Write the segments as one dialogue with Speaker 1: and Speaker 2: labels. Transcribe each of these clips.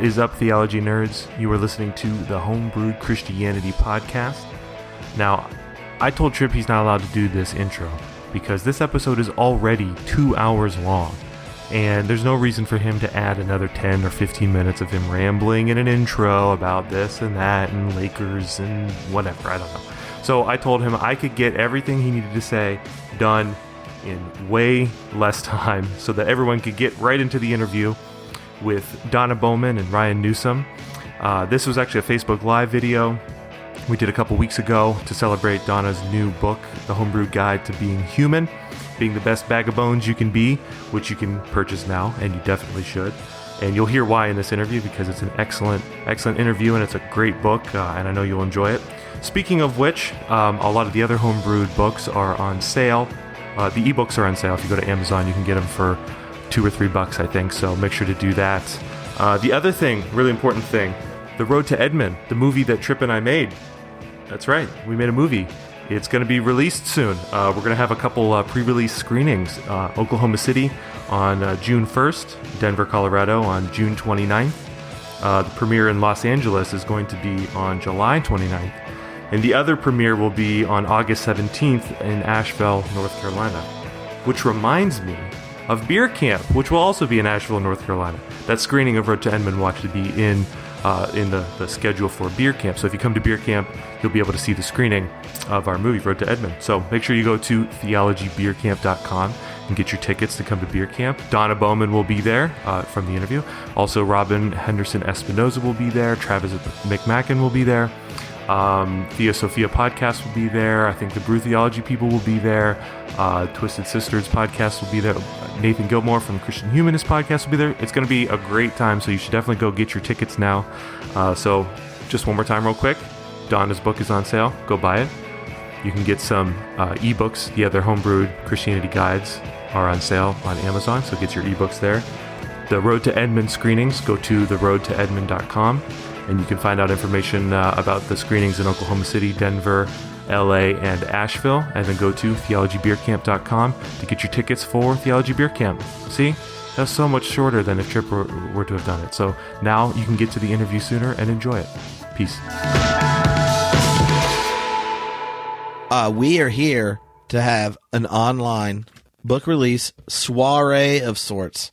Speaker 1: is up, theology nerds? You are listening to the Homebrewed Christianity podcast. Now, I told Tripp he's not allowed to do this intro because this episode is already 2 hours long, and there's no reason for him to add another 10 or 15 minutes of him rambling in an intro about this and that and Lakers and whatever, I don't know. So I told him I could get everything he needed to say done in way less time so that everyone could get right into the interview with Donna Bowman and Ryan Newsom. This was actually a Facebook Live video we did a couple weeks ago to celebrate Donna's new book, The Homebrewed Guide to Being Human, being the best bag of bones you can be, which you can purchase now, and you definitely should. And you'll hear why in this interview, because it's an excellent interview, and it's a great book, and I know you'll enjoy it. Speaking of which, a lot of the other homebrewed books are on sale. The ebooks are on sale. If you go to Amazon, you can get them for $2 or $3, I think, so make sure to do that. The other thing, really important thing, The Road to Edmond, the movie that Tripp and I made. That's right, we made a movie. It's going to be released soon. We're going to have a couple pre-release screenings. Oklahoma City on June 1st, Denver, Colorado on June 29th. The premiere in Los Angeles is going to be on July 29th. And the other premiere will be on August 17th in Asheville, North Carolina. Which reminds me of Beer Camp, which will also be in Asheville, North Carolina. That screening of Road to Edmond will actually be in the schedule for Beer Camp. So if you come to Beer Camp, you'll be able to see the screening of our movie, Road to Edmond. So make sure you go to theologybeercamp.com and get your tickets to come to Beer Camp. Donna Bowman will be there from the interview. Also, Robin Henderson Espinoza will be there. Travis McMacken will be there. Thea Sophia podcast will be there. I think the Brew Theology people will be there. Twisted Sisters podcast will be there. Nathan Gilmore from Christian Humanist podcast will be there. It's going to be a great time, so you should definitely go get your tickets now. So just one more time real quick. Donna's book is on sale. Go buy it. You can get some ebooks. The other homebrewed Christianity guides are on sale on Amazon, so get your ebooks there. The Road to Edmond screenings, go to theroadtoedmond.com. And you can find out information about the screenings in Oklahoma City, Denver, LA, and Asheville. And then go to theologybeercamp.com to get your tickets for Theology Beer Camp. See? That's so much shorter than if Tripp were to have done it. So now you can get to the interview sooner and enjoy it. Peace.
Speaker 2: We are here to have an online book release soiree of sorts.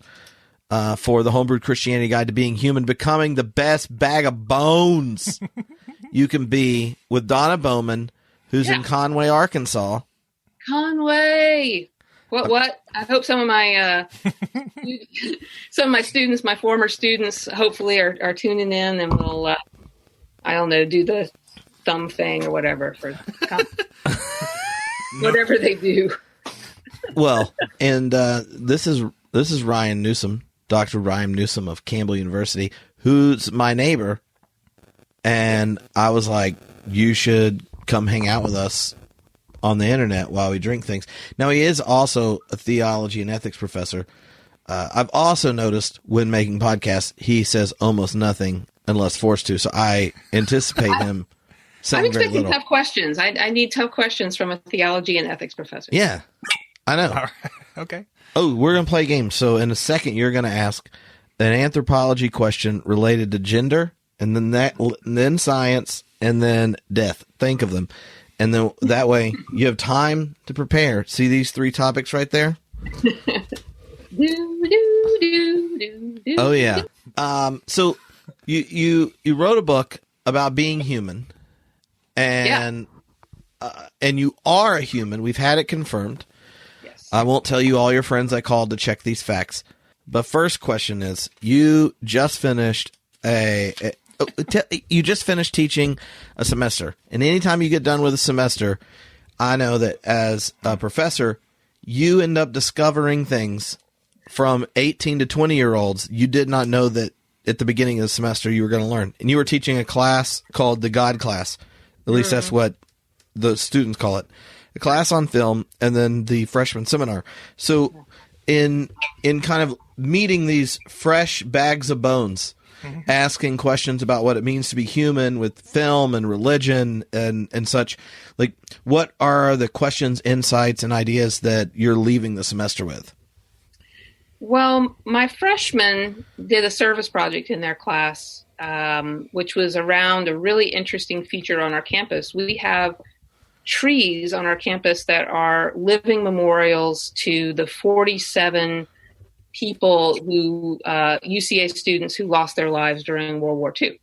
Speaker 2: For the Homebrewed Christianity Guide to Being Human, becoming the best bag of bones you can be, with Donna Bowman, who's in Conway, Arkansas.
Speaker 3: Conway! What? I hope some of my students, my former students, hopefully are tuning in and will, I don't know, do the thumb thing or whatever for whatever they do.
Speaker 2: Well, and this is Ryan Newsom. Dr. Ryan Newsom of Campbell University, who's my neighbor. And I was like, you should come hang out with us on the internet while we drink things. Now, he is also a theology and ethics professor. I've also noticed when making podcasts, he says almost nothing unless forced to. So I anticipate him saying very little.
Speaker 3: I'm expecting tough questions. I need tough questions from a theology and ethics professor.
Speaker 2: Yeah, I know.
Speaker 4: All right. Okay.
Speaker 2: Oh, we're going to play games. So in a second, you're going to ask an anthropology question related to gender, and then science, and then death. Think of them. And then that way you have time to prepare. See these 3 topics right there? Oh, yeah. So you wrote a book about being human, and you are a human. We've had it confirmed. I won't tell you all your friends I called to check these facts. But first question is, you just finished teaching a semester. And anytime you get done with a semester, I know that as a professor, you end up discovering things from 18 to 20-year-olds you did not know that at the beginning of the semester you were going to learn. And you were teaching a class called the God class. At least that's what the students call it. A class on film, and then the freshman seminar. So in kind of meeting these fresh bags of bones, asking questions about what it means to be human with film and religion and such, like, what are the questions, insights, and ideas that you're leaving the semester with?
Speaker 3: Well, my freshmen did a service project in their class, which was around a really interesting feature on our campus. We have trees on our campus that are living memorials to the 47 people who, UCA students who lost their lives during World War II.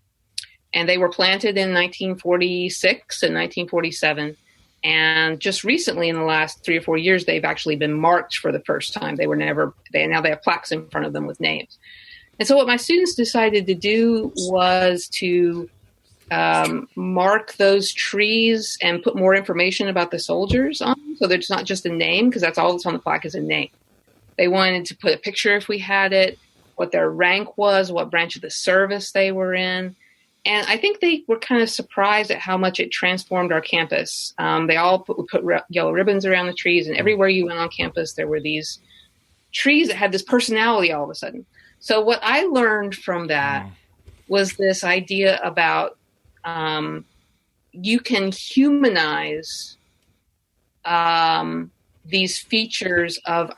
Speaker 3: And they were planted in 1946 and 1947. And just recently, in the last 3 or 4 years, they've actually been marked for the first time. Now they have plaques in front of them with names. And so what my students decided to do was to mark those trees and put more information about the soldiers on them. So there's not just a name, because that's all that's on the plaque is a name. They wanted to put a picture if we had it, what their rank was, what branch of the service they were in. And I think they were kind of surprised at how much it transformed our campus. They all put yellow ribbons around the trees, and everywhere you went on campus, there were these trees that had this personality all of a sudden. So what I learned from that was this idea about you can humanize these features of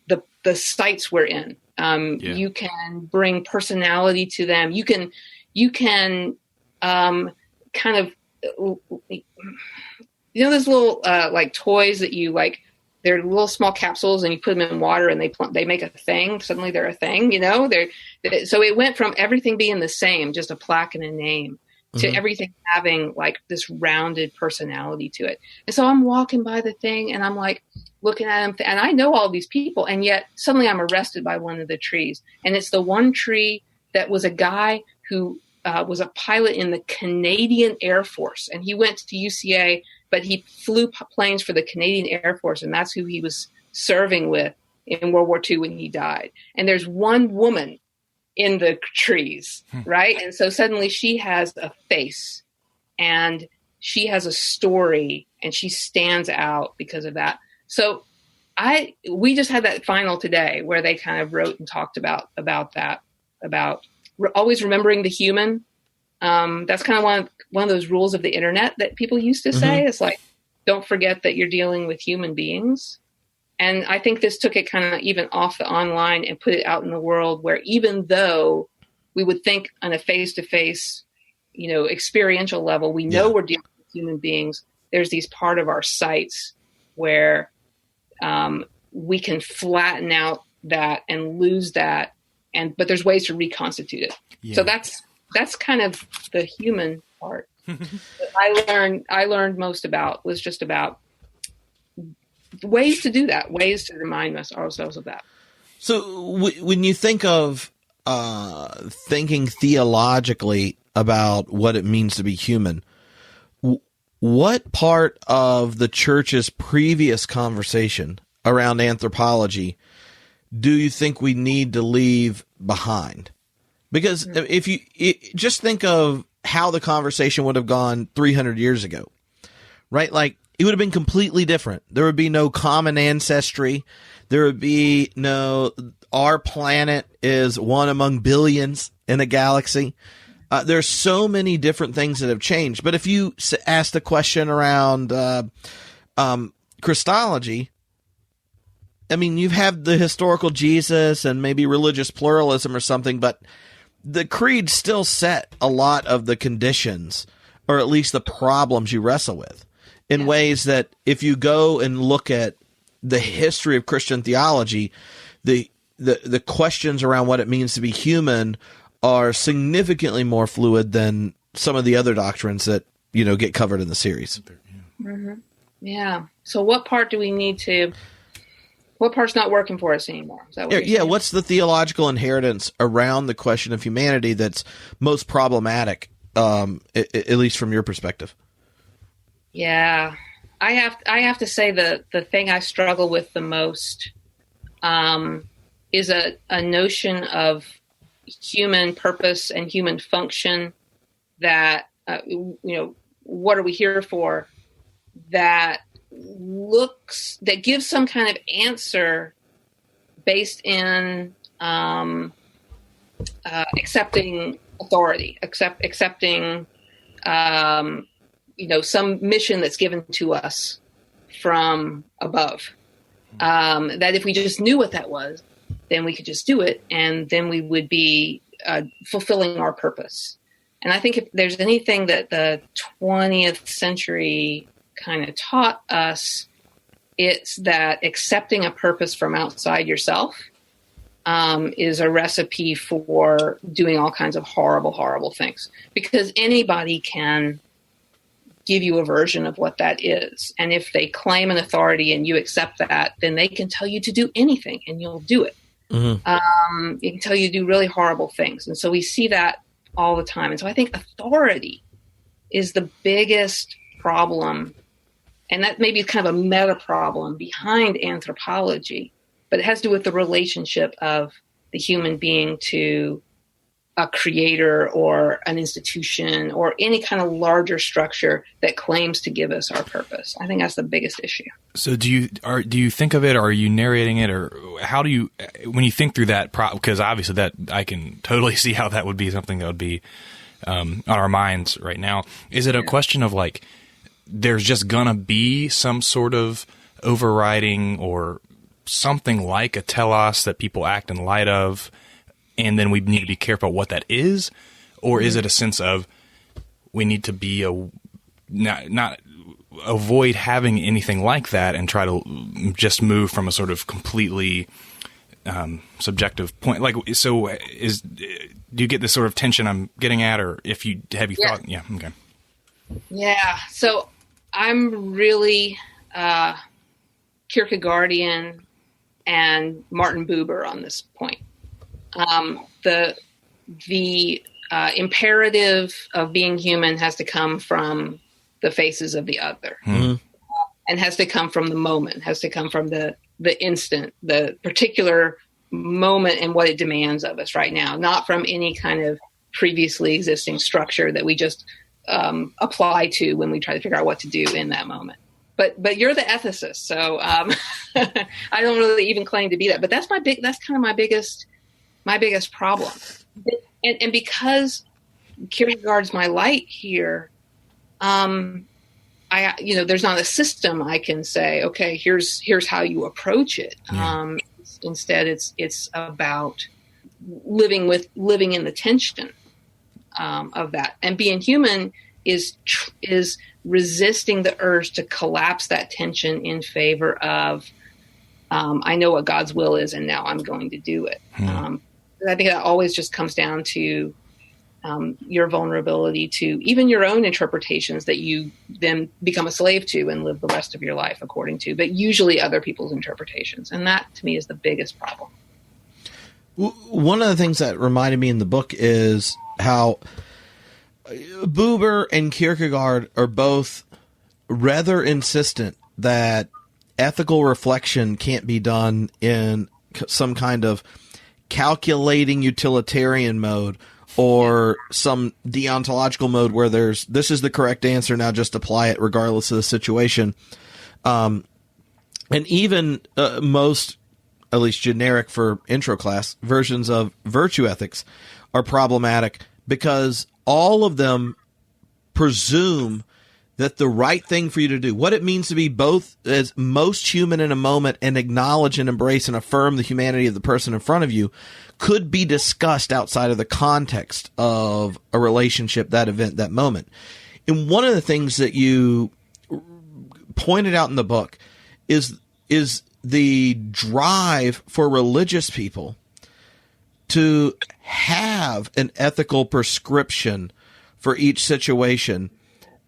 Speaker 3: the sites we're in. You can bring personality to them. You can kind of, those little like toys that you like, they're little small capsules and you put them in water and they make a thing. Suddenly they're a thing, so it went from everything being the same, just a plaque and a name, to everything having like this rounded personality to it. And so I'm walking by the thing and I'm like looking at them, and I know all these people, and yet suddenly I'm arrested by one of the trees. And it's the one tree that was a guy who was a pilot in the Canadian Air Force, and he went to UCA, but he flew planes for the Canadian Air Force, and that's who he was serving with in World War II when he died. And there's one woman in the trees, right? And so suddenly she has a face and she has a story and she stands out because of that. So we just had that final today where they kind of wrote and talked about that, about always remembering the human. That's kind of one of those rules of the internet that people used to say. It's like, don't forget that you're dealing with human beings. And I think this took it kind of even off the online and put it out in the world, where even though we would think on a face-to-face, experiential level, we know we're dealing with human beings, there's these part of our sites where we can flatten out that and lose that. But there's ways to reconstitute it. Yeah. So that's kind of the human part that I learned most about, was just about ways to do that, ways to remind us ourselves of that.
Speaker 2: So when you think of thinking theologically about what it means to be human, what part of the church's previous conversation around anthropology do you think we need to leave behind? Because if you just think of how the conversation would have gone 300 years ago, right? Like, it would have been completely different. There would be no common ancestry. There would be no, our planet is one among billions in a galaxy. There's so many different things that have changed. But if you ask the question around Christology, I mean, you have the historical Jesus and maybe religious pluralism or something, but the creed still set a lot of the conditions, or at least the problems you wrestle with, in ways that if you go and look at the history of Christian theology, the questions around what it means to be human are significantly more fluid than some of the other doctrines that, get covered in the series.
Speaker 3: Mm-hmm. Yeah. So what part do we need to... What part's not working for us anymore? Is that what
Speaker 2: what's the theological inheritance around the question of humanity that's most problematic, at least from your perspective?
Speaker 3: Yeah, I have to say the thing I struggle with the most is a notion of human purpose and human function, that what are we here for, that gives some kind of answer based in accepting authority, accepting some mission that's given to us from above. That if we just knew what that was, then we could just do it, and then we would be fulfilling our purpose. And I think if there's anything that the 20th century kind of taught us, it's that accepting a purpose from outside yourself is a recipe for doing all kinds of horrible, horrible things. Because anybody can give you a version of what that is. And if they claim an authority and you accept that, then they can tell you to do anything and you'll do it. Mm-hmm. It can tell you to do really horrible things. And so we see that all the time. And so I think authority is the biggest problem. And that maybe is kind of a meta problem behind anthropology, but it has to do with the relationship of the human being to a creator or an institution or any kind of larger structure that claims to give us our purpose. I think that's the biggest issue.
Speaker 4: So do you think of it, or are you narrating it, or how do you, when you think through that, because obviously that I can totally see how that would be something that would be on our minds right now. Is it a question of like, there's just gonna be some sort of overriding or something like a telos that people act in light of, and then we need to be careful what that is? Or is it a sense of we need to be not avoid having anything like that and try to just move from a sort of completely subjective point? Like, so do you get this sort of tension I'm getting at, or have you thought? Yeah. Okay.
Speaker 3: Yeah. So I'm really Kierkegaardian and Martin Buber on this point. The imperative of being human has to come from the faces of the other, and has to come from the moment, has to come from the instant, the particular moment and what it demands of us right now, not from any kind of previously existing structure that we just apply to when we try to figure out what to do in that moment. But you're the ethicist, so I don't really even claim to be that. But that's kind of my biggest problem. And because Kierkegaard's my light here, there's not a system I can say, okay, here's how you approach it. Yeah. Instead, it's about living in the tension of that, and being human is resisting the urge to collapse that tension in favor of I know what God's will is, and now I'm going to do it. I think that always just comes down to your vulnerability to even your own interpretations that you then become a slave to and live the rest of your life according to, but usually other people's interpretations. And that, to me, is the biggest problem.
Speaker 2: One of the things that reminded me in the book is how Buber and Kierkegaard are both rather insistent that ethical reflection can't be done in some kind of calculating utilitarian mode or some deontological mode where this is the correct answer, now just apply it regardless of the situation. And even most, at least generic for intro class, versions of virtue ethics are problematic because all of them presume that the right thing for you to do, what it means to be both as most human in a moment and acknowledge and embrace and affirm the humanity of the person in front of you, could be discussed outside of the context of a relationship, that event, that moment. And one of the things that you pointed out in the book is the drive for religious people to have an ethical prescription for each situation.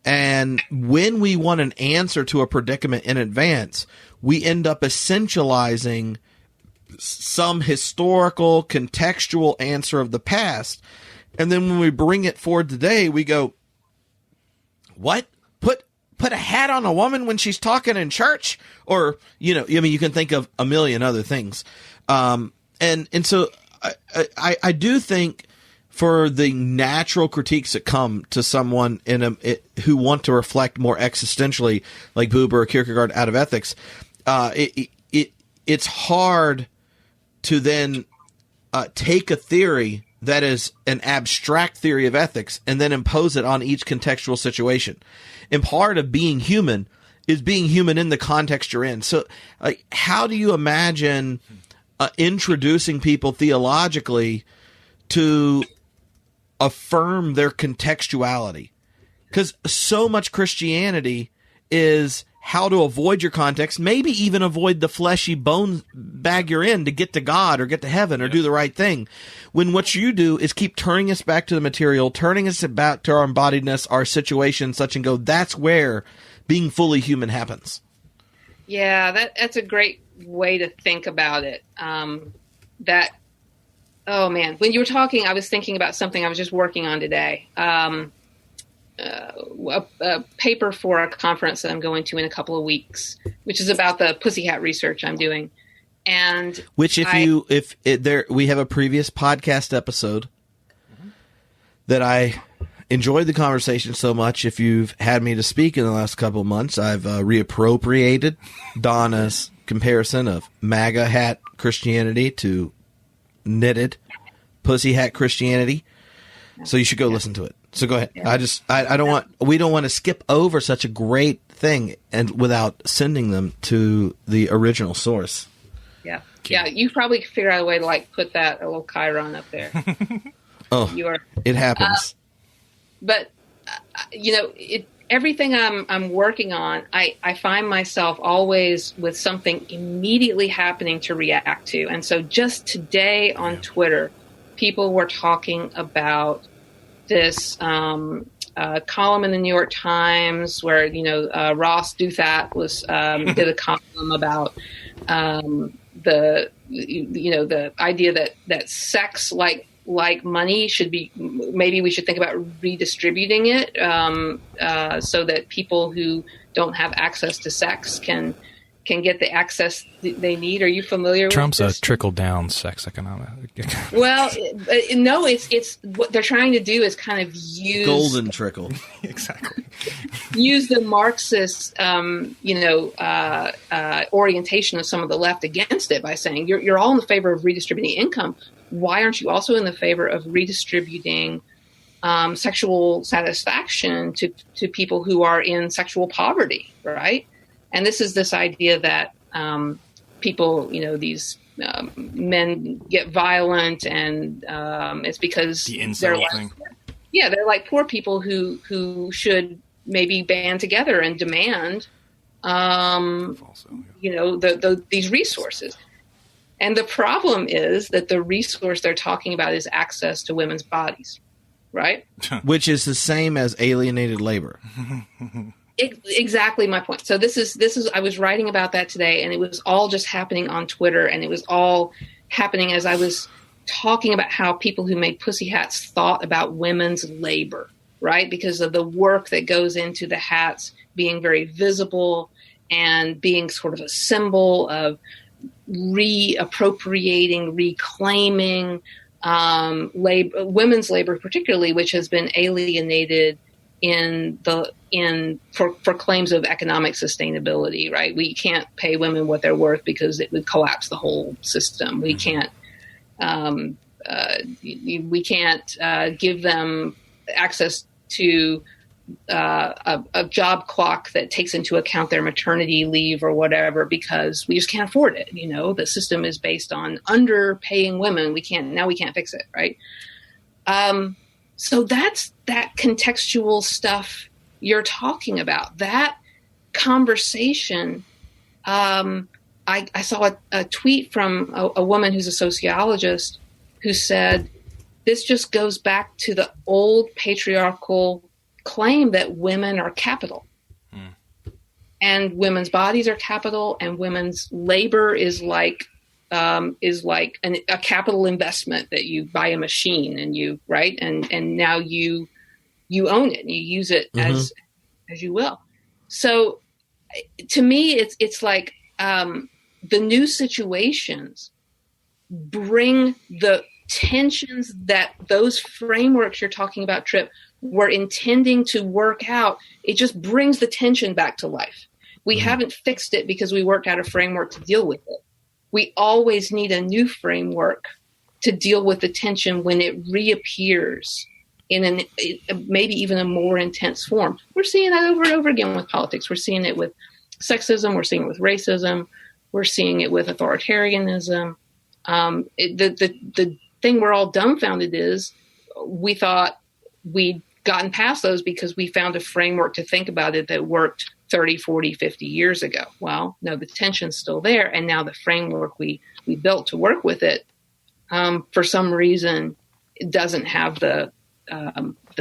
Speaker 2: And when we want an answer to a predicament in advance, we end up essentializing some historical, contextual answer of the past. And then when we bring it forward today, we go, what? Put a hat on a woman when she's talking in church? Or, you can think of a million other things. And so I do think for the natural critiques that come to someone who want to reflect more existentially, like Buber or Kierkegaard, out of ethics, it's hard to then take a theory that is an abstract theory of ethics and then impose it on each contextual situation. And part of being human is being human in the context you're in. So, like, how do you imagine introducing people theologically to affirm their contextuality? Because so much Christianity is how to avoid your context, maybe even avoid the fleshy bone bag you're in to get to God or get to heaven or do the right thing. When what you do is keep turning us back to the material, turning us back to our embodiedness, our situation, such and go, that's where being fully human happens.
Speaker 3: Yeah, that's a great way to think about it. Oh man, when you were talking, I was thinking about something I was just working on today. A paper for a conference that I'm going to in a couple of weeks, which is about the pussy hat research I'm doing. And
Speaker 2: which, we have a previous podcast episode that I enjoyed the conversation so much. If you've had me to speak in the last couple of months, I've reappropriated Donna's comparison of MAGA hat Christianity to knitted pussy hat Christianity. So you should go listen to it. So go ahead. Yeah. We don't want to skip over such a great thing and without sending them to the original source.
Speaker 3: Yeah. Yeah. You probably could figure out a way to put that a little chyron up there.
Speaker 2: It happens.
Speaker 3: But everything I'm working on, I find myself always with something immediately happening to react to. And so just today on Twitter, people were talking about this column in the New York Times where, Ross Douthat was did a column about the idea that sex like money should be, maybe we should think about redistributing it so that people who don't have access to sex can get the access they need. Are you familiar
Speaker 4: Trump's
Speaker 3: with this?
Speaker 4: A trickle-down sex economic.
Speaker 3: Well, no, it's what they're trying to do is kind of use
Speaker 2: golden trickle.
Speaker 4: Exactly.
Speaker 3: Use the Marxist, orientation of some of the left against it by saying you're all in favor of redistributing income. Why aren't you also in the favor of redistributing sexual satisfaction to people who are in sexual poverty, right? And this is this idea that people, these men get violent, and it's because they're they're like poor people who should maybe band together and demand, these resources. And the problem is that the resource they're talking about is access to women's bodies, right?
Speaker 2: Which is the same as alienated labor.
Speaker 3: Exactly my point. So this is I was writing about that today, and it was all just happening on Twitter, and it was all happening as I was talking about how people who made pussy hats thought about women's labor, right? Because of the work that goes into the hats being very visible and being sort of a symbol of reappropriating, reclaiming labor, women's labor particularly, which has been alienated for claims of economic sustainability, right? We can't pay women what they're worth because it would collapse the whole system. We can't give them access to a job clock that takes into account their maternity leave or whatever because we just can't afford it. The system is based on underpaying women. We can't fix it, right? So that's that contextual stuff you're talking about. That conversation. I saw a tweet from a woman who's a sociologist who said, this just goes back to the old patriarchal claim that women are capital. And women's bodies are capital, and women's labor is like a capital investment that you buy a machine and you right and now you own it and you use it as you will. So to me, it's like the new situations bring the tensions that those frameworks you're talking about, Tripp, were intending to work out. It just brings the tension back to life. We haven't fixed it because we worked out a framework to deal with it. We always need a new framework to deal with the tension when it reappears in maybe even a more intense form. We're seeing that over and over again with politics. We're seeing it with sexism. We're seeing it with racism. We're seeing it with authoritarianism. The thing we're all dumbfounded is we thought we'd gotten past those because we found a framework to think about it that worked 30, 40, 50 years ago. Well, no, the tension's still there. And now the framework we built to work with it, for some reason, it doesn't have the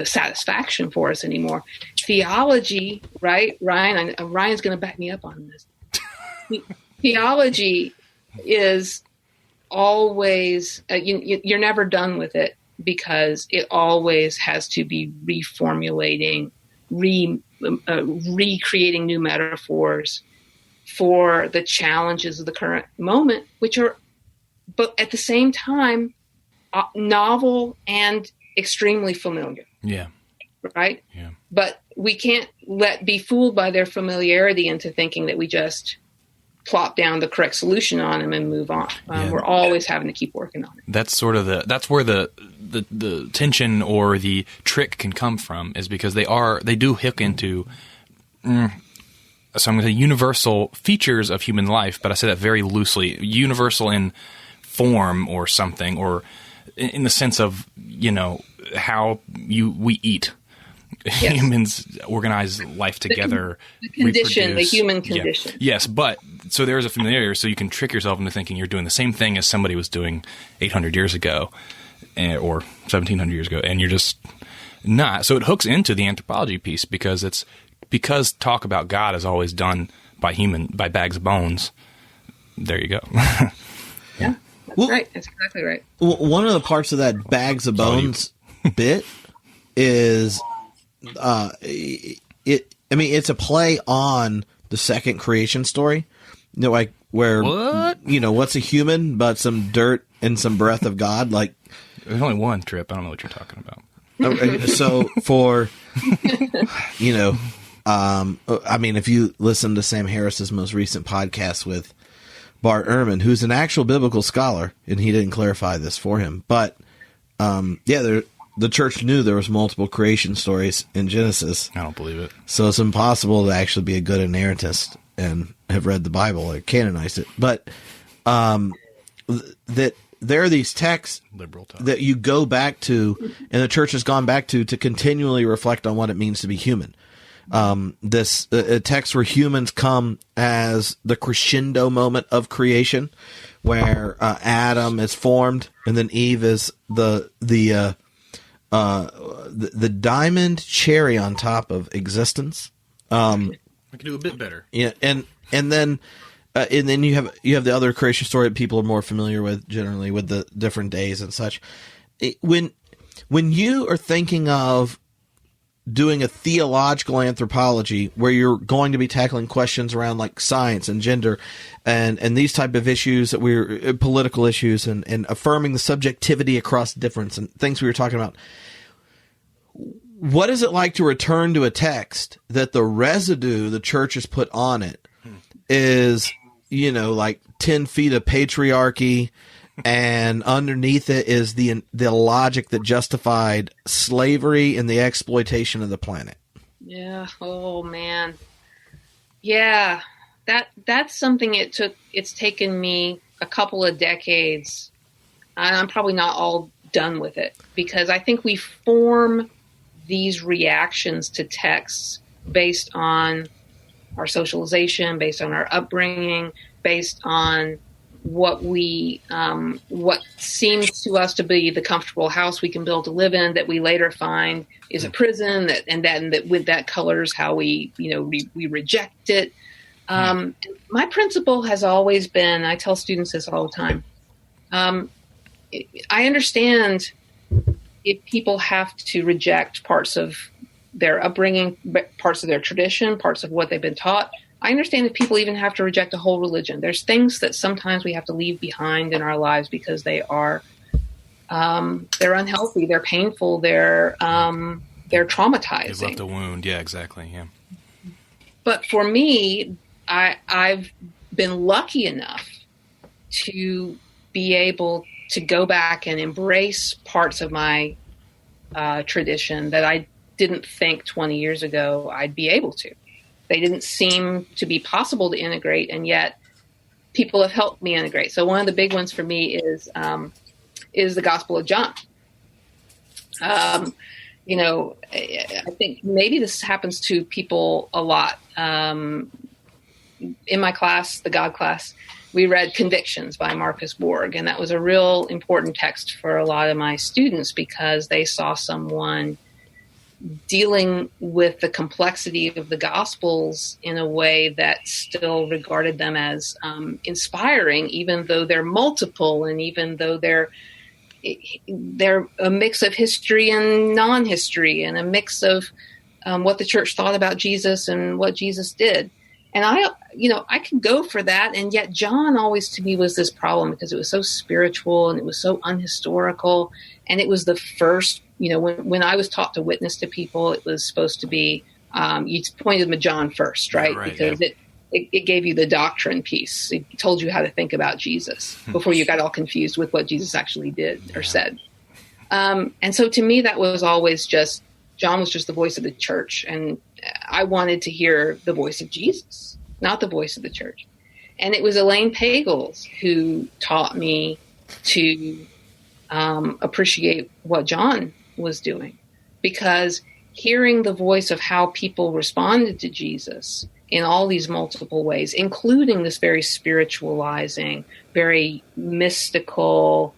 Speaker 3: satisfaction for us anymore. Theology, right? Ryan's going to back me up on this. Theology is always, you're never done with it because it always has to be reformulating, recreating new metaphors for the challenges of the current moment, which are, but at the same time, novel and extremely familiar.
Speaker 4: Yeah.
Speaker 3: Right?
Speaker 4: Yeah.
Speaker 3: But we can't be fooled by their familiarity into thinking that we just plop down the correct solution on them and move on. We're always having to keep working on it. That's
Speaker 4: sort of that's where the tension or the trick can come from, is because they do hook into so I'm going to say universal features of human life, but I say that very loosely, universal in form or something, or in the sense of, how we eat. Yes. Humans organize life together.
Speaker 3: The condition,
Speaker 4: reproduce.
Speaker 3: The human condition.
Speaker 4: Yeah. Yes, but so there is a familiarity, so you can trick yourself into thinking you're doing the same thing as somebody was doing 800 years ago or 1700 years ago, and you're just not. So it hooks into the anthropology piece because talk about God is always done by bags of bones. There you go.
Speaker 3: Yeah, that's right. That's exactly right.
Speaker 2: One of the parts of that bags of bones bit is it's a play on the second creation story. Like where what's a human but some dirt and some breath of God? Like
Speaker 4: there's only one, Tripp. I don't know what you're talking about.
Speaker 2: So for if you listen to Sam Harris's most recent podcast with Bart Ehrman, who's an actual biblical scholar, and he didn't clarify this for him, but the church knew there was multiple creation stories in Genesis.
Speaker 4: I don't believe it.
Speaker 2: So it's impossible to actually be a good inerrantist and have read the Bible or canonized it. But that there are these texts that you go back to, and the church has gone back to continually reflect on what it means to be human. This a text where humans come as the crescendo moment of creation, where Adam is formed, and then Eve is the diamond cherry on top of existence.
Speaker 4: I can do a bit better.
Speaker 2: Yeah, and then you have the other creation story that people are more familiar with, generally with the different days and such. When you are thinking of doing a theological anthropology where you're going to be tackling questions around like science and gender and these type of issues that we're political issues and affirming the subjectivity across difference and things we were talking about, what is it like to return to a text that the residue the church has put on it is, like 10 feet of patriarchy, and underneath it is the logic that justified slavery and the exploitation of the planet?
Speaker 3: Yeah. Oh man. Yeah. That's something it's taken me a couple of decades. I'm probably not all done with it, because I think we form these reactions to texts based on our socialization, based on our upbringing, based on what seems to us to be the comfortable house we can build to live in, that we later find is a prison, that with that colors how we reject it. My principle has always been, I tell students this all the time. I understand if people have to reject parts of their upbringing, parts of their tradition, parts of what they've been taught. I understand if people even have to reject a whole religion. There's things that sometimes we have to leave behind in our lives because they are, they're unhealthy, they're painful, they're traumatizing.
Speaker 4: They've left a wound. Yeah, exactly. Yeah.
Speaker 3: But for me, I've been lucky enough to be able to go back and embrace parts of my tradition that I didn't think 20 years ago I'd be able to. They didn't seem to be possible to integrate, and yet people have helped me integrate. So one of the big ones for me is the Gospel of John. You know, I think maybe this happens to people a lot. In my class, the God class, we read Convictions by Marcus Borg, and that was a real important text for a lot of my students because they saw someone dealing with the complexity of the Gospels in a way that still regarded them as inspiring, even though they're multiple and even though they're a mix of history and non-history and a mix of what the church thought about Jesus and what Jesus did. And I can go for that. And yet John always to me was this problem because it was so spiritual and it was so unhistorical. And it was the first, when I was taught to witness to people, it was supposed to be, you pointed to John first, right? Because it gave you the doctrine piece. It told you how to think about Jesus before you got all confused with what Jesus actually did or said. And so to me, that was always John was just the voice of the church. And I wanted to hear the voice of Jesus, not the voice of the church. And it was Elaine Pagels who taught me to appreciate what John was doing, because hearing the voice of how people responded to Jesus in all these multiple ways, including this very spiritualizing, very mystical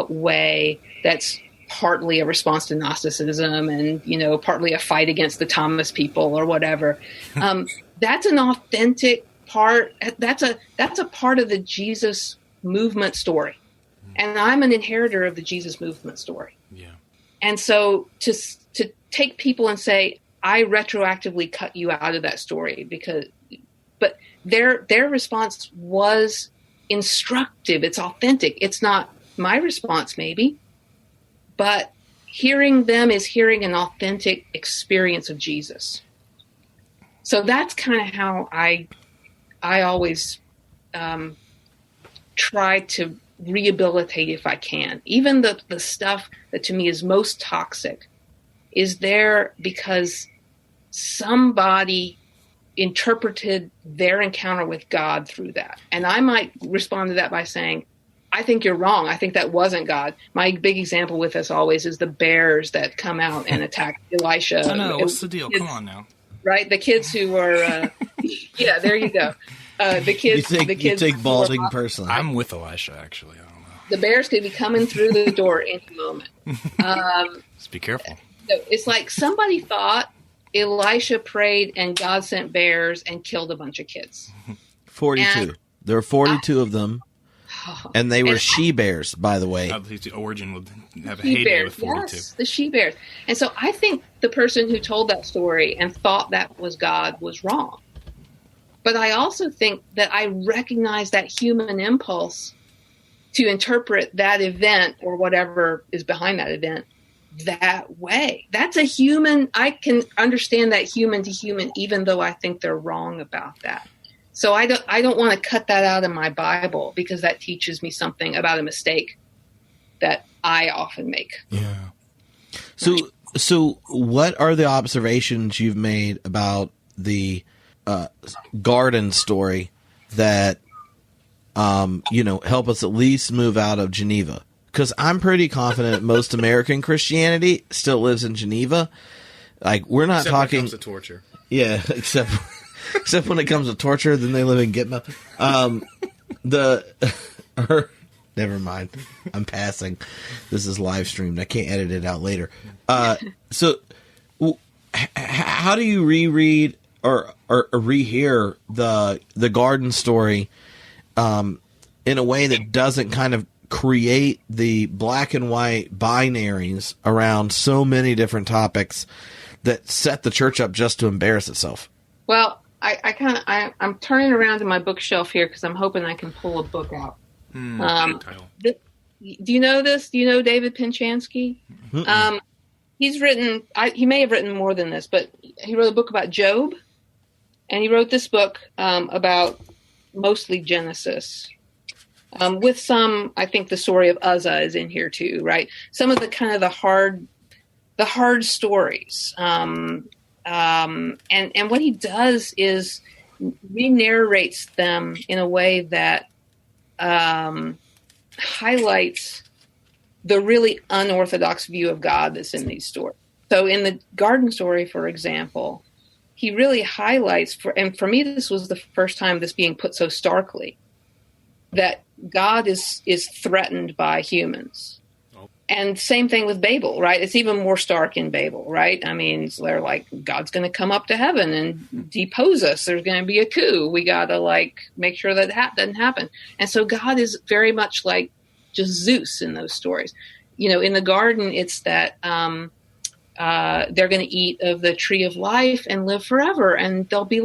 Speaker 3: way that's partly a response to Gnosticism and, partly a fight against the Thomas people or whatever. That's an authentic part. That's a part of the Jesus movement story. And I'm an inheritor of the Jesus movement story.
Speaker 4: Yeah.
Speaker 3: And so to take people and say, I retroactively cut you out of that story but their response was instructive. It's authentic. It's not my response maybe, but hearing them is hearing an authentic experience of Jesus. So that's kind of how I always try to rehabilitate if I can. Even the stuff that to me is most toxic is there because somebody interpreted their encounter with God through that. And I might respond to that by saying, I think you're wrong. I think that wasn't God. My big example with this always is the bears that come out and attack Elisha.
Speaker 4: I know. What's the deal? Come on now.
Speaker 3: Right? The kids who were, yeah, there you go. The kids.
Speaker 2: You take balding personally.
Speaker 4: I'm with Elisha, actually. I don't know.
Speaker 3: The bears could be coming through the door any moment.
Speaker 4: Just be careful.
Speaker 3: So it's like somebody thought Elisha prayed and God sent bears and killed a bunch of kids.
Speaker 2: 42. And there were 42 of them. And they were she-bears, by the way.
Speaker 4: The origin would have a heyday with 42.
Speaker 3: Yes, the she-bears. And so I think the person who told that story and thought that was God was wrong. But I also think that I recognize that human impulse to interpret that event or whatever is behind that event that way. That's a human. I can understand that human to human, even though I think they're wrong about that. So I don't want to cut that out of my Bible because that teaches me something about a mistake that I often make.
Speaker 2: Yeah. So what are the observations you've made about the garden story that help us at least move out of Geneva? Because I'm pretty confident most American Christianity still lives in Geneva. Like we're not talking
Speaker 4: when it comes to torture.
Speaker 2: Yeah, except when it comes to torture, then they live in Gitmo. Never mind. I'm passing. This is live streamed. I can't edit it out later. So how do you reread or rehear the garden story in a way that doesn't kind of create the black and white binaries around so many different topics that set the church up just to embarrass itself?
Speaker 3: Well, I'm turning around to my bookshelf here because I'm hoping I can pull a book out. Do you know this? Do you know David Penchansky? He's written. He may have written more than this, but he wrote a book about Job, and he wrote this book about mostly Genesis, with some. I think the story of Uzzah is in here too, right? Some of the kind of the hard stories. and what he does is re-narrates them in a way that highlights the really unorthodox view of God that's in these stories. So in the garden story, for example, he really highlights, and for me, this was the first time this being put so starkly, that God is threatened by humans. And same thing with Babel, right? It's even more stark in Babel, right? I mean, they're like, God's going to come up to heaven and depose us. There's going to be a coup. We got to make sure that doesn't happen. And so God is very much like just Zeus in those stories. In the garden, it's that they're going to eat of the tree of life and live forever. And they'll be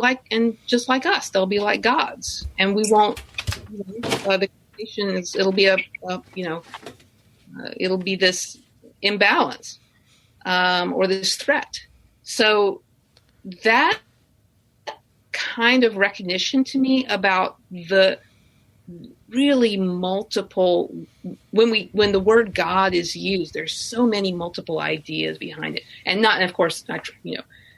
Speaker 3: just like us, they'll be like gods. And we won't, the creation it'll be it'll be this imbalance or this threat. So that kind of recognition to me about the really multiple, when the word God is used, there's so many multiple ideas behind it. And of course,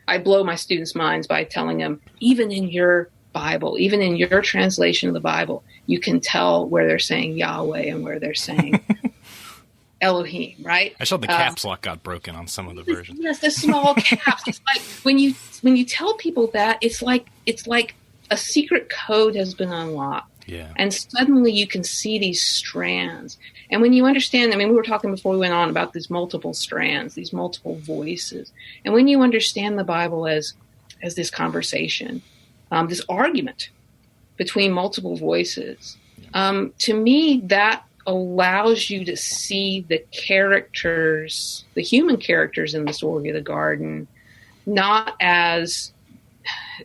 Speaker 3: I blow my students' minds by telling them, even in your Bible, even in your translation of the Bible, you can tell where they're saying Yahweh and where they're saying Elohim, right?
Speaker 4: I saw the caps lock got broken on some of the versions.
Speaker 3: Yes, the small caps. It's like when you tell people that, it's like a secret code has been unlocked.
Speaker 4: Yeah.
Speaker 3: And suddenly you can see these strands. And when you understand, we were talking before we went on about these multiple strands, these multiple voices. And when you understand the Bible as this conversation, this argument between multiple voices, to me, that allows you to see the characters, the human characters in the story of the garden, not as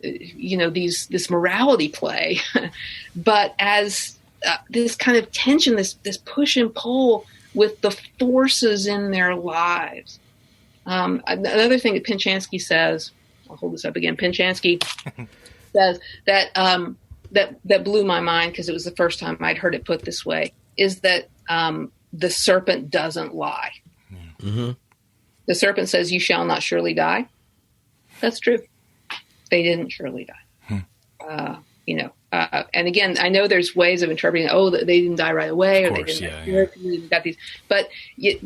Speaker 3: this morality play, but as this kind of tension, this push and pull with the forces in their lives. Another thing that Pinchansky says, I'll hold this up again. Pinchansky says that that blew my mind because it was the first time I'd heard it put this way, is that the serpent doesn't lie.
Speaker 2: Mm-hmm.
Speaker 3: The serpent says, "You shall not surely die." That's true. They didn't surely die. And again, I know there's ways of interpreting, that they didn't die right away, or they didn't got these. But if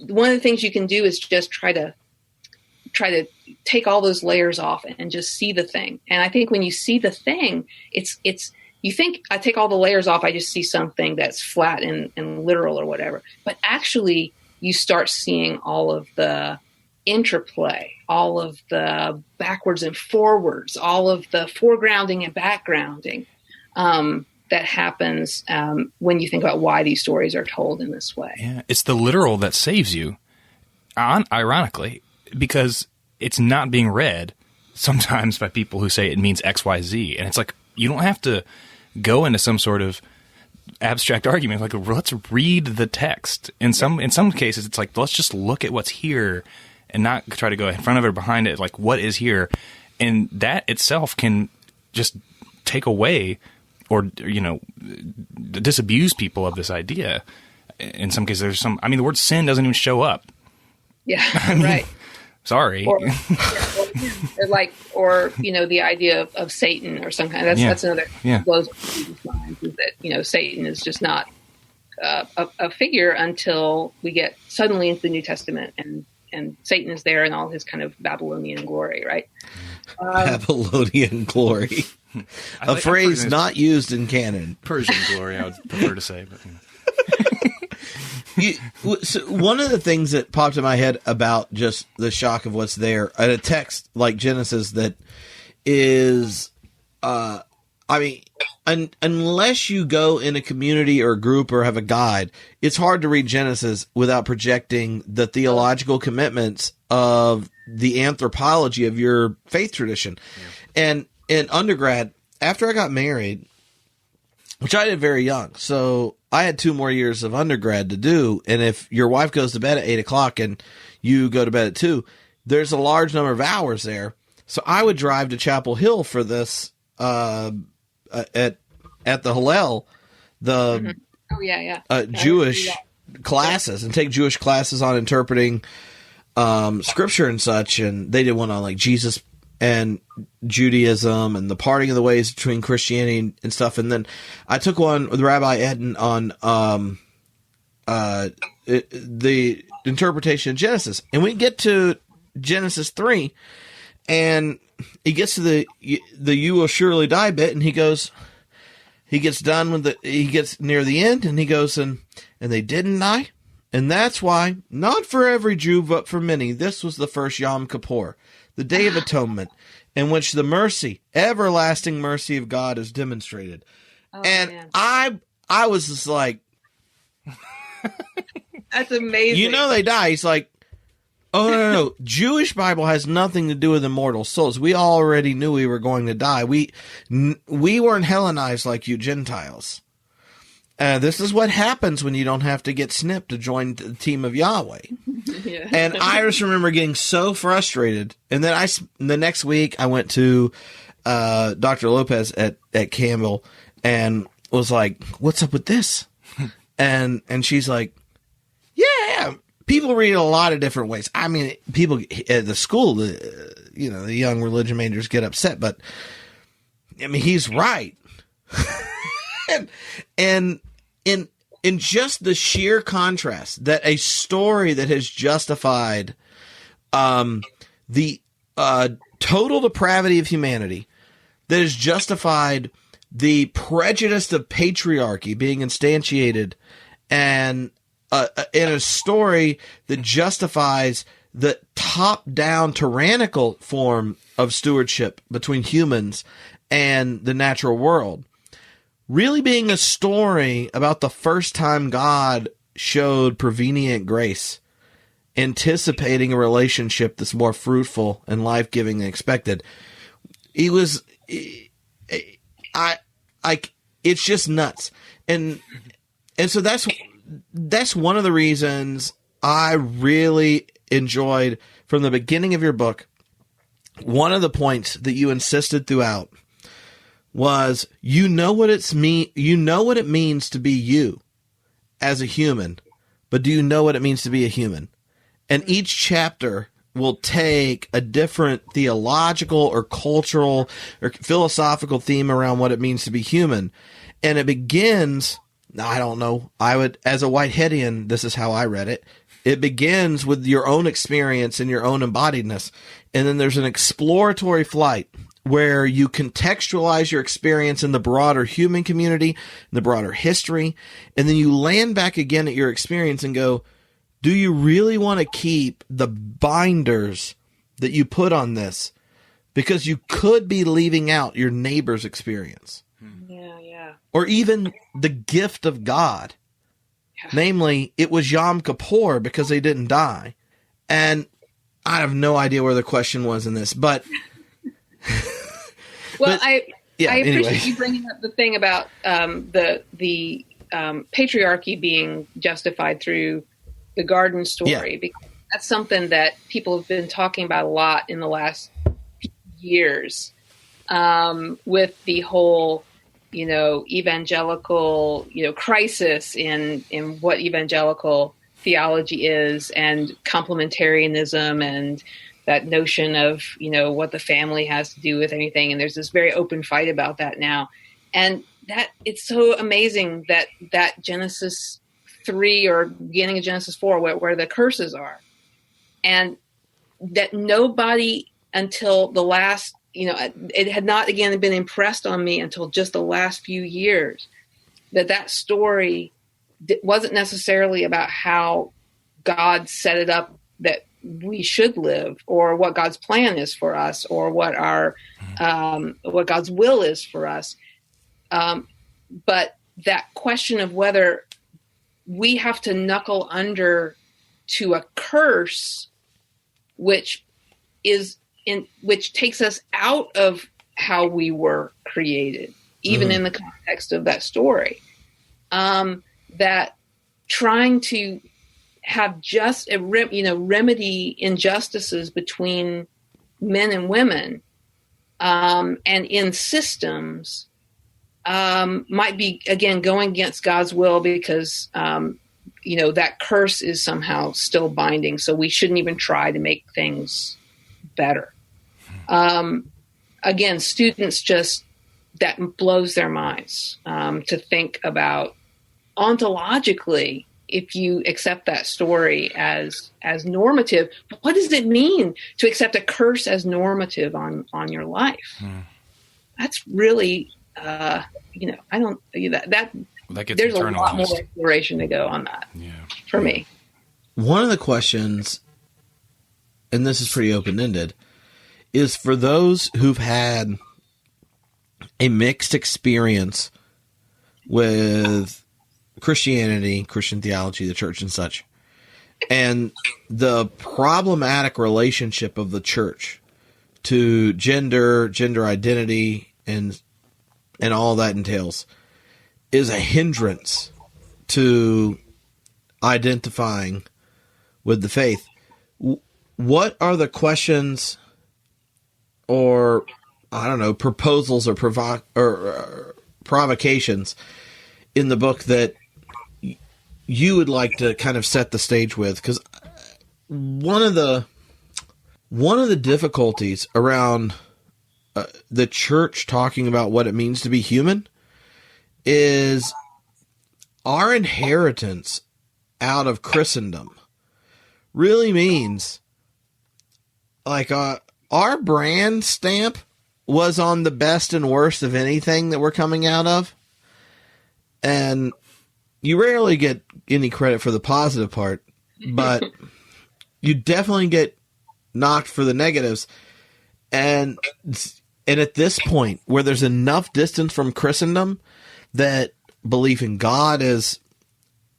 Speaker 3: one of the things you can do is just try to take all those layers off and just see the thing. And I think when you see the thing, it's you think I take all the layers off, I just see something that's flat and literal or whatever. But actually, you start seeing all of the interplay, all of the backwards and forwards, all of the foregrounding and backgrounding that happens when you think about why these stories are told in this way.
Speaker 4: Yeah, it's the literal that saves you, ironically, because it's not being read sometimes by people who say it means X, Y, Z. And it's like, you don't have to go into some sort of abstract argument. Like, let's read the text. In some cases, it's like, let's just look at what's here and not try to go in front of it or behind it, like what is here. And that itself can just take away or, disabuse people of this idea. In some cases, the word sin doesn't even show up.
Speaker 3: Yeah, right.
Speaker 4: Sorry.
Speaker 3: Or the idea of Satan or some kind. That's another blows people's minds, is that, Satan is just not a figure until we get suddenly into the New Testament and Satan is there in all his kind of Babylonian glory, right?
Speaker 2: Babylonian glory. A phrase not used in canon.
Speaker 4: Persian glory, I would prefer to say. But,
Speaker 2: So one of the things that popped in my head about just the shock of what's there, at a text like Genesis that is, unless you go in a community or a group or have a guide, it's hard to read Genesis without projecting the theological commitments of the anthropology of your faith tradition. Yeah. And in undergrad, after I got married, which I did very young, so I had 2 more years of undergrad to do. And if your wife goes to bed at 8:00 and you go to bed at 2, there's a large number of hours there. So I would drive to Chapel Hill for this, at the Hillel, the Jewish classes, and take Jewish classes on interpreting scripture and such, and they did one on like Jesus and Judaism and the parting of the ways between Christianity and stuff. And then I took one with Rabbi Eden on the interpretation of Genesis, and we get to Genesis 3, and he gets to the "you will surely die" bit, and he gets near the end, and he goes, and they didn't die, and that's why, not for every Jew, but for many, this was the first Yom Kippur, the Day of Atonement, in which the mercy, everlasting mercy of God is demonstrated. And man. I was just like,
Speaker 3: that's amazing.
Speaker 2: You know they die. He's like, oh, no. Jewish Bible has nothing to do with immortal souls. We already knew we were going to die. We weren't Hellenized like you Gentiles. This is what happens when you don't have to get snipped to join the team of Yahweh. Yeah. And I just remember getting so frustrated. And then the next week I went to Dr. Lopez at Campbell and was like, what's up with this? And she's like, yeah, people read it a lot of different ways. I mean, people at the school, the young religion majors get upset, but I mean, he's right. and in just the sheer contrast that a story that has justified the total depravity of humanity, that has justified the prejudice of patriarchy being instantiated, and in a story that justifies the top-down tyrannical form of stewardship between humans and the natural world, really being a story about the first time God showed prevenient grace, anticipating a relationship that's more fruitful and life-giving than expected. It's just nuts. And so that's one of the reasons I really enjoyed from the beginning of your book. One of the points that you insisted throughout was, you know what it means to be you as a human, but do you know what it means to be a human? And each chapter will take a different theological or cultural or philosophical theme around what it means to be human. And it begins, I don't know, as a Whiteheadian, this is how I read it. It begins with your own experience and your own embodiedness. And then there's an exploratory flight where you contextualize your experience in the broader human community, in the broader history, and then you land back again at your experience and go, do you really want to keep the binders that you put on this? Because you could be leaving out your neighbor's experience.
Speaker 3: Yeah.
Speaker 2: Or even the gift of God. Yeah. Namely, it was Yom Kippur because they didn't die. And I have no idea where the question was in this, but...
Speaker 3: Well, I appreciate you bringing up the thing about the patriarchy being justified through the garden story, because that's something that people have been talking about a lot in the last few years, with the whole, evangelical, crisis in what evangelical theology is, and complementarianism, and that notion of, what the family has to do with anything. And there's this very open fight about that now. And that it's so amazing that Genesis 3 or beginning of Genesis 4, where the curses are, and that nobody until the last, it had not again been impressed on me until just the last few years, that story wasn't necessarily about how God set it up that we should live, or what God's plan is for us, or what what God's will is for us. But that question of whether we have to knuckle under to a curse, which takes us out of how we were created, even in the context of that story, that trying to have just remedy injustices between men and women, and in systems, might be again going against God's will, because that curse is somehow still binding. So we shouldn't even try to make things better. Again, students that blows their minds to think about ontologically. If you accept that story as normative, what does it mean to accept a curse as normative on your life? That's really, I don't that
Speaker 4: gets
Speaker 3: there's a lot
Speaker 4: internalized.
Speaker 3: more exploration to go on that.
Speaker 4: Yeah.
Speaker 3: For me.
Speaker 2: One of the questions, and this is pretty open-ended, is for those who've had a mixed experience with Christianity, Christian theology, the church and such, and the problematic relationship of the church to gender identity, and all that entails, is a hindrance to identifying with the faith. What are the questions or, I don't know, proposals or provocations in the book that you would like to kind of set the stage with? Because one of the difficulties around the church talking about what it means to be human is our inheritance out of Christendom really means, like, our brand stamp was on the best and worst of anything that we're coming out of. And you rarely get any credit for the positive part, but you definitely get knocked for the negatives. And at this point, where there's enough distance from Christendom that belief in God is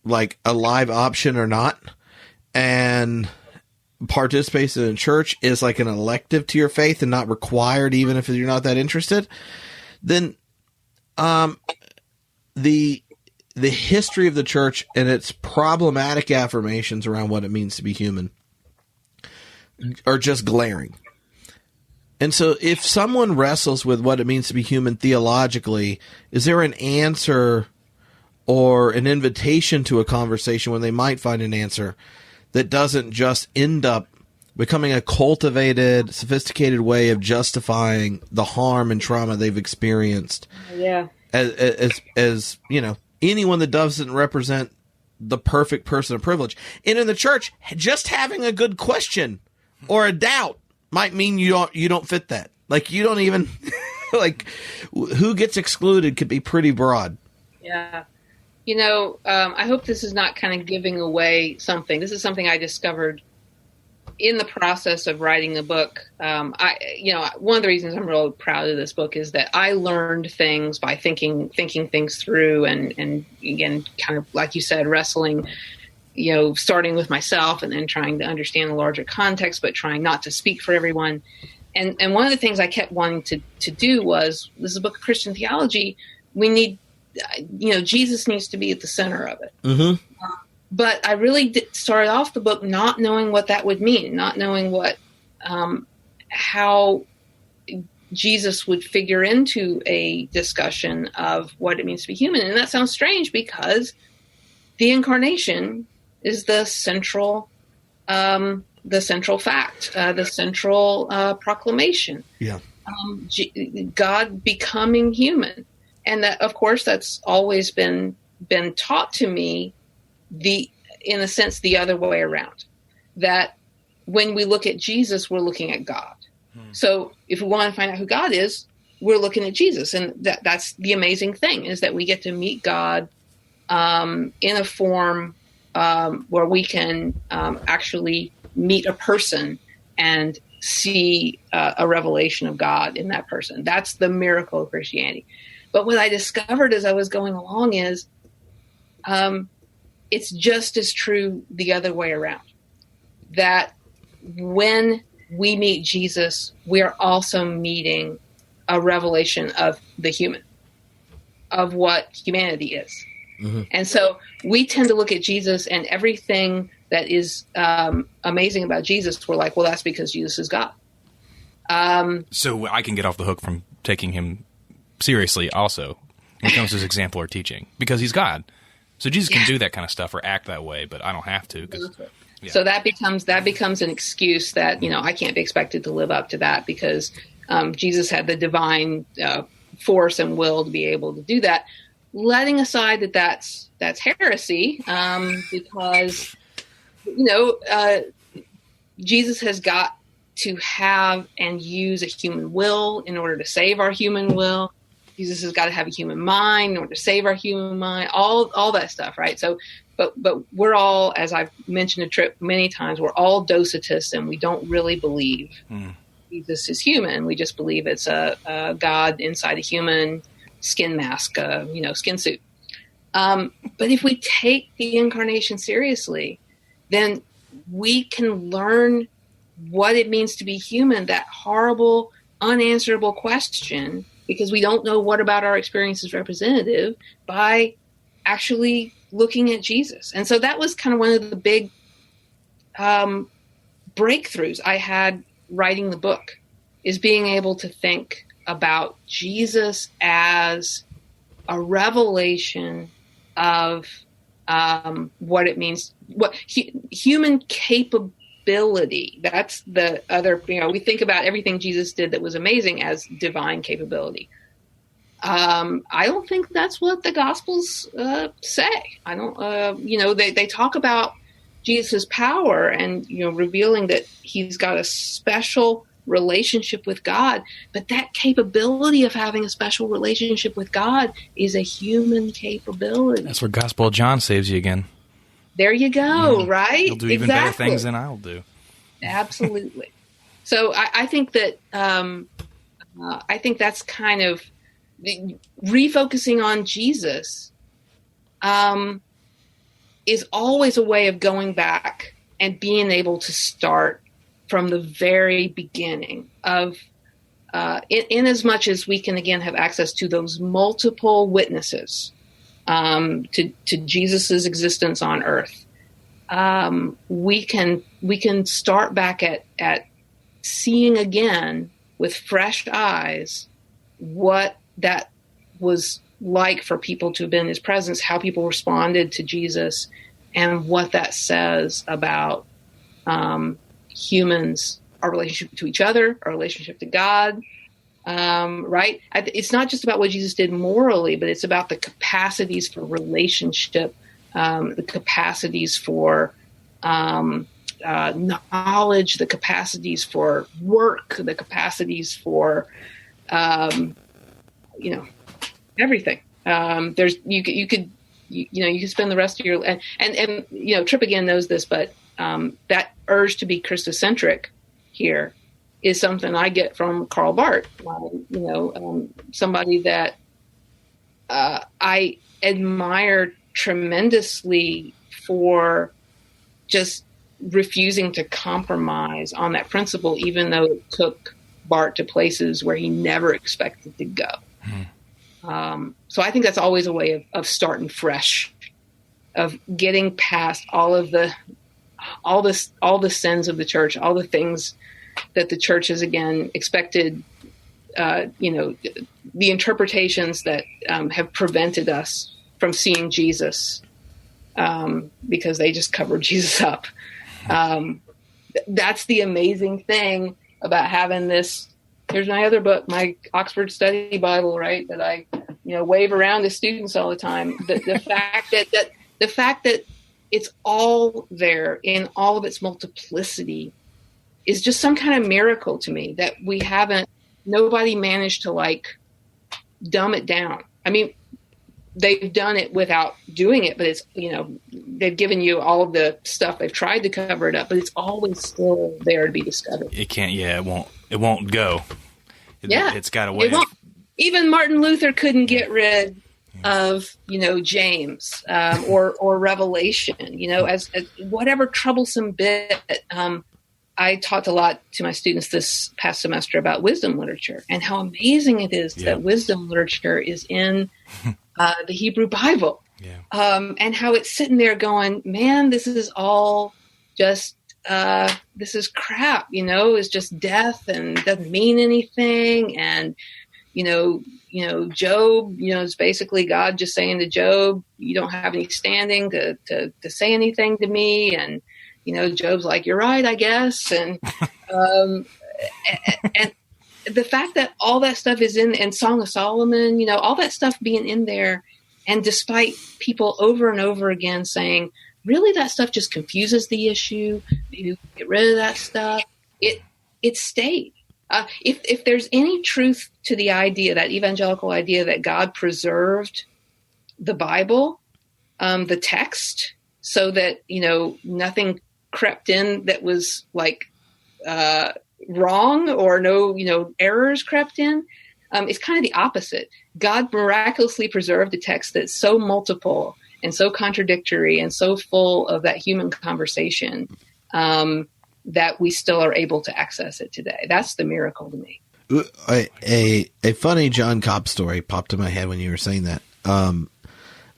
Speaker 2: like a live option or not, and participation in church is like an elective to your faith and not required even if you're not that interested, then the history of the church and its problematic affirmations around what it means to be human are just glaring. And so if someone wrestles with what it means to be human theologically, is there an answer or an invitation to a conversation when they might find an answer that doesn't just end up becoming a cultivated, sophisticated way of justifying the harm and trauma they've experienced?
Speaker 3: Yeah.
Speaker 2: As anyone that doesn't represent the perfect person of privilege. And in the church, just having a good question or a doubt might mean you don't fit that. Like, you don't even like, who gets excluded could be pretty broad.
Speaker 3: Yeah. I hope this is not kind of giving away something. This is something I discovered in the process of writing the book. One of the reasons I'm real proud of this book is that I learned things by thinking things through, and again, kind of like you said, wrestling, starting with myself and then trying to understand the larger context, but trying not to speak for everyone. And one of the things I kept wanting to do was, this is a book of Christian theology. We need, Jesus needs to be at the center of it.
Speaker 2: Mm-hmm.
Speaker 3: But I really started off the book not knowing what that would mean, not knowing how Jesus would figure into a discussion of what it means to be human. And that sounds strange because the incarnation is the central fact, the central proclamation.
Speaker 2: Yeah.
Speaker 3: God becoming human. And that, of course, that's always been taught to me, in a sense, the other way around. That when we look at Jesus, we're looking at God. So if we want to find out who God is, we're looking at Jesus. And that's the amazing thing, is that we get to meet God in a form where we can actually meet a person and see a revelation of God in that person. That's the miracle of Christianity. But what I discovered as I was going along is it's just as true the other way around. That when we meet Jesus, we are also meeting a revelation of the human, of what humanity is. Mm-hmm. And so we tend to look at Jesus, and everything that is amazing about Jesus, we're like, well, that's because Jesus is God.
Speaker 4: So I can get off the hook from taking him seriously also when it comes to his example or teaching, because he's God. So Jesus can do that kind of stuff or act that way, but I don't have to. Yeah.
Speaker 3: So that becomes an excuse that, I can't be expected to live up to that because Jesus had the divine force and will to be able to do that. Letting aside that's heresy, because Jesus has got to have and use a human will in order to save our human will. Jesus has got to have a human mind in order to save our human mind. All that stuff, right? So, but we're all, as I've mentioned to Tripp many times, we're all docetists, and we don't really believe Jesus is human. We just believe it's a God inside a human skin mask, skin suit. But if we take the incarnation seriously, then we can learn what it means to be human, that horrible, unanswerable question, because we don't know what about our experience is representative, by actually looking at Jesus. And so that was kind of one of the big breakthroughs I had writing the book, is being able to think about Jesus as a revelation of what it means, what human capability. That's the other, we think about everything Jesus did that was amazing as divine capability. I don't think that's what the Gospels say. I don't, they talk about Jesus' power and, revealing that he's got a special relationship with God, but that capability of having a special relationship with God is a human capability.
Speaker 4: That's where Gospel of John saves you again.
Speaker 3: There you go, right?
Speaker 4: He'll do even better things than I'll do.
Speaker 3: Absolutely. So I think that I think that's kind of refocusing on Jesus is always a way of going back and being able to start from the very beginning of, in as much as we can again have access to those multiple witnesses to Jesus's existence on earth. We can start back at seeing again with fresh eyes what that was like for people to have been in his presence, how people responded to Jesus, and what that says about humans, our relationship to each other, our relationship to God, right? It's not just about what Jesus did morally, but it's about the capacities for relationship, the capacities for knowledge, the capacities for work, the capacities for, everything. You could spend the rest of your and Tripp again knows this, but that urge to be Christocentric here is something I get from Karl Barth. Somebody that I admire tremendously for just refusing to compromise on that principle, even though it took Barth to places where he never expected to go. So I think that's always a way of starting fresh, of getting past all the sins of the church, all the things that the church has again expected, the interpretations that have prevented us from seeing Jesus because they just covered Jesus up. That's the amazing thing about having this. Here's my other book, my Oxford Study Bible, right? That I, wave around to students all the time. The fact that it's all there in all of its multiplicity is just some kind of miracle to me, that nobody managed to dumb it down. I mean, they've done it without doing it, but it's, they've given you all of the stuff. They've tried to cover it up, but it's always still there to be discovered.
Speaker 4: It can't, it won't go. It's got a way.
Speaker 3: Even Martin Luther couldn't get rid of, James, or Revelation, as whatever troublesome bit. I talked a lot to my students this past semester about wisdom literature and how amazing it is that wisdom literature is in the Hebrew Bible, and how it's sitting there going, man, this is all just, this is crap, it's just death and doesn't mean anything. And, Job, is basically God just saying to Job, you don't have any standing to say anything to me. And, Job's like, you're right, I guess. And, and the fact that all that stuff is in Song of Solomon, all that stuff being in there. And despite people over and over again saying, really, that stuff just confuses the issue. You get rid of that stuff. It stayed. If there's any truth to the idea, that evangelical idea that God preserved the Bible, the text, so that, nothing crept in that was like wrong, or no, errors crept in, it's kind of the opposite. God miraculously preserved a text that's so multiple and so contradictory and so full of that human conversation, that we still are able to access it today. That's the miracle to me.
Speaker 2: A funny John Cobb story popped in my head when you were saying that.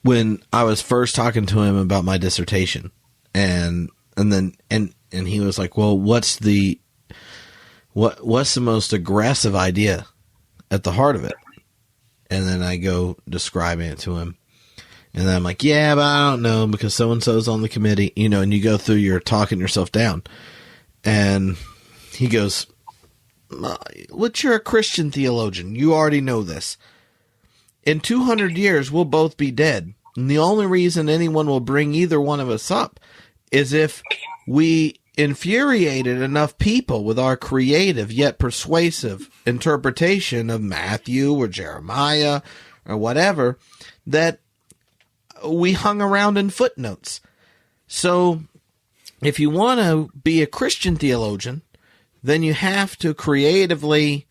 Speaker 2: When I was first talking to him about my dissertation, and he was like, "Well, what's the most aggressive idea at the heart of it?" And then I go describing it to him. And then I'm like, yeah, but I don't know, because so-and-so's on the committee, and you go through your talking yourself down. And he goes, well, you're a Christian theologian. You already know this. In 200 years, we'll both be dead. And the only reason anyone will bring either one of us up is if we infuriated enough people with our creative yet persuasive interpretation of Matthew or Jeremiah or whatever, that we hung around in footnotes. So if you want to be a Christian theologian, then you have to creatively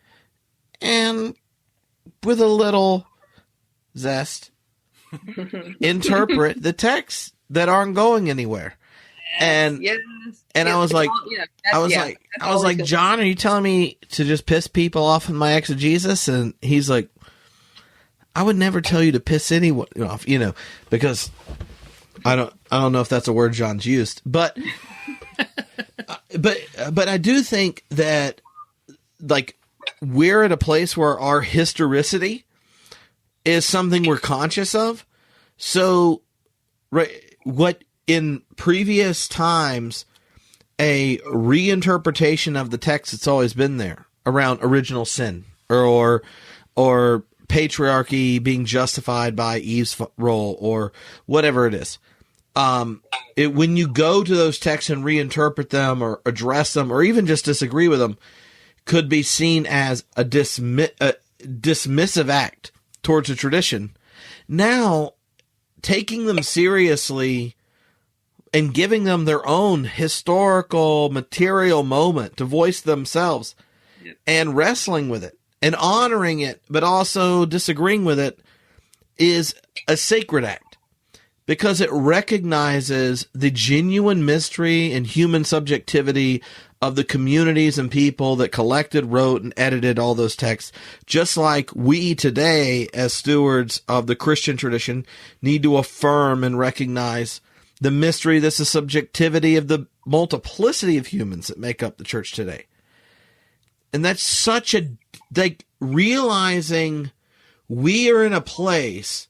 Speaker 2: and with a little zest interpret the texts that aren't going anywhere. And I was like, John, are you telling me to just piss people off in my exegesis? And he's like, I would never tell you to piss anyone off, because I don't know if that's a word John's used, but I do think that, like, we're at a place where our historicity is something we're conscious of. So, right, what in previous times, a reinterpretation of the text that's always been there around original sin or patriarchy being justified by Eve's role or whatever it is. When you go to those texts and reinterpret them or address them or even just disagree with them, could be seen as a dismissive act towards a tradition. Now, taking them seriously and giving them their own historical material moment to voice themselves and wrestling with it and honoring it, but also disagreeing with it, is a sacred act because it recognizes the genuine mystery and human subjectivity of the communities and people that collected, wrote, and edited all those texts, just like we today, as stewards of the Christian tradition, need to affirm and recognize the mystery, that's the subjectivity of the multiplicity of humans that make up the church today. And that's such a, like, realizing we are in a place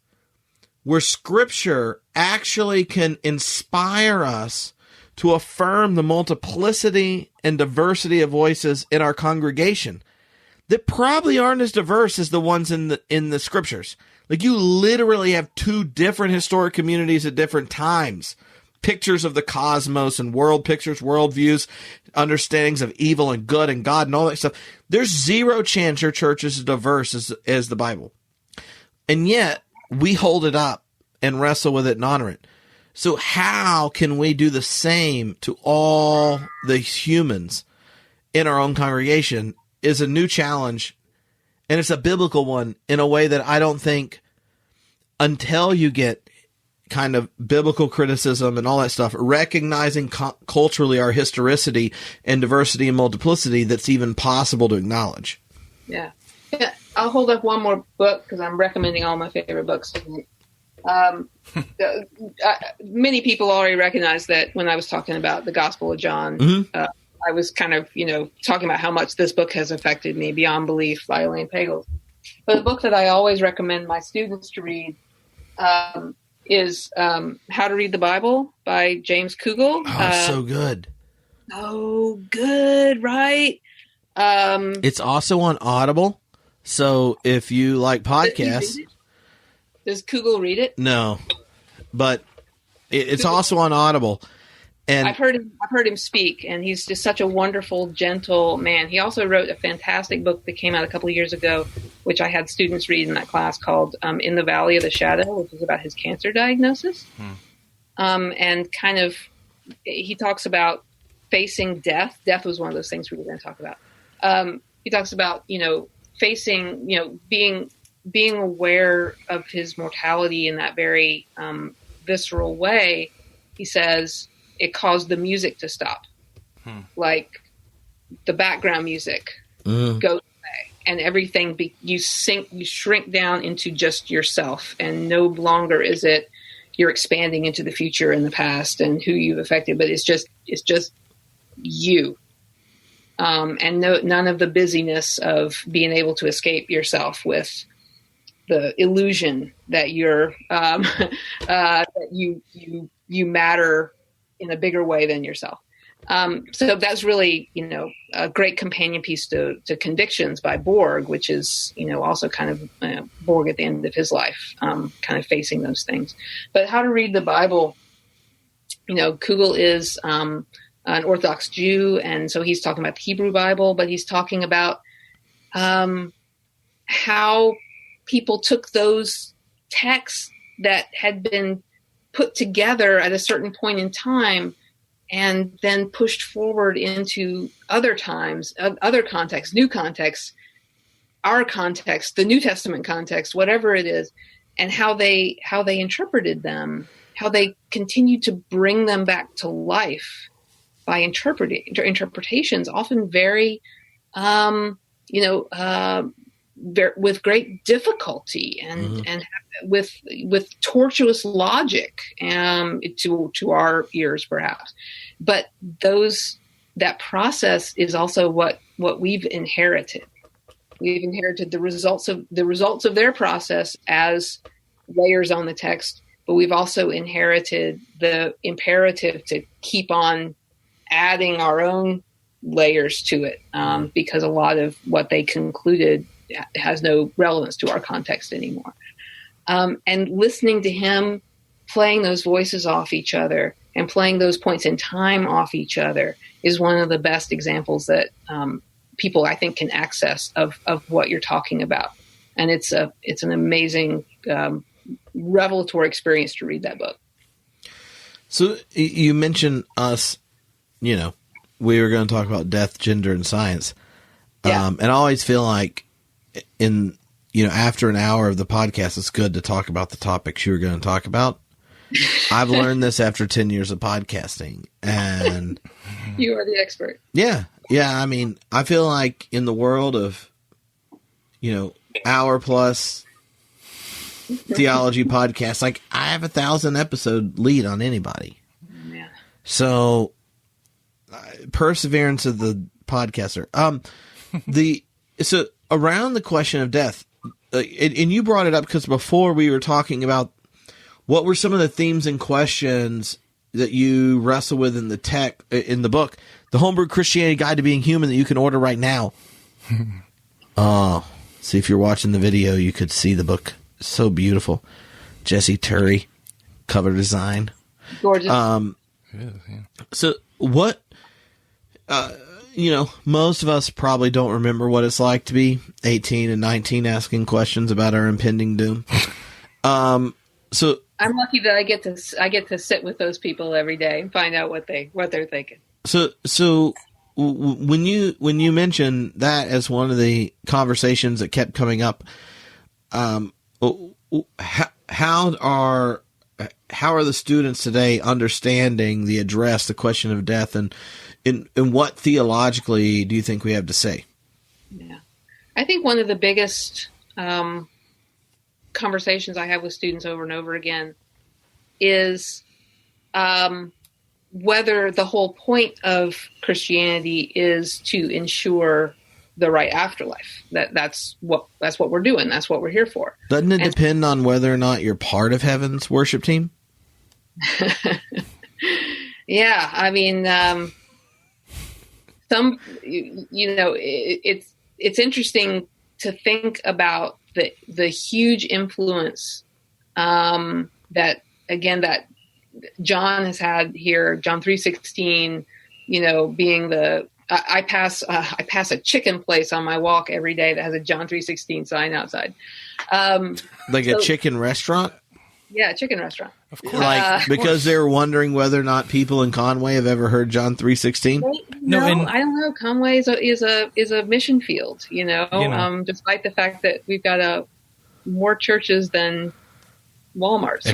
Speaker 2: where Scripture actually can inspire us to affirm the multiplicity and diversity of voices in our congregation that probably aren't as diverse as the ones in the Scriptures. Like, you literally have two different historic communities at different times. Pictures of the cosmos and world pictures, worldviews, understandings of evil and good and God and all that stuff. There's zero chance your church is as diverse as the Bible. And yet, we hold it up and wrestle with it and honor it. So how can we do the same to all the humans in our own congregation is a new challenge, and it's a biblical one in a way that I don't think, until you get kind of biblical criticism and all that stuff, recognizing culturally our historicity and diversity and multiplicity, that's even possible to acknowledge.
Speaker 3: Yeah. I'll hold up one more book because I'm recommending all my favorite books. Many people already recognize that when I was talking about the Gospel of John, I was kind of, talking about how much this book has affected me, Beyond Belief by Elaine Pagels. But the book that I always recommend my students to read is How to Read the Bible by James Kugel.
Speaker 2: Oh, so good.
Speaker 3: So good, right?
Speaker 2: It's also on Audible. So if you like podcasts.
Speaker 3: Does Kugel read it?
Speaker 2: No. But it's also on Audible. And
Speaker 3: I've heard him speak, and he's just such a wonderful, gentle man. He also wrote a fantastic book that came out a couple of years ago, which I had students read in that class, called In the Valley of the Shadow, which is about his cancer diagnosis. And kind of, he talks about facing death. Death was one of those things we were going to talk about. He talks about, facing, being aware of his mortality in that very visceral way. He says it caused the music to stop. Like the background music goes away, and everything you shrink down into just yourself, and no longer is it you're expanding into the future and the past and who you've affected, but it's just you. And none of the busyness of being able to escape yourself with the illusion that you're that you matter in a bigger way than yourself. So that's really, a great companion piece to Convictions by Borg, which is, also kind of Borg at the end of his life, kind of facing those things. But How to Read the Bible, Kugel is an Orthodox Jew, and so he's talking about the Hebrew Bible, but he's talking about how people took those texts that had been put together at a certain point in time and then pushed forward into other times, other contexts, new contexts, our context, the New Testament context, whatever it is, and how they interpreted them, how they continued to bring them back to life by interpretations, often very, with great difficulty and with tortuous logic to our ears, perhaps. But that process is also what we've inherited. We've inherited the results of their process as layers on the text, but we've also inherited the imperative to keep on adding our own layers to it, because a lot of what they concluded has no relevance to our context anymore. And listening to him playing those voices off each other and playing those points in time off each other is one of the best examples that people, I think, can access of what you're talking about. And it's an amazing, revelatory experience to read that book.
Speaker 2: So you mentioned us, we were going to talk about death, gender, and science.
Speaker 3: Yeah.
Speaker 2: And I always feel like after an hour of the podcast, it's good to talk about the topics you were going to talk about. I've learned this after 10 years of podcasting, and
Speaker 3: you are the expert.
Speaker 2: Yeah. I mean, I feel like in the world of, hour plus theology podcasts, like I have 1,000 episode lead on anybody.
Speaker 3: Yeah.
Speaker 2: So perseverance of the podcaster. So around the question of death, and you brought it up because before we were talking about what were some of the themes and questions that you wrestle with in the book, The Homebrew Christianity Guide to Being Human, that you can order right now. See, if you're watching the video, you could see the book. So beautiful. Jesse Turry, cover design.
Speaker 3: Gorgeous.
Speaker 2: So what, most of us probably don't remember what it's like to be 18 and 19 asking questions about our impending doom. So
Speaker 3: I'm lucky that I get to sit with those people every day and find out what they're thinking.
Speaker 2: So when you mention that as one of the conversations that kept coming up, how are the students today understanding the address, the question of death, and what theologically do you think we have to say?
Speaker 3: Yeah, I think one of the biggest conversations I have with students over and over again is whether the whole point of Christianity is to ensure the right afterlife. That's what we're doing. That's what we're here for.
Speaker 2: Doesn't it depend on whether or not you're part of heaven's worship team?
Speaker 3: Yeah, I mean, it's interesting to think about the huge influence that John has had here. John 3:16, being the I pass a chicken place on my walk every day that has a John 3:16 sign outside.
Speaker 2: A chicken restaurant?
Speaker 3: Yeah, a chicken restaurant.
Speaker 4: Of course.
Speaker 2: Because they're wondering whether or not people in Conway have ever heard John 3:16?
Speaker 3: No, I don't know. Conway is a mission field, despite the fact that we've got more churches than Walmarts.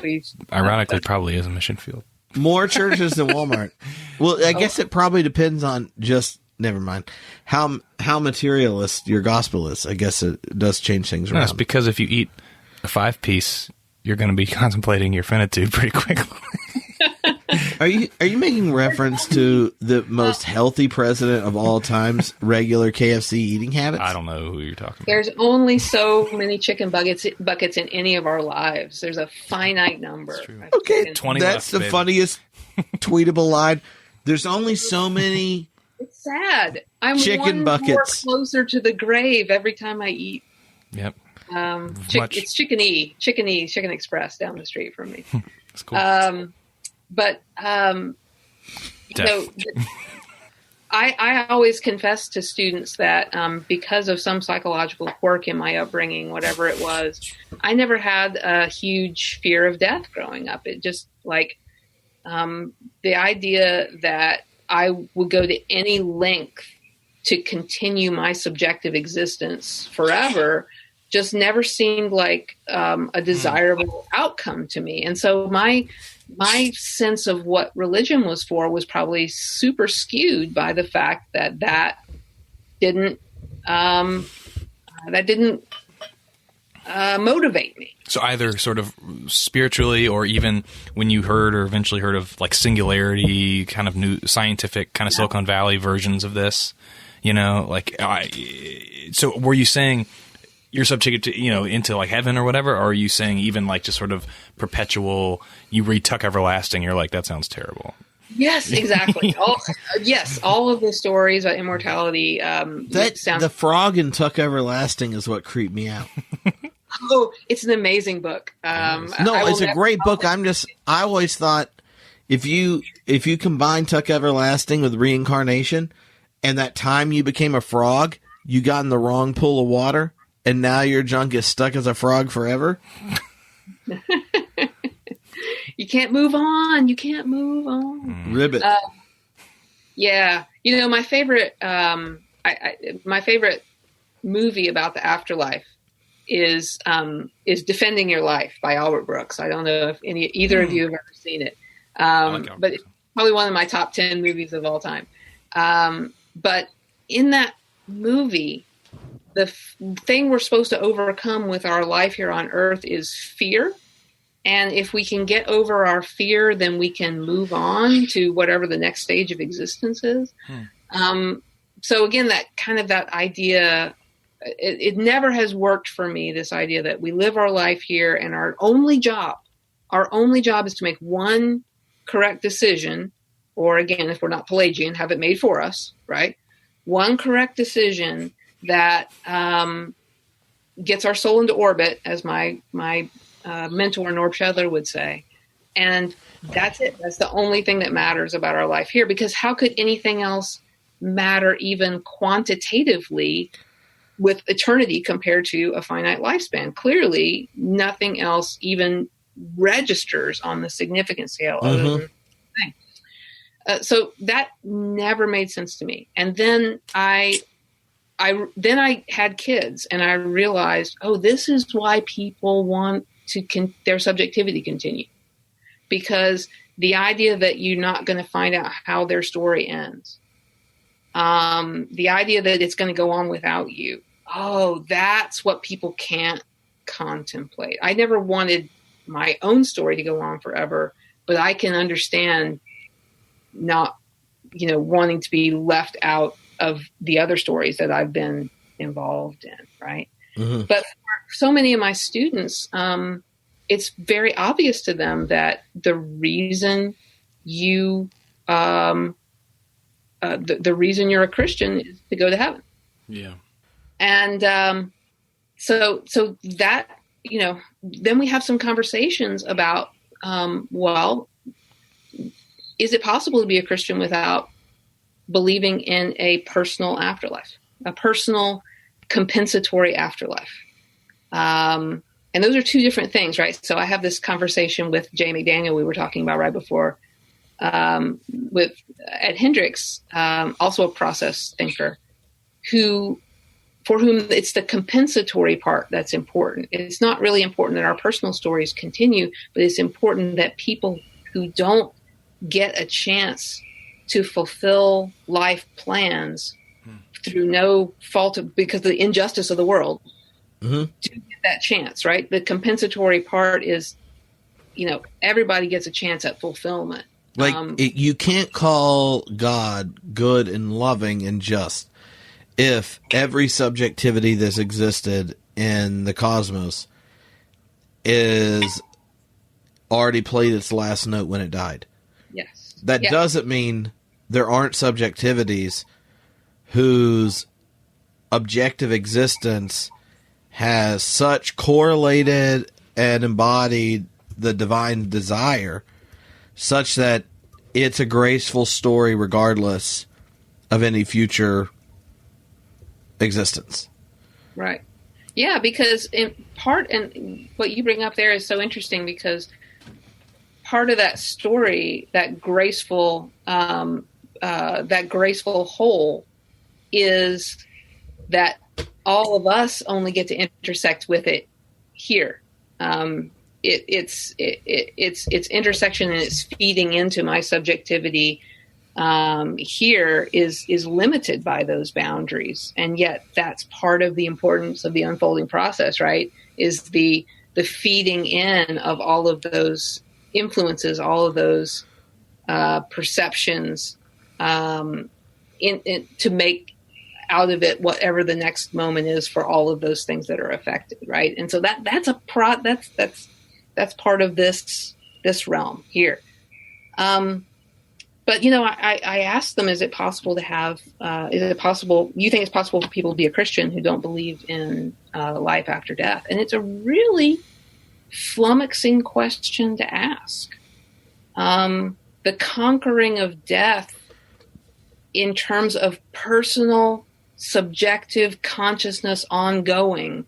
Speaker 4: Ironically, probably is a mission field.
Speaker 2: More churches than Walmart. Well, I guess it probably depends on never mind, how materialist your gospel is. I guess it does change things around.
Speaker 4: It's because if you eat a 5-piece, you're going to be contemplating your finitude pretty quickly.
Speaker 2: Are you making reference to the most healthy president of all time's regular KFC eating habits?
Speaker 4: I don't know who you're talking about.
Speaker 3: There's only so many chicken buckets in any of our lives. There's a finite number.
Speaker 2: Okay,
Speaker 4: 20
Speaker 2: that's
Speaker 4: left,
Speaker 2: the funniest tweetable line. There's only so many.
Speaker 3: It's sad. I'm
Speaker 2: chicken buckets
Speaker 3: more closer to the grave every time I eat.
Speaker 4: Yep.
Speaker 3: It's Chicken Express down the street from me.
Speaker 4: That's cool.
Speaker 3: I always confess to students that because of some psychological quirk in my upbringing, whatever it was, I never had a huge fear of death growing up. It just the idea that I would go to any length to continue my subjective existence forever just never seemed like a desirable outcome to me. And so my sense of what religion was for was probably super skewed by the fact that didn't motivate me.
Speaker 4: So either sort of spiritually, or even when you heard or eventually heard of like singularity, kind of new scientific kind of Silicon Valley versions of this, so were you saying you're subject to, into like heaven or whatever? Or are you saying even like just sort of perpetual, you read Tuck Everlasting, you're like, that sounds terrible.
Speaker 3: Yes, exactly. All of the stories about immortality.
Speaker 2: The frog in Tuck Everlasting is what creeped me out.
Speaker 3: Oh, it's an amazing book.
Speaker 2: It's a great book. I always thought if you combine Tuck Everlasting with reincarnation, and that time you became a frog, you got in the wrong pool of water, and now your junk is stuck as a frog forever.
Speaker 3: You can't move on. You can't move on.
Speaker 2: Ribbit.
Speaker 3: Yeah. My favorite, my favorite movie about the afterlife is Defending Your Life by Albert Brooks. I don't know if either of you have ever seen it. But it's probably one of my top 10 movies of all time. But in that movie, the thing we're supposed to overcome with our life here on earth is fear. And if we can get over our fear, then we can move on to whatever the next stage of existence is. So again, that idea, it never has worked for me, this idea that we live our life here and our only job is to make one correct decision, or again, if we're not Pelagian, have it made for us, right? One correct decision that gets our soul into orbit, as my mentor Norb Shedler would say. And that's it. That's the only thing that matters about our life here, because how could anything else matter even quantitatively with eternity compared to a finite lifespan? Clearly, nothing else even registers on the significance scale other than the thing. So that never made sense to me. And then I had kids, and I realized, this is why people want their subjectivity continue, because the idea that you're not going to find out how their story ends, the idea that it's going to go on without you, that's what people can't contemplate. I never wanted my own story to go on forever, but I can understand not, wanting to be left out of the other stories that I've been involved in, right?
Speaker 2: Mm-hmm.
Speaker 3: But for so many of my students, it's very obvious to them that the reason you the reason you're a Christian is to go to heaven.
Speaker 4: Yeah.
Speaker 3: And so that, then we have some conversations about, well, is it possible to be a Christian without believing in a personal afterlife, a personal compensatory afterlife? And those are two different things, right? So I have this conversation with Jay McDaniel we were talking about right before, with Ed Hendricks, also a process thinker, for whom it's the compensatory part that's important. It's not really important that our personal stories continue, but it's important that people who don't get a chance to fulfill life plans through no fault because of the injustice of the world, to get that chance, right? The compensatory part is, everybody gets a chance at fulfillment.
Speaker 2: You can't call God good and loving and just if every subjectivity that's existed in the cosmos is already played its last note when it died.
Speaker 3: Yes.
Speaker 2: That doesn't mean there aren't subjectivities whose objective existence has such correlated and embodied the divine desire such that it's a graceful story regardless of any future existence.
Speaker 3: Right. Yeah, because in part, and what you bring up there is so interesting because part of that story, that graceful whole, is that all of us only get to intersect with it here. Its intersection and its feeding into my subjectivity here is limited by those boundaries, and yet that's part of the importance of the unfolding process, right? Is the feeding in of all of those influences, all of those perceptions, to make out of it whatever the next moment is for all of those things that are affected, right? And so that's part of this realm here. But, I asked them, is it possible, you think it's possible for people to be a Christian who don't believe in life after death? And it's a really flummoxing question to ask. The conquering of death in terms of personal, subjective consciousness ongoing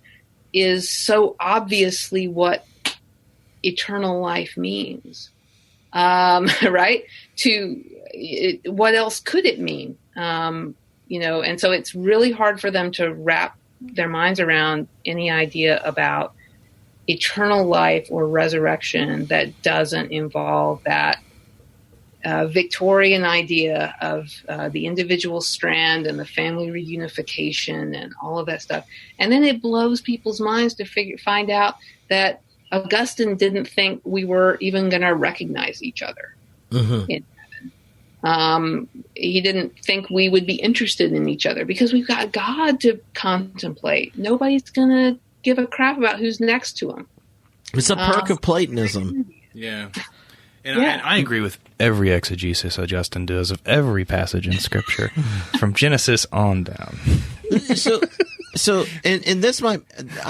Speaker 3: is so obviously what eternal life means. Right? What else could it mean? And so it's really hard for them to wrap their minds around any idea about eternal life or resurrection that doesn't involve that Victorian idea of the individual strand and the family reunification and all of that stuff. And then it blows people's minds to find out that Augustine didn't think we were even going to recognize each other in heaven. He didn't think we would be interested in each other because we've got God to contemplate. Nobody's going to give a crap about who's next to him.
Speaker 2: It's a perk of Platonism.
Speaker 4: Yeah. And I agree with every exegesis Augustine does of every passage in Scripture, from Genesis on down.
Speaker 2: So in this might...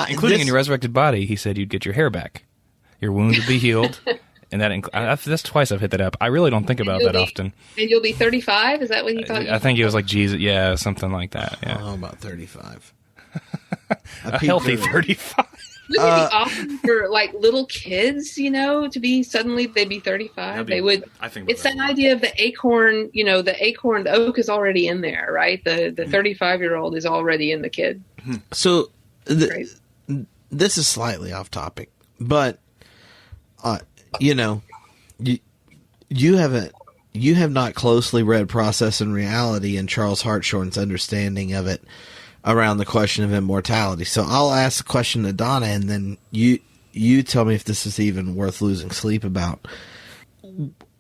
Speaker 4: Including in your resurrected body, he said you'd get your hair back. Your wound would be healed. And that's twice I've hit that up. I really don't think about that often.
Speaker 3: And you'll be 35? Is that what you thought?
Speaker 4: I think it was like Jesus. Yeah, something like that. Yeah.
Speaker 2: Oh, about 35.
Speaker 4: A healthy 35.
Speaker 3: Wouldn't it be awesome for like little kids, to be suddenly they'd be 35? They would.
Speaker 4: I think
Speaker 3: it's that idea of the acorn. The oak is already in there, right? The 35-year-old is already in the kid.
Speaker 2: So this is slightly off topic, but you have not closely read Process and Reality and Charles Hartshorne's understanding of it around the question of immortality. So I'll ask the question to Donna, and then you tell me if this is even worth losing sleep about.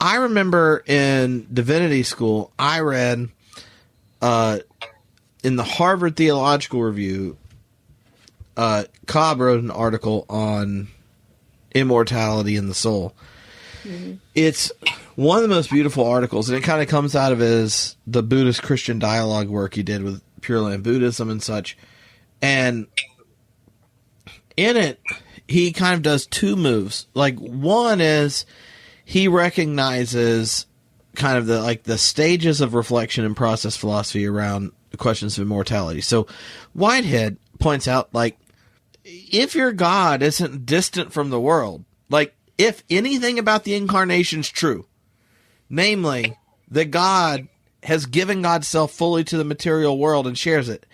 Speaker 2: I remember in divinity school, I read in the Harvard Theological Review, Cobb wrote an article on immortality in the soul. Mm-hmm. It's one of the most beautiful articles, and it kind of comes out of the Buddhist Christian dialogue work he did with Pure Land Buddhism and such. And in it, he kind of does two moves. Like, one is he recognizes kind of the stages of reflection and process philosophy around the questions of immortality. So Whitehead points out, like, if your God isn't distant from the world, like, if anything about the incarnation is true, namely that God has given God's self fully to the material world and shares it,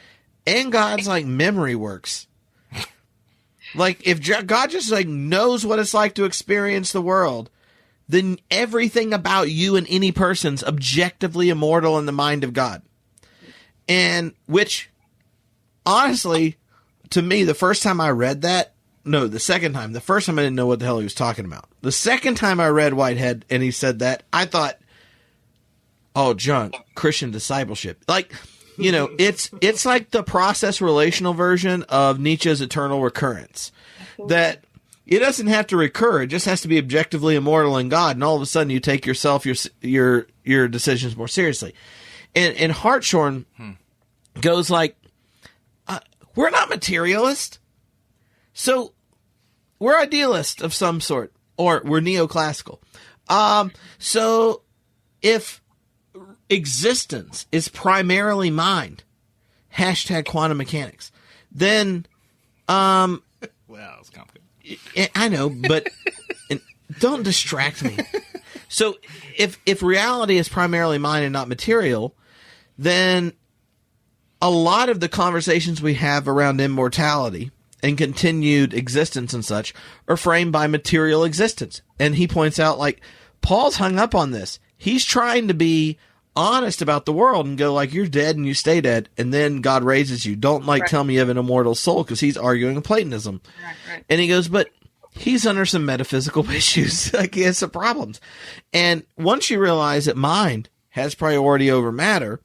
Speaker 2: and God's like memory works, like if God just like knows what it's like to experience the world, then everything about you and any person's objectively immortal in the mind of God. And which, honestly, to me, the first time I read that, no, the second time. The first time I didn't know what the hell he was talking about. The second time I read Whitehead and he said that, I thought, oh, John, Christian discipleship. Like, you know, it's like the process relational version of Nietzsche's eternal recurrence. That it doesn't have to recur. It just has to be objectively immortal in God. And all of a sudden you take yourself, your decisions more seriously. And Hartshorne goes like, we're not materialist. So we're idealist of some sort, or we're neoclassical. So if existence is primarily mind, hashtag quantum mechanics, then,
Speaker 4: wow, it's complicated.
Speaker 2: I know, but don't distract me. So if reality is primarily mind and not material, then a lot of the conversations we have around immortality and continued existence and such are framed by material existence. And he points out, like, Paul's hung up on this. He's trying to be honest about the world and go, like, you're dead and you stay dead, and then God raises you. Don't, like, tell me you have an immortal soul, because he's arguing Platonism. Right. And he goes, but he's under some metaphysical issues. Like, he has some problems. And once you realize that mind has priority over matter,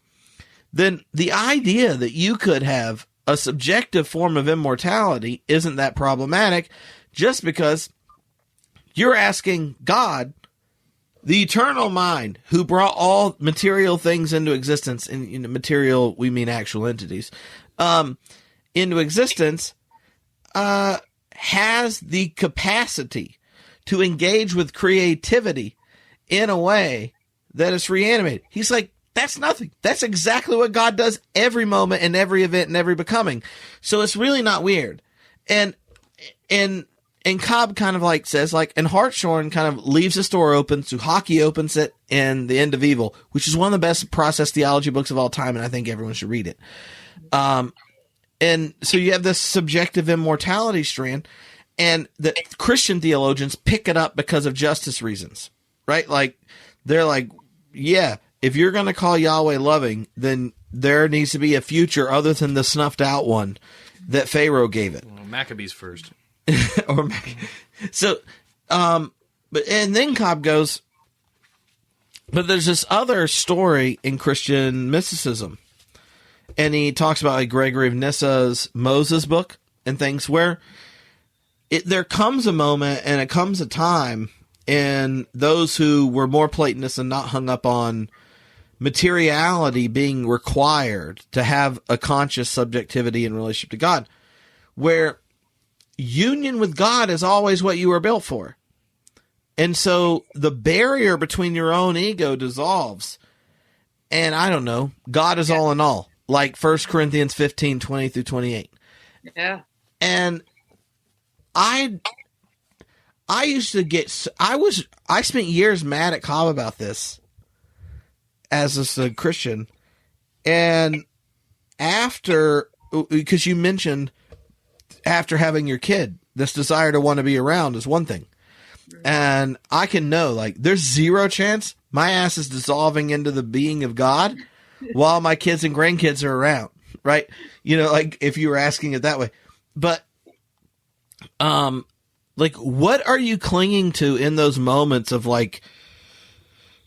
Speaker 2: then the idea that you could have a subjective form of immortality isn't that problematic, just because you're asking God, the eternal mind, who brought all material things into existence, and in material we mean actual entities, into existence, has the capacity to engage with creativity in a way that is reanimated. He's like, that's nothing. That's exactly what God does every moment and every event and every becoming. So it's really not weird. And Cobb kind of like says, like, and Hartshorne kind of leaves the door open. Suhaki opens it in The End of Evil, which is one of the best process theology books of all time, and I think everyone should read it. And so you have this subjective immortality strand, and the Christian theologians pick it up because of justice reasons, right? Like, they're like, yeah, if you're going to call Yahweh loving, then there needs to be a future other than the snuffed out one that Pharaoh gave it.
Speaker 4: Well, Maccabees first.
Speaker 2: So, but, and then Cobb goes, but there's this other story in Christian mysticism. And he talks about like Gregory of Nyssa's Moses book and things where there comes a moment and it comes a time, and those who were more Platonists and not hung up on materiality being required to have a conscious subjectivity in relationship to God, where union with God is always what you were built for. And so the barrier between your own ego dissolves. And I don't know, God is all in all, like 1 Corinthians 15, 20 through 28.
Speaker 3: Yeah.
Speaker 2: And I used to get, I spent years mad at Cobb about this as a Christian. And after, because you mentioned after having your kid, this desire to want to be around is one thing. And I can know, like, there's zero chance my ass is dissolving into the being of God while my kids and grandkids are around, right? You know, like, if you were asking it that way. But, like, what are you clinging to in those moments of, like,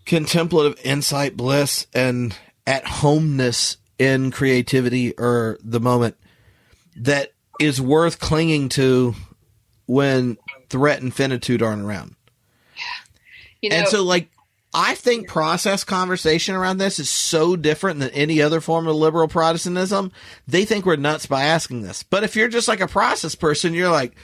Speaker 2: contemplative insight, bliss, and at-homeness in creativity or the moment that is worth clinging to when threat and finitude aren't around.
Speaker 3: You know,
Speaker 2: And so, like, I think process conversation around this is so different than any other form of liberal Protestantism. They think we're nuts by asking this. But if you're just like a process person, you're like,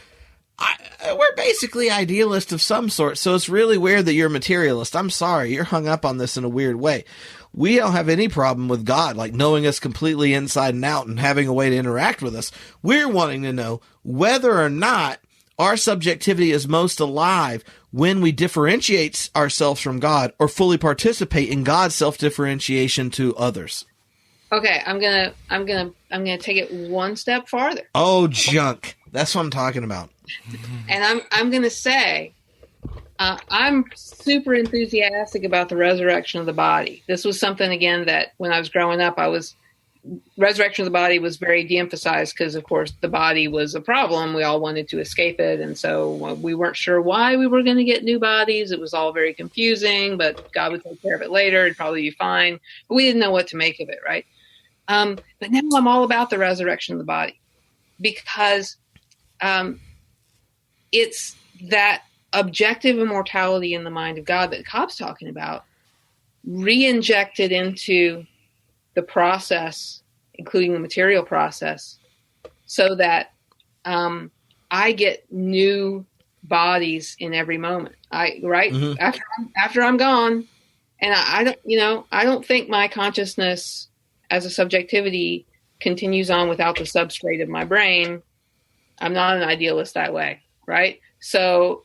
Speaker 2: we're basically idealists of some sort. So it's really weird that you're a materialist. I'm sorry. You're hung up on this in a weird way. We don't have any problem with God, like knowing us completely inside and out and having a way to interact with us. We're wanting to know whether or not our subjectivity is most alive when we differentiate ourselves from God or fully participate in God's self-differentiation to others.
Speaker 3: Okay, I'm gonna take it one step farther.
Speaker 2: Oh, junk. That's what I'm talking about.
Speaker 3: And I'm gonna say, I'm super enthusiastic about the resurrection of the body. This was something, again, that when I was growing up, resurrection of the body was very de-emphasized because, of course, the body was a problem. We all wanted to escape it. And so we weren't sure why we were going to get new bodies. It was all very confusing, but God would take care of it later. It'd probably be fine. But we didn't know what to make of it, right? But now I'm all about the resurrection of the body because it's that objective immortality in the mind of God that Cobb's talking about, re-injected into the process, including the material process, so that I get new bodies in every moment.
Speaker 2: Mm-hmm.
Speaker 3: After I'm gone, and I don't think my consciousness as a subjectivity continues on without the substrate of my brain. I'm not an idealist that way, right? So,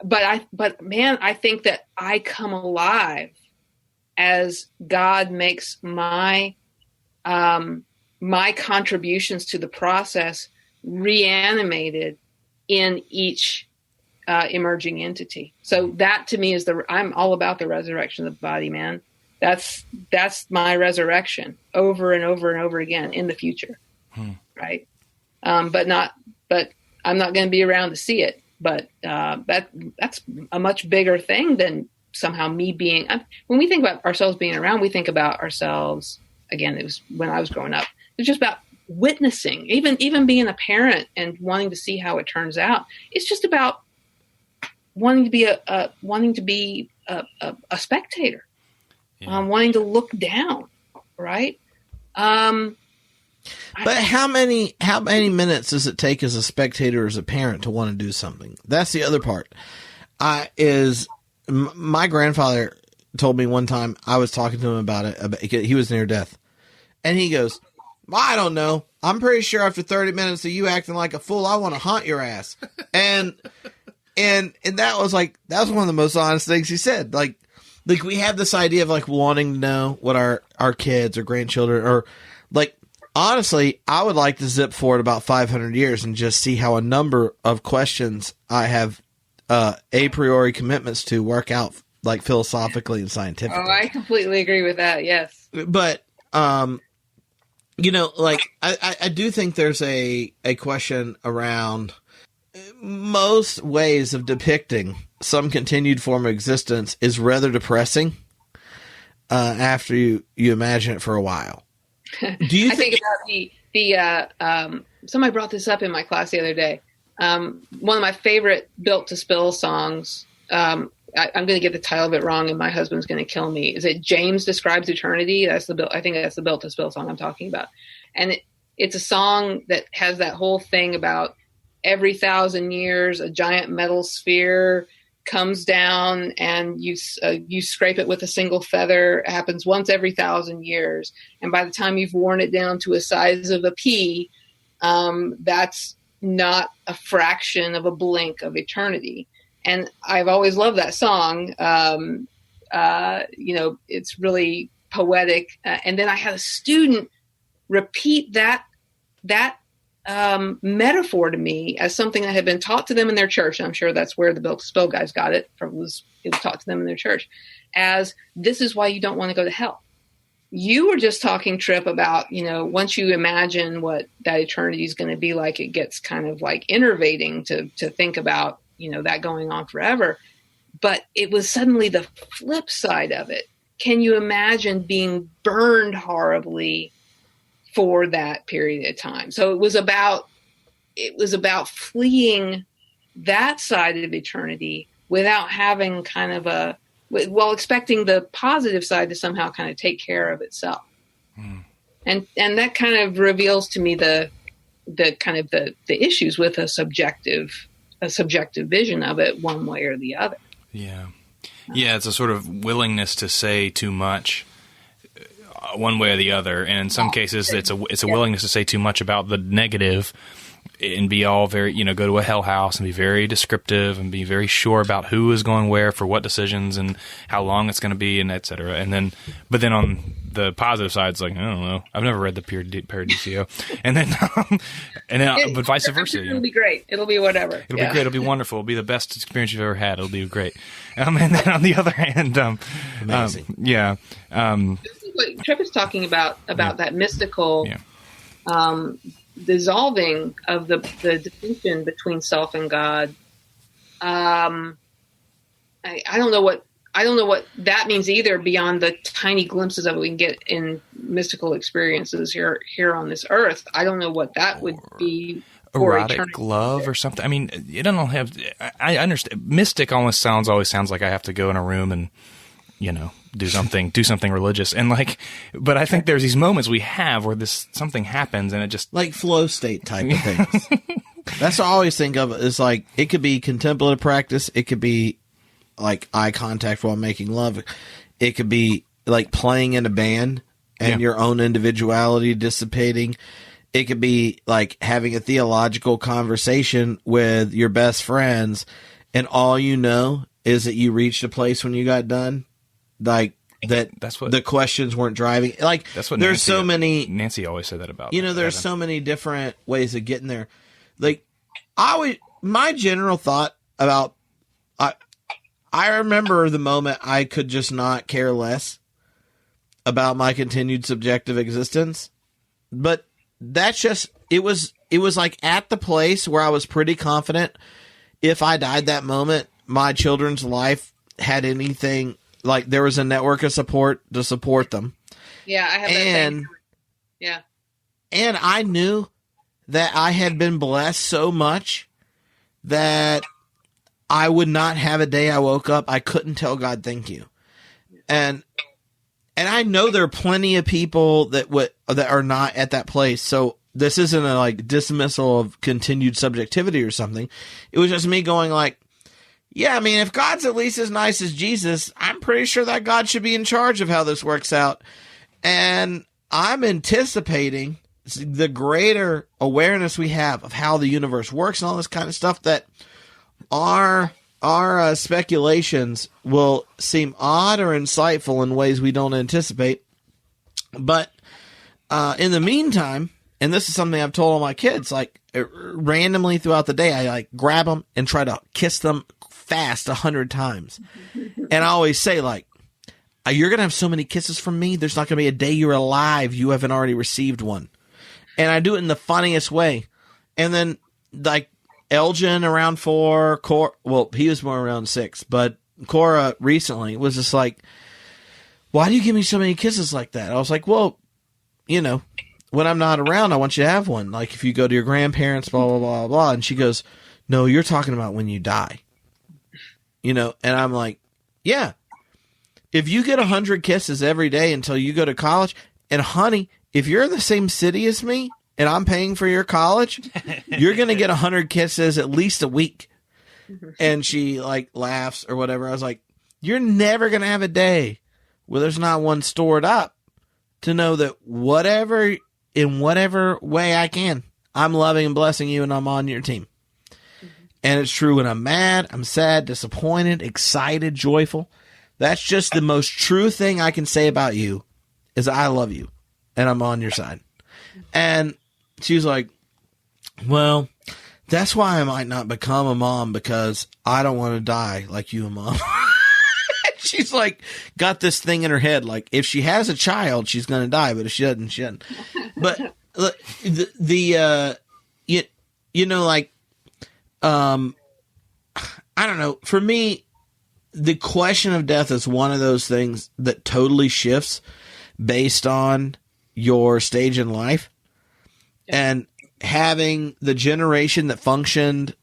Speaker 3: but man, I think that I come alive as God makes my contributions to the process reanimated in each emerging entity. So that to me is I'm all about the resurrection of the body, man. That's my resurrection over and over and over again in the future. Right. But I'm not going to be around to see it, but that's a much bigger thing than somehow me being, when we think about ourselves being around, we think about ourselves, again, it was when I was growing up, it's just about witnessing, even being a parent and wanting to see how it turns out. It's just about wanting to be a spectator, wanting to look down. Right.
Speaker 2: But how many minutes does it take as a spectator, or as a parent, to want to do something? That's the other part. My grandfather told me one time, I was talking to him about it. He was near death. And he goes, well, I don't know. I'm pretty sure after 30 minutes of you acting like a fool, I want to haunt your ass. And that was one of the most honest things he said. Like we have this idea of like wanting to know what our kids or grandchildren, or like, honestly, I would like to zip forward about 500 years and just see how a number of questions I have a priori commitments to work out, like philosophically and scientifically.
Speaker 3: Oh, I completely agree with that. Yes.
Speaker 2: But, like I do think there's a question around most ways of depicting some continued form of existence is rather depressing after you imagine it for a while. Do you think
Speaker 3: about somebody brought this up in my class the other day. One of my favorite Built to Spill songs, I'm going to get the title of it wrong and my husband's going to kill me. Is it James Describes Eternity? I think that's the Built to Spill song I'm talking about. And it's a song that has that whole thing about every 1,000 years, a giant metal sphere comes down and you scrape it with a single feather. It happens once every 1,000 years. And by the time you've worn it down to a size of a pea, that's not a fraction of a blink of eternity. And I've always loved that song. It's really poetic. And then I had a student repeat that metaphor to me as something that had been taught to them in their church. And I'm sure that's where the Built to Spill guys got it from. It was taught to them in their church as this is why you don't want to go to hell. You were just talking, Tripp, about, once you imagine what that eternity is going to be like, it gets kind of like enervating to think about, that going on forever. But it was suddenly the flip side of it. Can you imagine being burned horribly for that period of time. So it was about fleeing that side of eternity without having kind of expecting the positive side to somehow kind of take care of itself. And that kind of reveals to me the kind of the issues with a subjective vision of it one way or the other.
Speaker 4: Yeah. Yeah, it's a sort of willingness to say too much one way or the other, and in some cases it's a willingness to say too much about the negative and be all very, go to a hell house and be very descriptive and be very sure about who is going where for what decisions and how long it's going to be and et cetera. And but then on the positive side, it's like, I don't know, I've never read the Paradiso. But vice versa.
Speaker 3: It'll be great. It'll be whatever.
Speaker 4: It'll be great. It'll be wonderful. It'll be the best experience you've ever had. It'll be great. And then on the other hand,
Speaker 2: amazing.
Speaker 3: This is what Tripp is talking about that mystical, dissolving of the distinction between self and God. I don't know what that means either, beyond the tiny glimpses of it we can get in mystical experiences here on this earth. I don't know what that would be.
Speaker 4: Erotic love or something. I mean, you don't have. I understand. Mystic always sounds like I have to go in a room and do something religious, and but I think there's these moments we have where something happens and it just
Speaker 2: like flow state type of things. That's what I always think of. Is like it could be contemplative practice. It could be like eye contact while making love. It could be like playing in a band and your own individuality dissipating. It could be like having a theological conversation with your best friends, and all you know is that you reached a place when you got done. Like that's what the questions weren't driving. Like
Speaker 4: that's what
Speaker 2: there's so many.
Speaker 4: Nancy always said that about.
Speaker 2: There's so many different ways of getting there. Like my general thought about. I remember the moment I could just not care less about my continued subjective existence, but that's just it was like at the place where I was pretty confident if I died that moment, my children's life had anything. Like there was a network of support to support them.
Speaker 3: Yeah, I have that thing. Yeah.
Speaker 2: And I knew that I had been blessed so much that I would not have a day I woke up I couldn't tell God thank you. And I know there are plenty of people that are not at that place. So this isn't a dismissal of continued subjectivity or something. It was just me going yeah, I mean, if God's at least as nice as Jesus, I'm pretty sure that God should be in charge of how this works out. And I'm anticipating the greater awareness we have of how the universe works and all this kind of stuff that our speculations will seem odd or insightful in ways we don't anticipate. But in the meantime, and this is something I've told all my kids, randomly throughout the day, I grab them and try to kiss them fast 100 times. And I always say you're going to have so many kisses from me. There's not going to be a day you're alive you haven't already received one. And I do it in the funniest way. And then Elgin around 4, he was more around 6, but Cora recently was just why do you give me so many kisses like that? I was like, well, when I'm not around, I want you to have one. Like if you go to your grandparents, blah, blah, blah, blah. And she goes, no, you're talking about when you die. And I'm like, yeah, if you get 100 kisses every day until you go to college, and honey, if you're in the same city as me and I'm paying for your college, you're going to get 100 kisses at least a week. And she laughs or whatever. I was like, you're never going to have a day where there's not one stored up to know that in whatever way I can, I'm loving and blessing you and I'm on your team. And it's true when I'm mad, I'm sad, disappointed, excited, joyful. That's just the most true thing I can say about you is I love you and I'm on your side. And she was like, well, that's why I might not become a mom because I don't want to die like you, Mom. She's got this thing in her head. If she has a child, she's going to die. But if she doesn't, she doesn't. But I don't know. For me, the question of death is one of those things that totally shifts based on your stage in life, and having the generation that functioned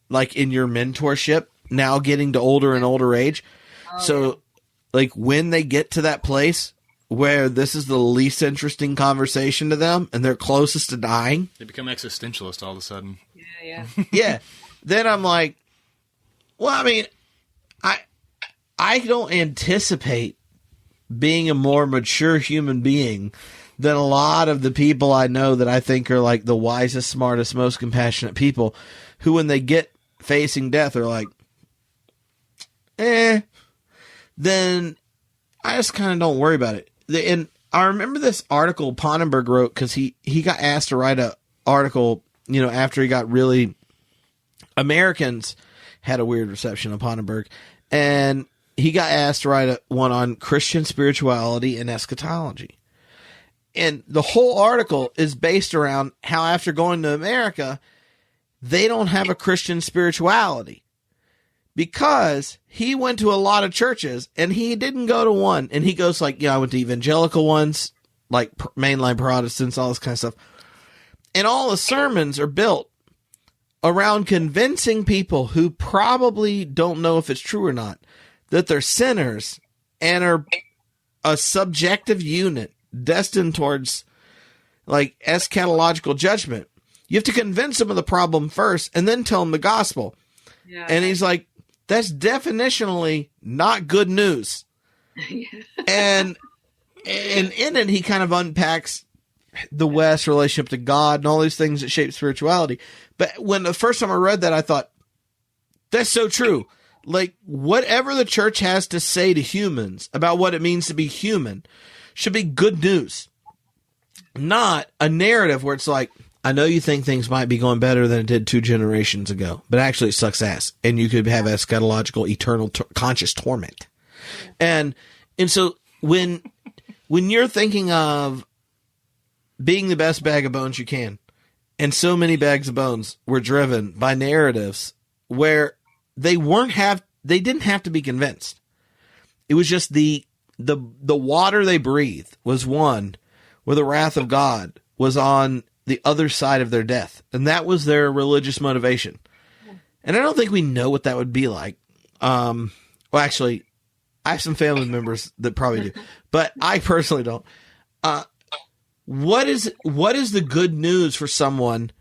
Speaker 2: like in your mentorship now getting to older and older age. So like when they get to that place where this is the least interesting conversation to them and they're closest to dying,
Speaker 4: they become existentialist all of a sudden.
Speaker 3: Yeah.
Speaker 2: yeah. Then I'm like, well, I mean, I don't anticipate being a more mature human being than a lot of the people I know that I think are like the wisest, smartest, most compassionate people, who when they get facing death are like, then I just kind of don't worry about it. And I remember this article Ponnenberg wrote, because he got asked to write an article, after he got really, Americans had a weird reception of Ponnenberg, and he got asked to write one on Christian spirituality and eschatology. And the whole article is based around how after going to America, they don't have a Christian spirituality, because he went to a lot of churches and he didn't go to one. And he goes like, I went to evangelical ones, like mainline Protestants, all this kind of stuff. And all the sermons are built around convincing people who probably don't know if it's true or not, that they're sinners and are a subjective unit destined towards like eschatological judgment. You have to convince them of the problem first and then tell them the gospel.
Speaker 3: Yeah.
Speaker 2: And he's like, that's definitionally not good news. And in it, he kind of unpacks the West's relationship to God and all these things that shape spirituality. But when the first time I read that, I thought, that's so true. Like, whatever the church has to say to humans about what it means to be human should be good news, not a narrative where it's like, I know you think things might be going better than it did 2 generations ago, but actually it sucks ass, and you could have eschatological, eternal, conscious torment. And so when you're thinking of being the best bag of bones you can, and so many bags of bones were driven by narratives where they didn't have to be convinced. It was just the water they breathed was one where the wrath of God was on the other side of their death. And that was their religious motivation. And I don't think we know what that would be like. Well, actually, I have some family members that probably do, but I personally don't. What is the good news for someone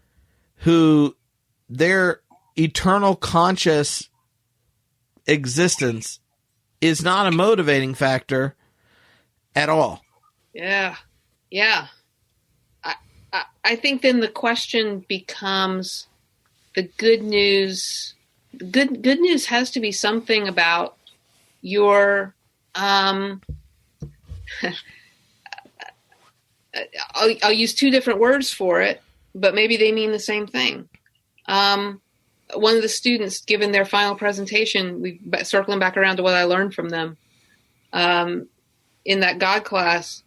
Speaker 2: who their eternal conscious existence is not a motivating factor at all?
Speaker 3: Yeah. I think then the question becomes the good news. Good news has to be something about your. I'll use 2 different words for it, but maybe they mean the same thing. One of the students, given their final presentation, circling back around to what I learned from them in that God class,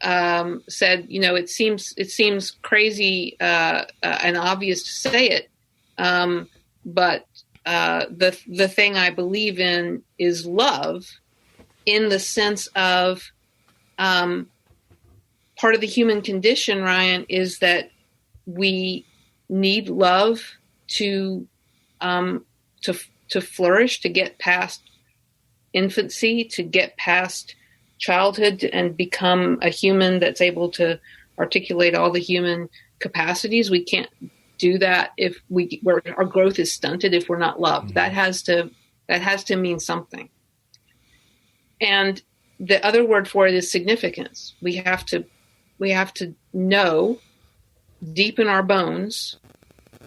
Speaker 3: said, it seems crazy and obvious to say it, but the thing I believe in is love, in the sense of part of the human condition, Ryan, is that we need love to flourish, to get past infancy, to get past childhood and become a human that's able to articulate all the human capacities. We can't do that if our growth is stunted if we're not loved. Mm-hmm. That has to mean something. And the other word for it is significance. We have to know deep in our bones,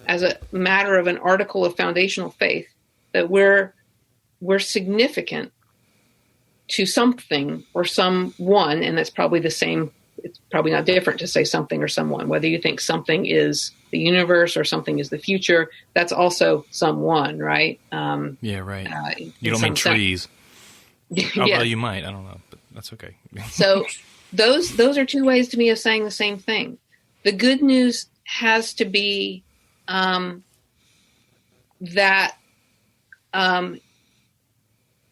Speaker 3: as a matter of an article of foundational faith, that we're significant to something or someone, and that's probably the same. It's probably not different to say something or someone. Whether you think something is the universe or something is the future, that's also someone, right?
Speaker 4: Yeah, right. You don't mean trees. Although you might, I don't know, but that's okay.
Speaker 3: So those are 2 ways to me of saying the same thing. The good news has to be that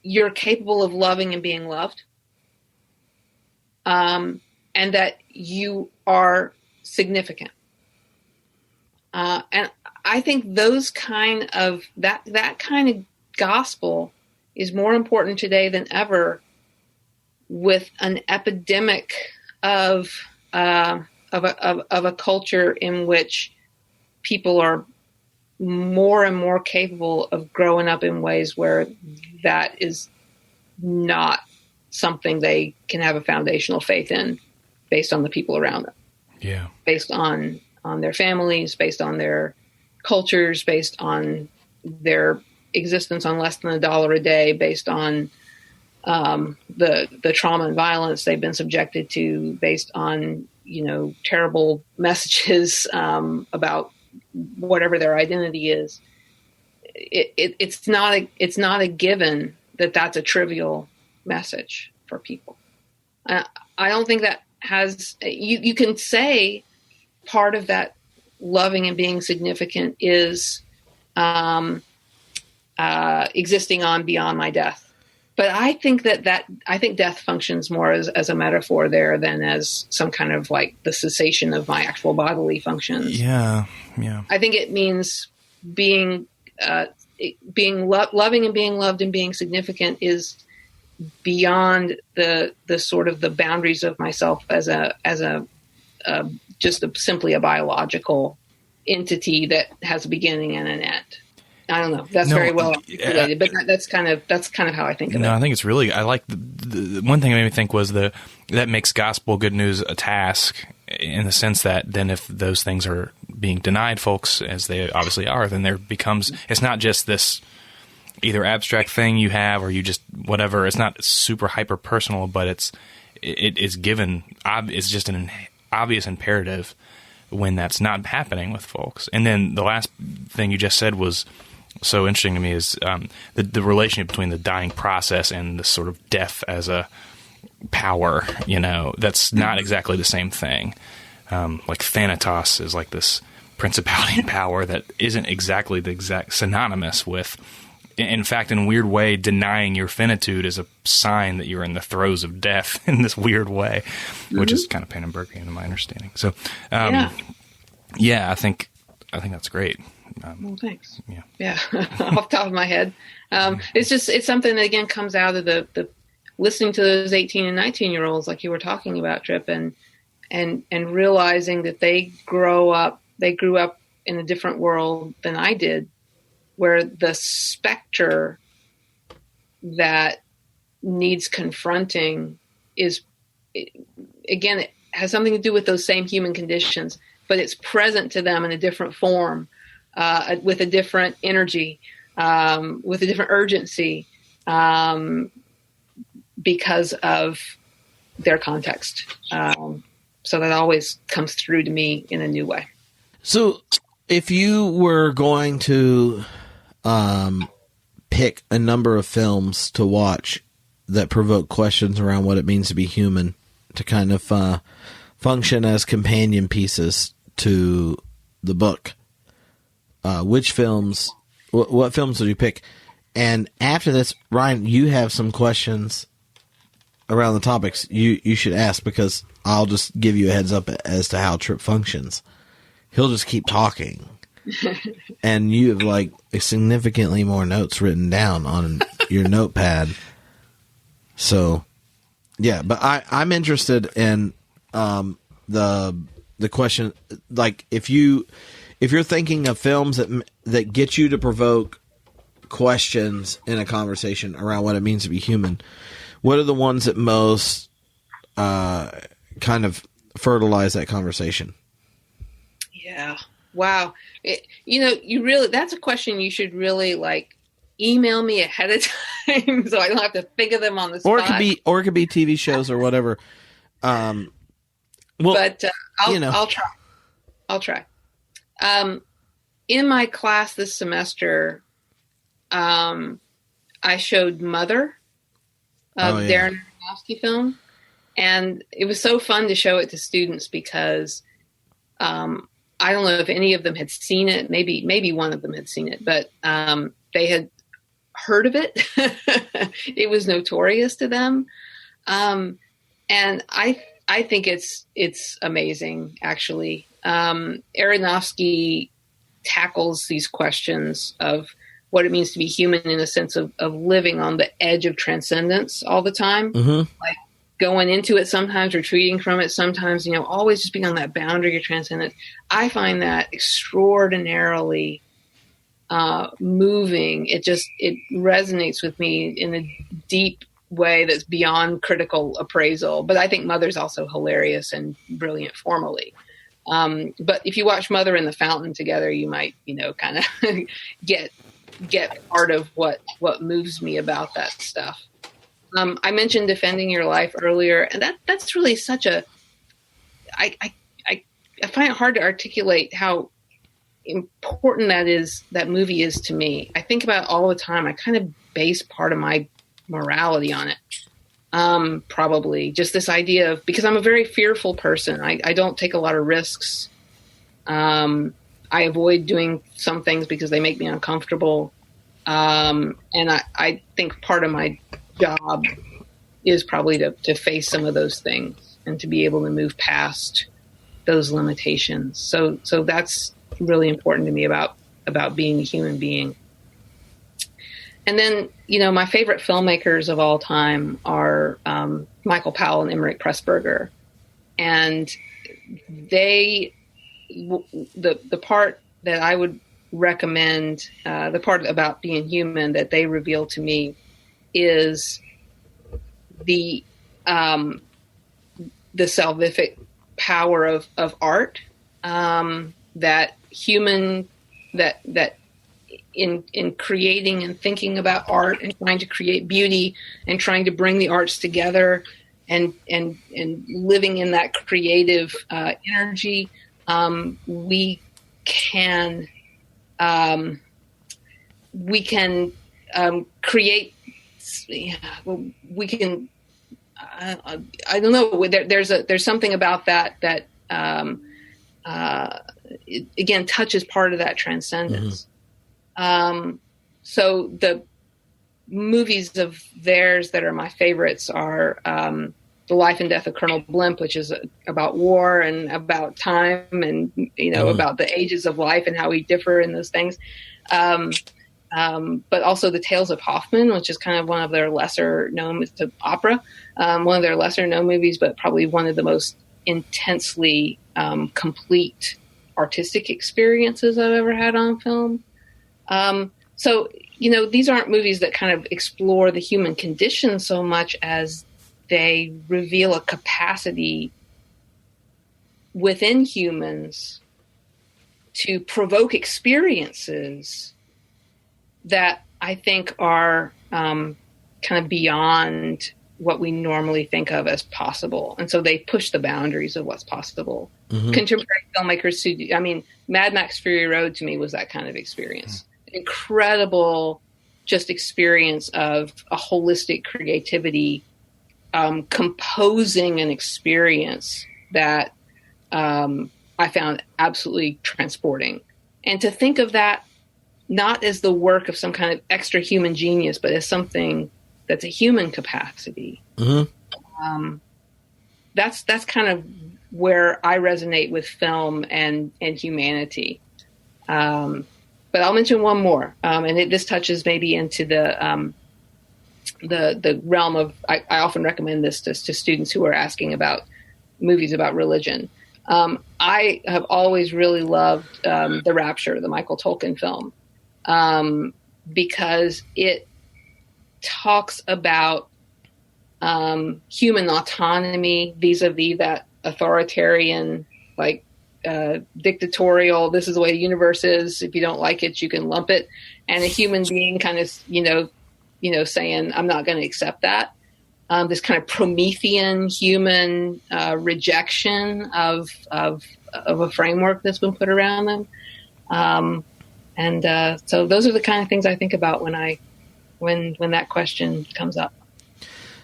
Speaker 3: you're capable of loving and being loved. And and that you are significant. And I think those kind of that kind of gospel is more important today than ever, with an epidemic of a culture in which people are more and more capable of growing up in ways where that is not something they can have a foundational faith in, based on the people around them.
Speaker 4: Yeah.
Speaker 3: Based on their families, based on their cultures, based on their existence on less than $1 a day, based on the trauma and violence they've been subjected to, based on, terrible messages about whatever their identity is. It's not a given that that's a trivial message for people. I don't think that has, you can say part of that loving and being significant is existing on beyond my death. But I think I think death functions more as a metaphor there than as some kind of like the cessation of my actual bodily functions.
Speaker 4: Yeah.
Speaker 3: I think it means being loving and being loved and being significant is beyond the sort of the boundaries of myself as simply a biological entity that has a beginning and an end. I don't know. That's very well articulated, but that's kind of how I think of it.
Speaker 4: No, I think it's really. I like the one thing that made me think was that makes gospel good news a task, in the sense that then if those things are being denied folks, as they obviously are, then there becomes, it's not just this either abstract thing you have or you just whatever. It's not super hyper personal, but it's given. It's just an obvious imperative when that's not happening with folks. And then the last thing you just said was so interesting to me is the relationship between the dying process and the sort of death as a power. That's not exactly the same thing. Like Thanatos is like this principality and power that isn't exactly the exact synonymous with. In fact, in a weird way, denying your finitude is a sign that you're in the throes of death in this weird way, which is kind of Pannenbergian in my understanding. So, I think that's great.
Speaker 3: Well, thanks.
Speaker 4: Yeah.
Speaker 3: Off the top of my head, it's something that again comes out of the listening to those 18 and 19-year-olds, like you were talking about, Tripp, and realizing that they grew up in a different world than I did, where the specter that needs confronting is, again, it has something to do with those same human conditions, but it's present to them in a different form, with a different energy, with a different urgency, because of their context. So that always comes through to me in a new way.
Speaker 2: So if you were going to pick a number of films to watch that provoke questions around what it means to be human, to kind of function as companion pieces to the book, which films, what films would you pick? And after this, Ryan, you have some questions around the topics you should ask, because I'll just give you a heads up as to how Tripp functions. He'll just keep talking. And you have like significantly more notes written down on your notepad. So, yeah, but I'm interested in the question, like if you're thinking of films that get you to provoke questions in a conversation around what it means to be human, what are the ones that most kind of fertilize that conversation?
Speaker 3: Yeah. Wow. That's a question you should really like email me ahead of time so I don't have to think of them on the spot.
Speaker 2: Or it could be TV shows or whatever. I'll try. In my class this semester, I showed Mother, Darren Aronofsky film, and it was so fun to show it to students because I don't know if any of them had seen it. Maybe one of them had seen it, but they had heard of it. It was notorious to them. And I
Speaker 3: I think it's amazing, actually. Aronofsky tackles these questions of what it means to be human in a sense of living on the edge of transcendence all the time, like going into it sometimes, retreating from it sometimes, always just being on that boundary of transcendence. I find that extraordinarily moving. It resonates with me in a deep way that's beyond critical appraisal. But I think Mother's also hilarious and brilliant formally. But if you watch Mother and The Fountain together, you might, kind of get part of what moves me about that stuff. I mentioned Defending Your Life earlier, and that's really such a. I find it hard to articulate how important that movie is to me. I think about it all the time. I kind of base part of my morality on it. Probably just this idea of, because I'm a very fearful person. I don't take a lot of risks. I avoid doing some things because they make me uncomfortable. And I think part of my job is probably to face some of those things and to be able to move past those limitations. So that's really important to me about being a human being. And then, my favorite filmmakers of all time are Michael Powell and Emmerich Pressburger. And the part that I would recommend, the part about being human that they reveal to me is the salvific power of art, that in creating and thinking about art and trying to create beauty and trying to bring the arts together and living in that creative energy, we can create. We can. I don't know. There's something about that it, again, touches part of that transcendence. So the movies of theirs that are my favorites are The Life and Death of Colonel Blimp, which is about war and about time and, about the ages of life and how we differ in those things. But also The Tales of Hoffmann, which is kind of one of their lesser known, it's an opera, one of their lesser known movies, but probably one of the most intensely complete artistic experiences I've ever had on film. So, these aren't movies that kind of explore the human condition so much as they reveal a capacity within humans to provoke experiences that I think are kind of beyond what we normally think of as possible. And so they push the boundaries of what's possible. Contemporary filmmakers Mad Max Fury Road to me was that kind of experience. Incredible just experience of a holistic creativity, composing an experience that I found absolutely transporting. And to think of that not as the work of some kind of extra human genius, but as something that's a human capacity. That's kind of where I resonate with film and humanity. But I'll mention one more, and this touches maybe into the realm of. I often recommend this to students who are asking about movies about religion. I have always really loved The Rapture, the Michael Tolkien film, because it talks about human autonomy vis-a-vis that authoritarian, dictatorial, this is the way the universe is. If you don't like it, you can lump it. And a human being kind of, saying, I'm not going to accept that. This kind of Promethean human rejection of a framework that's been put around them. So those are the kind of things I think about when that question comes up.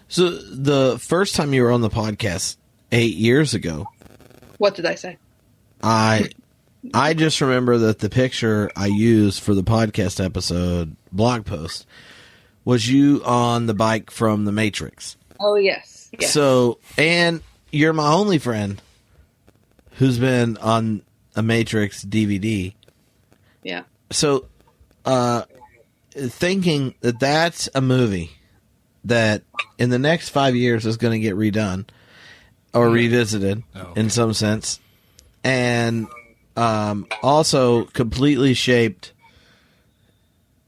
Speaker 2: So the first time you were on the podcast 8 years ago.
Speaker 3: What did I say?
Speaker 2: I just remember that the picture I used for the podcast episode blog post was you on the bike from The Matrix.
Speaker 3: Oh, yes.
Speaker 2: So, and you're my only friend who's been on a Matrix DVD.
Speaker 3: Yeah.
Speaker 2: So, thinking that that's a movie that in the next 5 years is going to get redone or revisited in some sense, and also completely shaped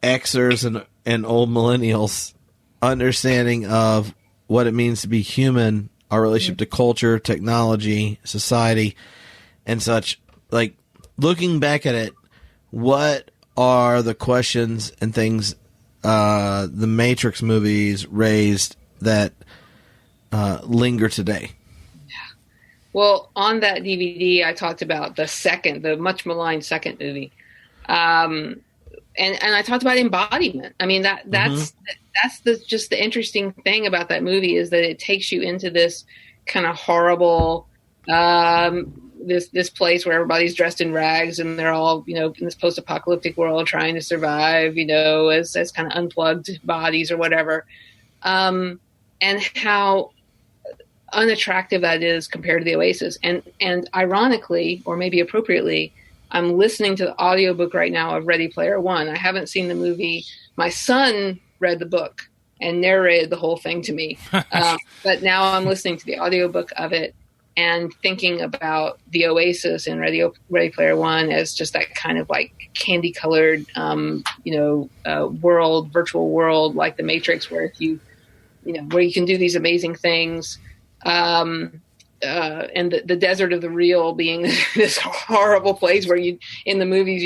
Speaker 2: Xers and old millennials' understanding of what it means to be human, our relationship to culture, technology, society, and such. Like, looking back at it, what are the questions and things the Matrix movies raised that linger today?
Speaker 3: Well, on that DVD, I talked about the much maligned second movie. And I talked about embodiment. I mean, that's just the interesting thing about that movie is that it takes you into this kind of horrible, this place where everybody's dressed in rags and they're all, in this post-apocalyptic world trying to survive, as kind of unplugged bodies or whatever. And how unattractive that is compared to the Oasis. And ironically, or maybe appropriately, I'm listening to the audiobook right now of Ready Player One. I haven't seen the movie. My son read the book and narrated the whole thing to me. But now I'm listening to the audiobook of it and thinking about the Oasis and Ready Player One as just that kind of like candy colored, world, virtual world like the Matrix, where where you can do these amazing things. And the desert of the real being this horrible place where in the movies,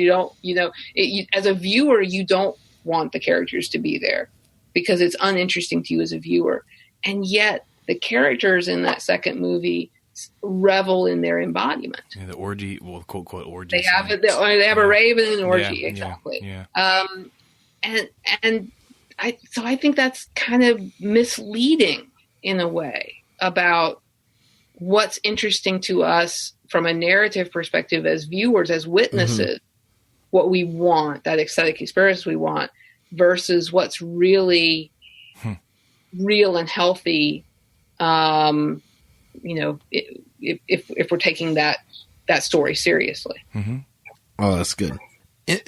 Speaker 3: as a viewer, you don't want the characters to be there because it's uninteresting to you as a viewer. And yet the characters in that second movie revel in their embodiment.
Speaker 4: Yeah, the orgy, well, quote, quote, orgy.
Speaker 3: They have a rave and an orgy.
Speaker 4: Yeah,
Speaker 3: exactly.
Speaker 4: Yeah.
Speaker 3: And I think that's kind of misleading in a way about what's interesting to us from a narrative perspective as viewers, as witnesses, what we want, that aesthetic experience we want, versus what's really real and healthy. If we're taking that story seriously.
Speaker 2: Mm-hmm. Oh, that's good.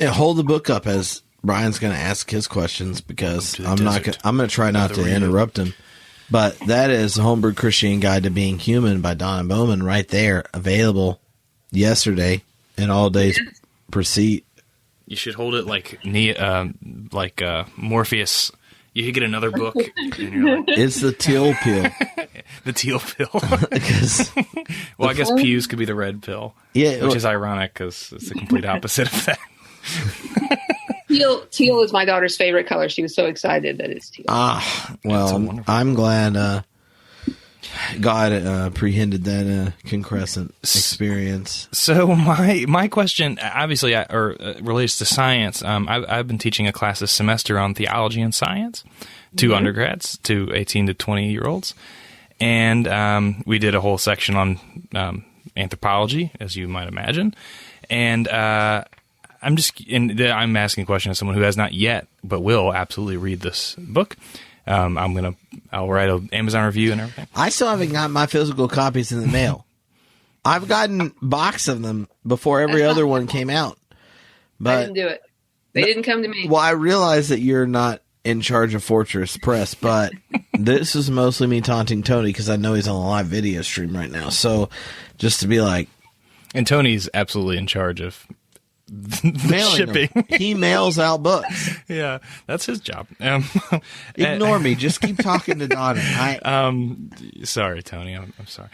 Speaker 2: Hold the book up as Brian's going to ask his questions because I'm going to try not to interrupt him. But that is the Homebrew Christian Guide to Being Human by Donna Bowman right there, available yesterday and all days precede.
Speaker 4: You should hold it like Morpheus. You could get another book. And you're like,
Speaker 2: it's the teal pill.
Speaker 4: The teal pill. Well, I guess pews could be the red pill. Yeah, which is ironic because it's the complete opposite of that.
Speaker 3: Teal is my daughter's favorite color. She was so excited that it's teal.
Speaker 2: Well, I'm glad God apprehended that concrescent experience.
Speaker 4: So my question, obviously, relates to science. I've been teaching a class this semester on theology and science to undergrads, to 18 to 20-year-olds. And we did a whole section on anthropology, as you might imagine. And I'm asking a question as someone who has not yet, but will absolutely read this book. I'll write an Amazon review and everything.
Speaker 2: I still haven't got my physical copies in the mail. I've gotten box of them before every other one came out. But
Speaker 3: I didn't do it. They didn't come to me.
Speaker 2: Well, I realize that you're not in charge of Fortress Press, but this is mostly me taunting Tony because I know he's on a live video stream right now. So just to be like...
Speaker 4: And Tony's absolutely in charge of the shipping.
Speaker 2: He mails out books.
Speaker 4: Yeah, that's his job.
Speaker 2: Ignore me. Just keep talking to Donna.
Speaker 4: Sorry, Tony. I'm sorry.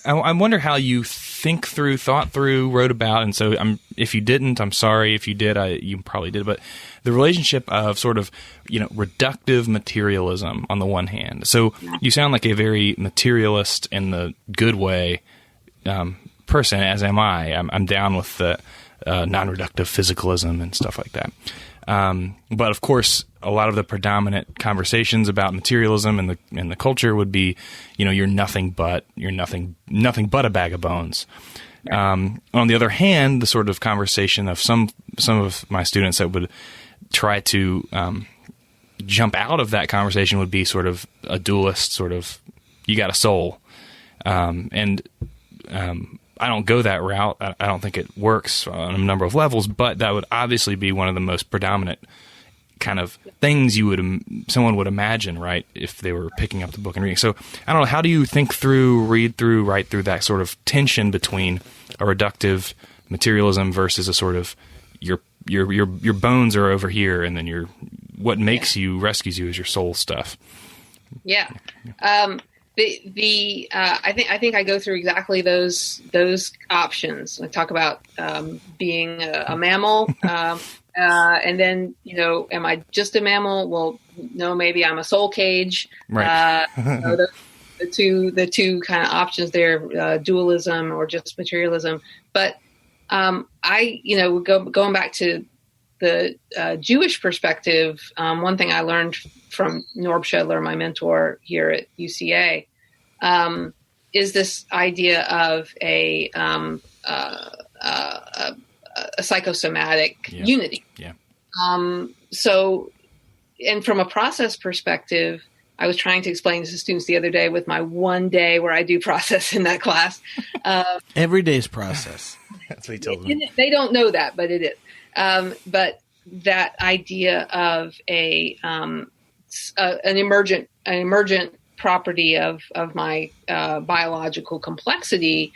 Speaker 4: I wonder how you thought through, wrote about, and so if you didn't, I'm sorry. If you did, you probably did. But the relationship of sort of, reductive materialism on the one hand. So you sound like a very materialist in the good way person, as am I. I'm down with the non-reductive physicalism and stuff like that. But of course, a lot of the predominant conversations about materialism in the culture would be, you're nothing but a bag of bones. On the other hand, the sort of conversation of some of my students that would try to jump out of that conversation would be sort of a dualist sort of, you got a soul. I don't go that route. I don't think it works on a number of levels, but that would obviously be one of the most predominant kind of things someone would imagine, right, if they were picking up the book and reading. So I don't know, how do you think through, read through, write through that sort of tension between a reductive materialism versus a sort of your bones are over here, and then what makes you, rescues you, is your soul stuff.
Speaker 3: Yeah. I think I go through exactly those options. I talk about being a mammal, and then, am I just a mammal? Well, no, maybe I'm a soul cage.
Speaker 4: Right.
Speaker 3: The two kind of options there, dualism or just materialism. But going back to the Jewish perspective, one thing I learned from Norb Shedler, my mentor here at UCA, is this idea of a psychosomatic unity.
Speaker 4: Yeah.
Speaker 3: So, and from a process perspective, I was trying to explain this to students the other day with my one day where I do process in that class.
Speaker 2: Every day's process.
Speaker 4: That's what he told me.
Speaker 3: They don't know that, but it is. But that idea of an emergent property of my biological complexity,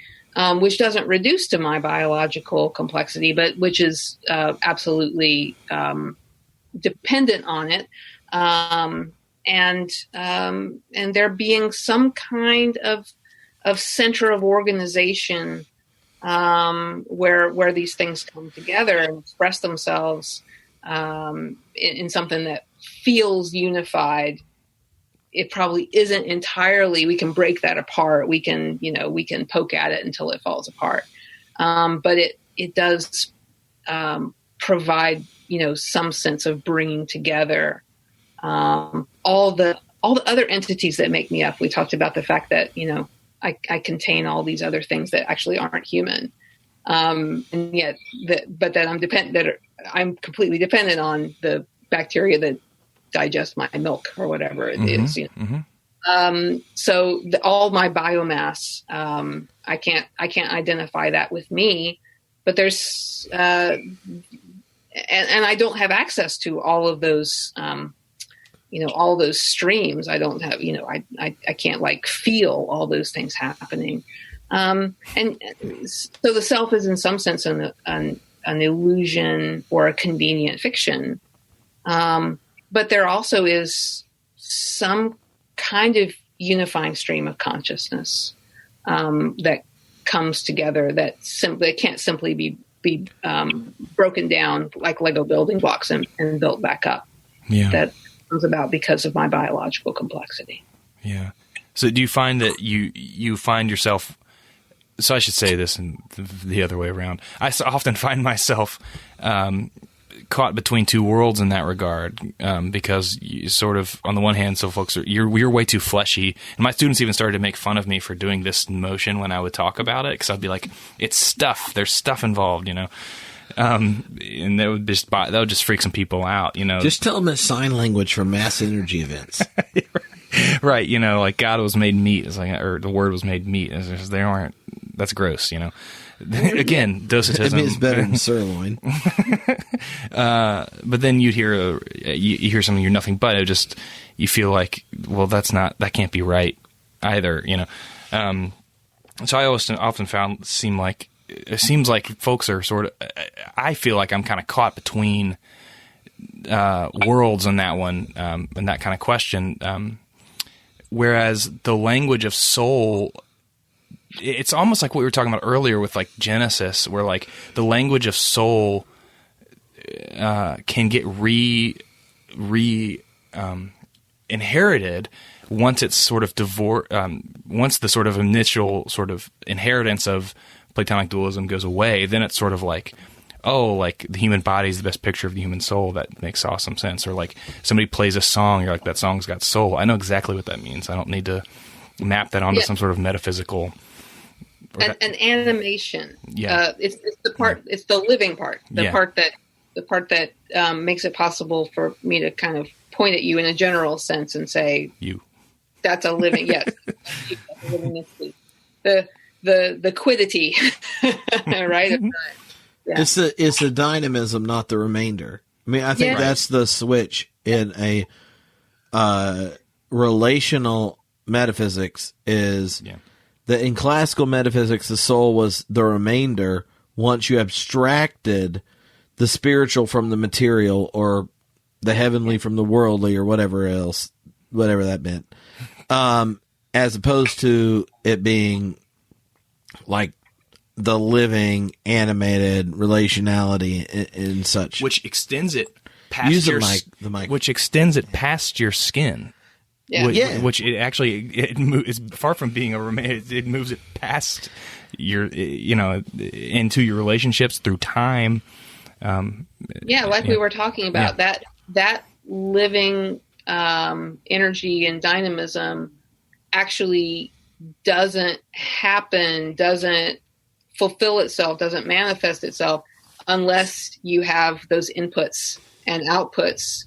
Speaker 3: which doesn't reduce to my biological complexity, but which is absolutely dependent on it, and there being some kind of center of organization where these things come together and express themselves in something that feels unified. It probably isn't entirely. We can break that apart. We can poke at it until it falls apart. But it does provide some sense of bringing together all the other entities that make me up. We talked about the fact that I contain all these other things that actually aren't human, and yet that I'm completely dependent on the bacteria that digest my milk or whatever it is. So all my biomass, I can't identify that with me, but there's and I don't have access to all of those. All those streams. I don't have, I can't feel all those things happening. And so the self is in some sense an illusion or a convenient fiction. But there also is some kind of unifying stream of consciousness that comes together that can't simply be broken down like Lego building blocks and built back up.
Speaker 4: Yeah.
Speaker 3: That comes about because of my biological complexity.
Speaker 4: Yeah. So do you find that you find yourself, so I should say this in the other way around. I often find myself caught between two worlds in that regard, because you sort of, on the one hand, so folks you're way too fleshy, and my students even started to make fun of me for doing this motion when I would talk about it, because I'd be like, it's stuff, there's stuff involved, and that would just freak some people out,
Speaker 2: Just tell them it's sign language for mass energy events.
Speaker 4: Right, like God was made meat, it's like, or the Word was made meat. It's just, they aren't. That's gross, Again, docetism.
Speaker 2: It's better than sirloin.
Speaker 4: But then you'd hear you hear something you're nothing but. It just, you feel like, well, that can't be right either. So I often it seems like folks are sort of. I feel like I'm kind of caught between worlds on that one, and that kind of question. Whereas the language of soul, it's almost like what we were talking about earlier with Genesis, where the language of soul can get inherited once it's sort of once the sort of initial sort of inheritance of Platonic dualism goes away. Then it's sort of the human body is the best picture of the human soul. That makes awesome sense. Or somebody plays a song, you're like, that song's got soul. I know exactly what that means. I don't need to map that onto some sort of metaphysical.
Speaker 3: An animation.
Speaker 4: Yeah.
Speaker 3: It's the part. It's the living part. The part that the part that makes it possible for me to kind of point at you in a general sense and say,
Speaker 4: you.
Speaker 3: That's a living, yes, a living entity. The quiddity, right?
Speaker 2: Yeah. It's the dynamism, not the remainder. I mean, I think that's the switch in a relational metaphysics is that in classical metaphysics, the soul was the remainder once you abstracted the spiritual from the material or the heavenly from the worldly or whatever else, whatever that meant. As opposed to it being like the living, animated relationality and such,
Speaker 4: which extends it past
Speaker 2: the mic,
Speaker 4: which extends it past your skin. Which it actually is far from being a remain. It moves it past your, into your relationships through time.
Speaker 3: We were talking about that living energy and dynamism actually doesn't happen, doesn't fulfill itself, doesn't manifest itself unless you have those inputs and outputs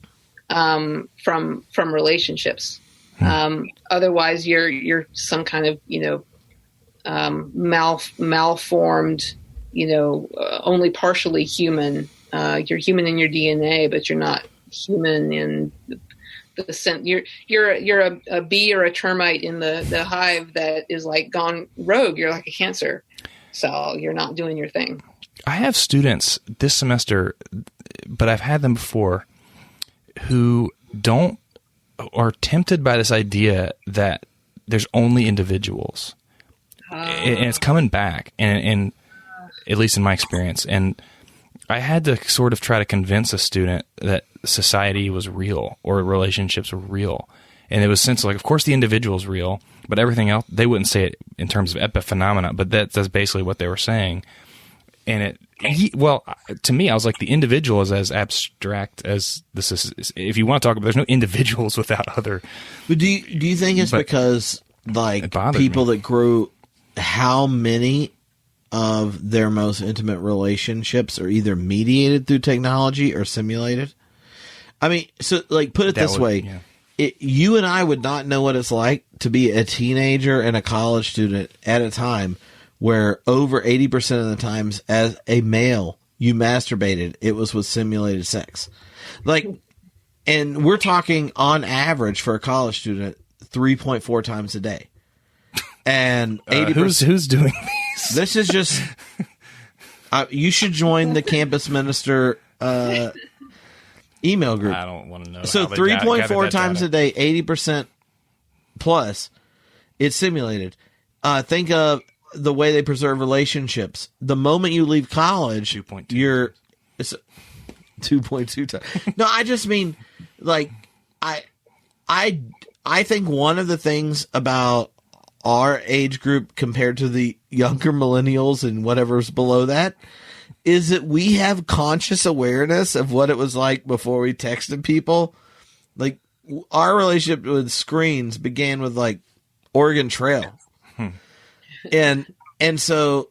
Speaker 3: from relationships. Otherwise, you're some kind of malformed, only partially human. You're human in your DNA, but you're not human in the sense. You're a bee or a termite in the hive that is like gone rogue. You're like a cancer, so you're not doing your thing.
Speaker 4: I have students this semester, but I've had them before, who are tempted by this idea that there's only individuals, and it's coming back, and at least in my experience. And I had to sort of try to convince a student that society was real or relationships were real. And it was since like, of course the individual is real, but everything else, they wouldn't say it in terms of epiphenomena, but that's basically what they were saying. And to me, I was like, the individual is as abstract as this is. If you want to talk about, there's no individuals without other.
Speaker 2: But do you think it's because like people that grew, how many of their most intimate relationships are either mediated through technology or simulated? I mean, so like put it this way, you and I would not know what it's like to be a teenager and a college student at a time where over 80% of the times as a male you masturbated, it was with simulated sex. Like, and we're talking on average for a college student 3.4 times a day. And 80%.
Speaker 4: Who's doing these?
Speaker 2: This is just. You should join the campus minister email group.
Speaker 4: I don't want to know.
Speaker 2: So 3.4 times a day, 80% plus, it's simulated. Think of the way they preserve relationships. The moment you leave college,
Speaker 4: 2.2.
Speaker 2: It's 2.2 times. No, I just mean like I think one of the things about our age group compared to the younger millennials and whatever's below that is that we have conscious awareness of what it was like before we texted people. Like our relationship with screens began with like Oregon Trail. And so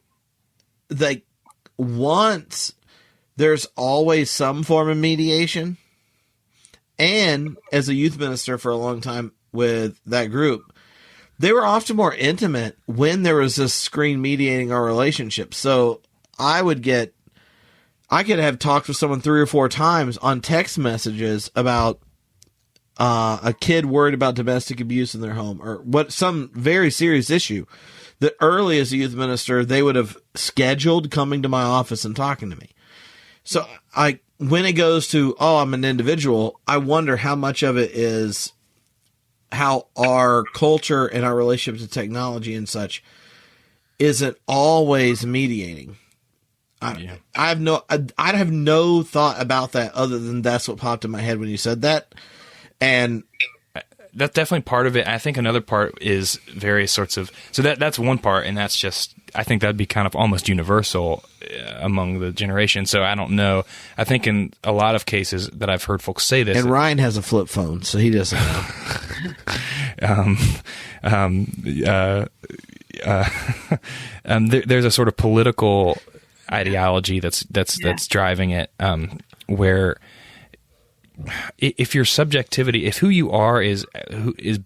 Speaker 2: like once there's always some form of mediation, and as a youth minister for a long time with that group, they were often more intimate when there was this screen mediating our relationship. So I could have talked with someone 3 or 4 times on text messages about a kid worried about domestic abuse in their home or some very serious issue. The early as a youth minister, they would have scheduled coming to my office and talking to me. So when it goes to, I'm an individual, I wonder how much of it is how our culture and our relationship to technology and such isn't always mediating. I have no thought about that other than that's what popped in my head when you said that. And
Speaker 4: that's definitely part of it. I think another part is various sorts of, so that's one part, and that's just, I think that'd be kind of almost universal among the generation. So I don't know. I think in a lot of cases that I've heard folks say this.
Speaker 2: And Ryan has a flip phone, so he doesn't know.
Speaker 4: There's a sort of political ideology that's driving it. where if your subjectivity, if who you are is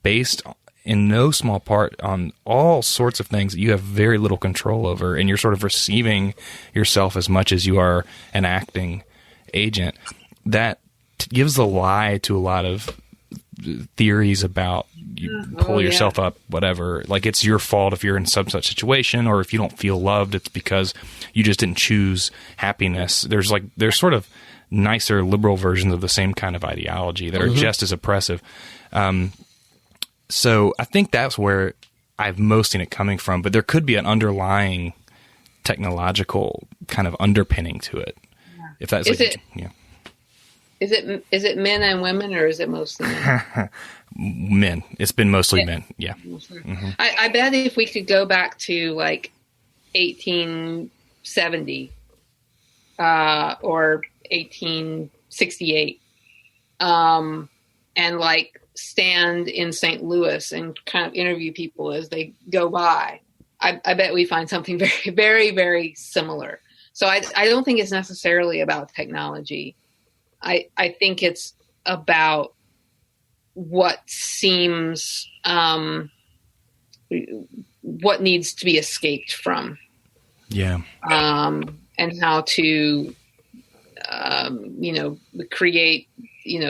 Speaker 4: based in no small part on all sorts of things that you have very little control over, and you're sort of receiving yourself as much as you are an acting agent, that gives the lie to a lot of theories about you pull yourself up, whatever. Like it's your fault if you're in some such situation, or if you don't feel loved, it's because you just didn't choose happiness. There's sort of nicer liberal versions of the same kind of ideology that are just as oppressive. So I think that's where I've most seen it coming from, but there could be an underlying technological kind of underpinning to it. If that's
Speaker 3: Is it men and women, or is it mostly men?
Speaker 4: Men. It's been mostly men. Yeah. Mm-hmm.
Speaker 3: I bet if we could go back to like 1870 or 1868, and like stand in St. Louis and kind of interview people as they go by, I bet we find something very, very, very similar. So I don't think it's necessarily about technology. I think it's about what seems, what needs to be escaped from.
Speaker 4: Yeah.
Speaker 3: And how to, create,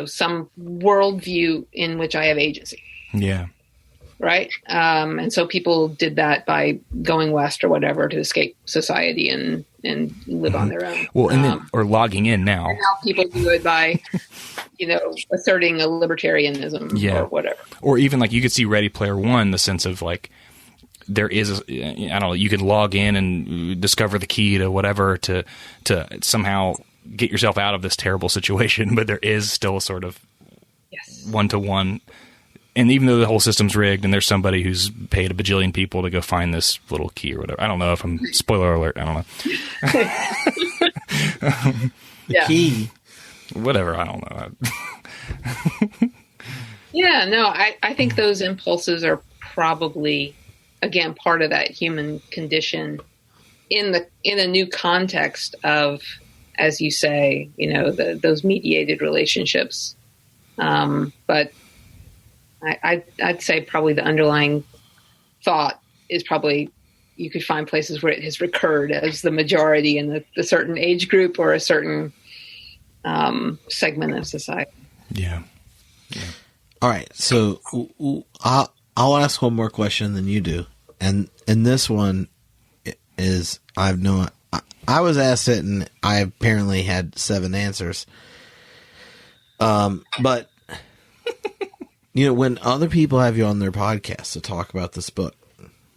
Speaker 3: some worldview in which I have agency.
Speaker 4: Yeah.
Speaker 3: Right. And so people did that by going west or whatever to escape society and live on their own.
Speaker 4: Well, and then, or logging in now.
Speaker 3: And now people do it by, asserting a libertarianism or whatever.
Speaker 4: Or even like you could see Ready Player One, the sense of like, there is, I don't know, you could log in and discover the key to whatever to somehow get yourself out of this terrible situation. But there is still a sort of one-to-one. And even though the whole system's rigged and there's somebody who's paid a bajillion people to go find this little key or whatever. I don't know if I'm, spoiler alert, I don't know.
Speaker 2: The key.
Speaker 4: Whatever, I don't know.
Speaker 3: Yeah, no, I think those impulses are probably, again, part of that human condition in a new context of, as you say, those mediated relationships. But I'd say probably the underlying thought is probably you could find places where it has recurred as the majority in a certain age group or a certain segment of society.
Speaker 4: Yeah.
Speaker 2: All right. So I'll ask one more question than you do. And this one is, I was asked it and I apparently had 7 answers. But when other people have you on their podcast to talk about this book,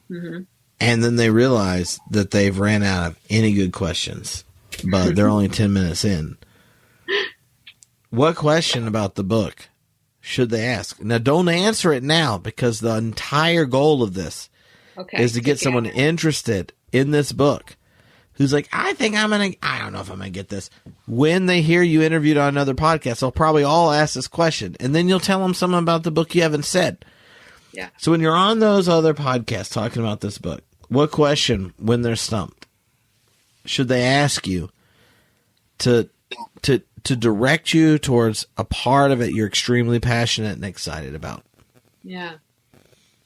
Speaker 2: and then they realize that they've ran out of any good questions, but they're only 10 minutes in, what question about the book should they ask? Now, don't answer it now, because the entire goal of this is to get someone interested in this book who's like, I don't know if I'm going to get this. When they hear you interviewed on another podcast, they'll probably all ask this question. And then you'll tell them something about the book you haven't said.
Speaker 3: Yeah.
Speaker 2: So when you're on those other podcasts talking about this book, what question, when they're stumped, should they ask you to direct you towards a part of it you're extremely passionate and excited about?
Speaker 3: Yeah.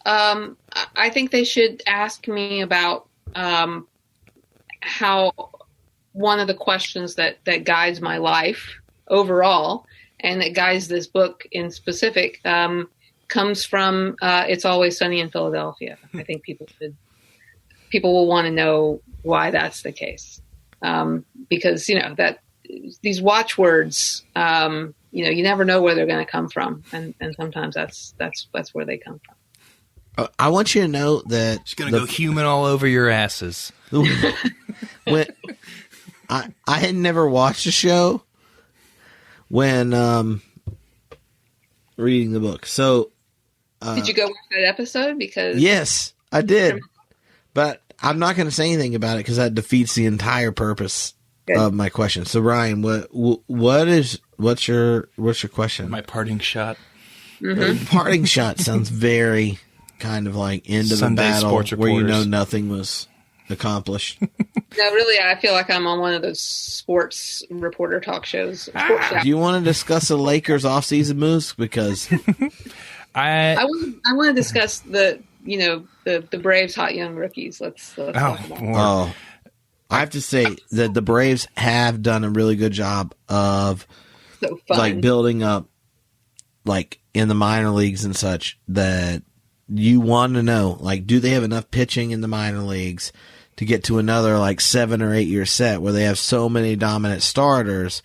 Speaker 3: I think they should ask me about how one of the questions that guides my life overall and that guides this book in specific comes from It's Always Sunny in Philadelphia. I think people will want to know why that's the case. Because, that these watchwords, you never know where they're going to come from. And sometimes that's where they come from.
Speaker 2: I want you to know that
Speaker 4: it's going to go human all over your asses.
Speaker 2: When I had never watched the show when reading the book. So
Speaker 3: did you go watch that episode? Because
Speaker 2: yes, I did, but I'm not going to say anything about it because that defeats the entire purpose of my question. So Ryan, what's your question?
Speaker 4: My parting shot.
Speaker 2: Parting shot sounds very kind of like end of
Speaker 4: Sunday
Speaker 2: the battle
Speaker 4: sports
Speaker 2: where
Speaker 4: reporters.
Speaker 2: nothing was accomplished.
Speaker 3: No, really, I feel like I'm on one of those sports reporter talk shows.
Speaker 2: Do you want to discuss the Lakers offseason moves? Because
Speaker 3: I want to discuss the Braves' hot young rookies. Let's talk about it.
Speaker 2: Oh, I have to say that the Braves have done a really good job of like building up, like in the minor leagues and such, that you want to know, like, do they have enough pitching in the minor leagues to get to another like 7 or 8 year set where they have so many dominant starters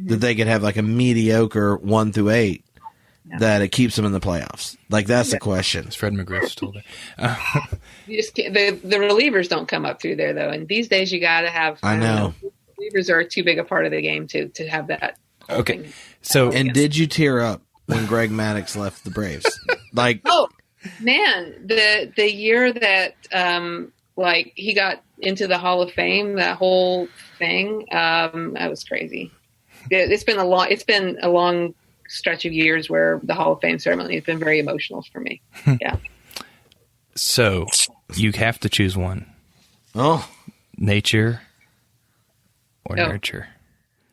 Speaker 2: that they could have like a mediocre 1 through 8 that it keeps them in the playoffs? Like, that's the question.
Speaker 4: As Fred McGriff still there.
Speaker 3: You just can't, the relievers don't come up through there though, and these days you got to have.
Speaker 2: I know.
Speaker 3: Relievers are too big a part of the game to have that.
Speaker 4: Okay, so
Speaker 2: and did you tear up when Greg Maddux left the Braves? Like,
Speaker 3: oh man, the year that like he got into the Hall of Fame, that whole thing, that was crazy. It's been a long stretch of years where the Hall of Fame ceremony has been very emotional for me. Yeah.
Speaker 4: So you have to choose one.
Speaker 2: oh,
Speaker 4: Nature or nurture.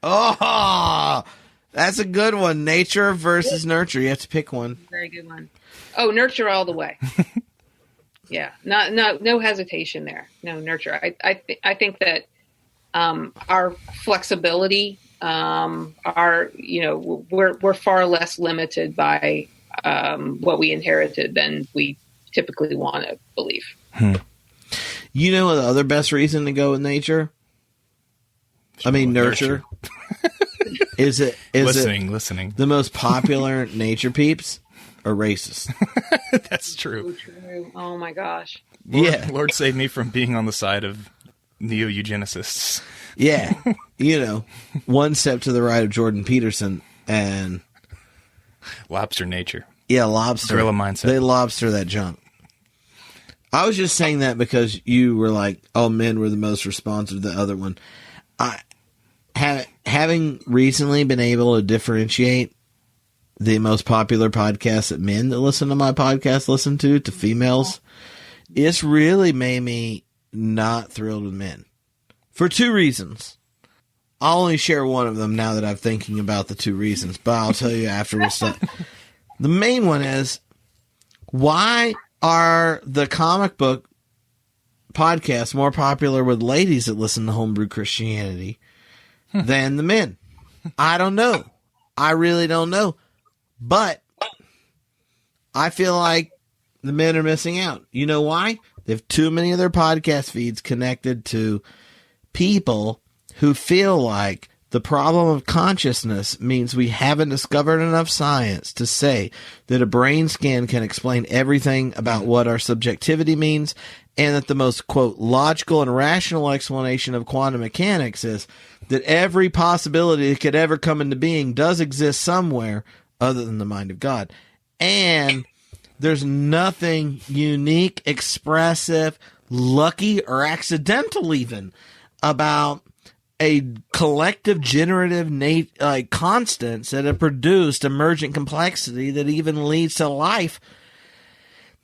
Speaker 2: oh, that's a good one. Nature versus nurture. You have to pick one.
Speaker 3: Very good one. Oh, nurture all the way. Yeah, no hesitation there. No, nurture. I think that our flexibility, we're far less limited by what we inherited than we typically want to believe.
Speaker 2: You know the other best reason to go with nature? I mean, nurture. Is it
Speaker 4: listening?
Speaker 2: The most popular nature peeps are racist.
Speaker 4: That's true.
Speaker 3: So true. Oh my gosh.
Speaker 4: Lord save me from being on the side of neo-eugenicists.
Speaker 2: Yeah. One step to the right of Jordan Peterson and
Speaker 4: Lobster nature.
Speaker 2: Yeah, lobster.
Speaker 4: Gorilla mindset.
Speaker 2: They lobster that junk. I was just saying that because you were like, oh, men were the most responsive to the other one. Having recently been able to differentiate the most popular podcasts that men that listen to my podcast listen to females, it's really made me not thrilled with men. For 2 reasons. I'll only share one of them now that I'm thinking about the 2 reasons, but I'll tell you afterwards. The main one is, why are the comic book podcasts more popular with ladies that listen to Homebrew Christianity than the men? I don't know. I really don't know. But I feel like the men are missing out. You know why? They have too many of their podcast feeds connected to people who feel like the problem of consciousness means we haven't discovered enough science to say that a brain scan can explain everything about what our subjectivity means, and that the most, quote, logical and rational explanation of quantum mechanics is that every possibility that could ever come into being does exist somewhere other than the mind of God. And there's nothing unique, expressive, lucky, or accidental even about a collective generative constants that have produced emergent complexity that even leads to life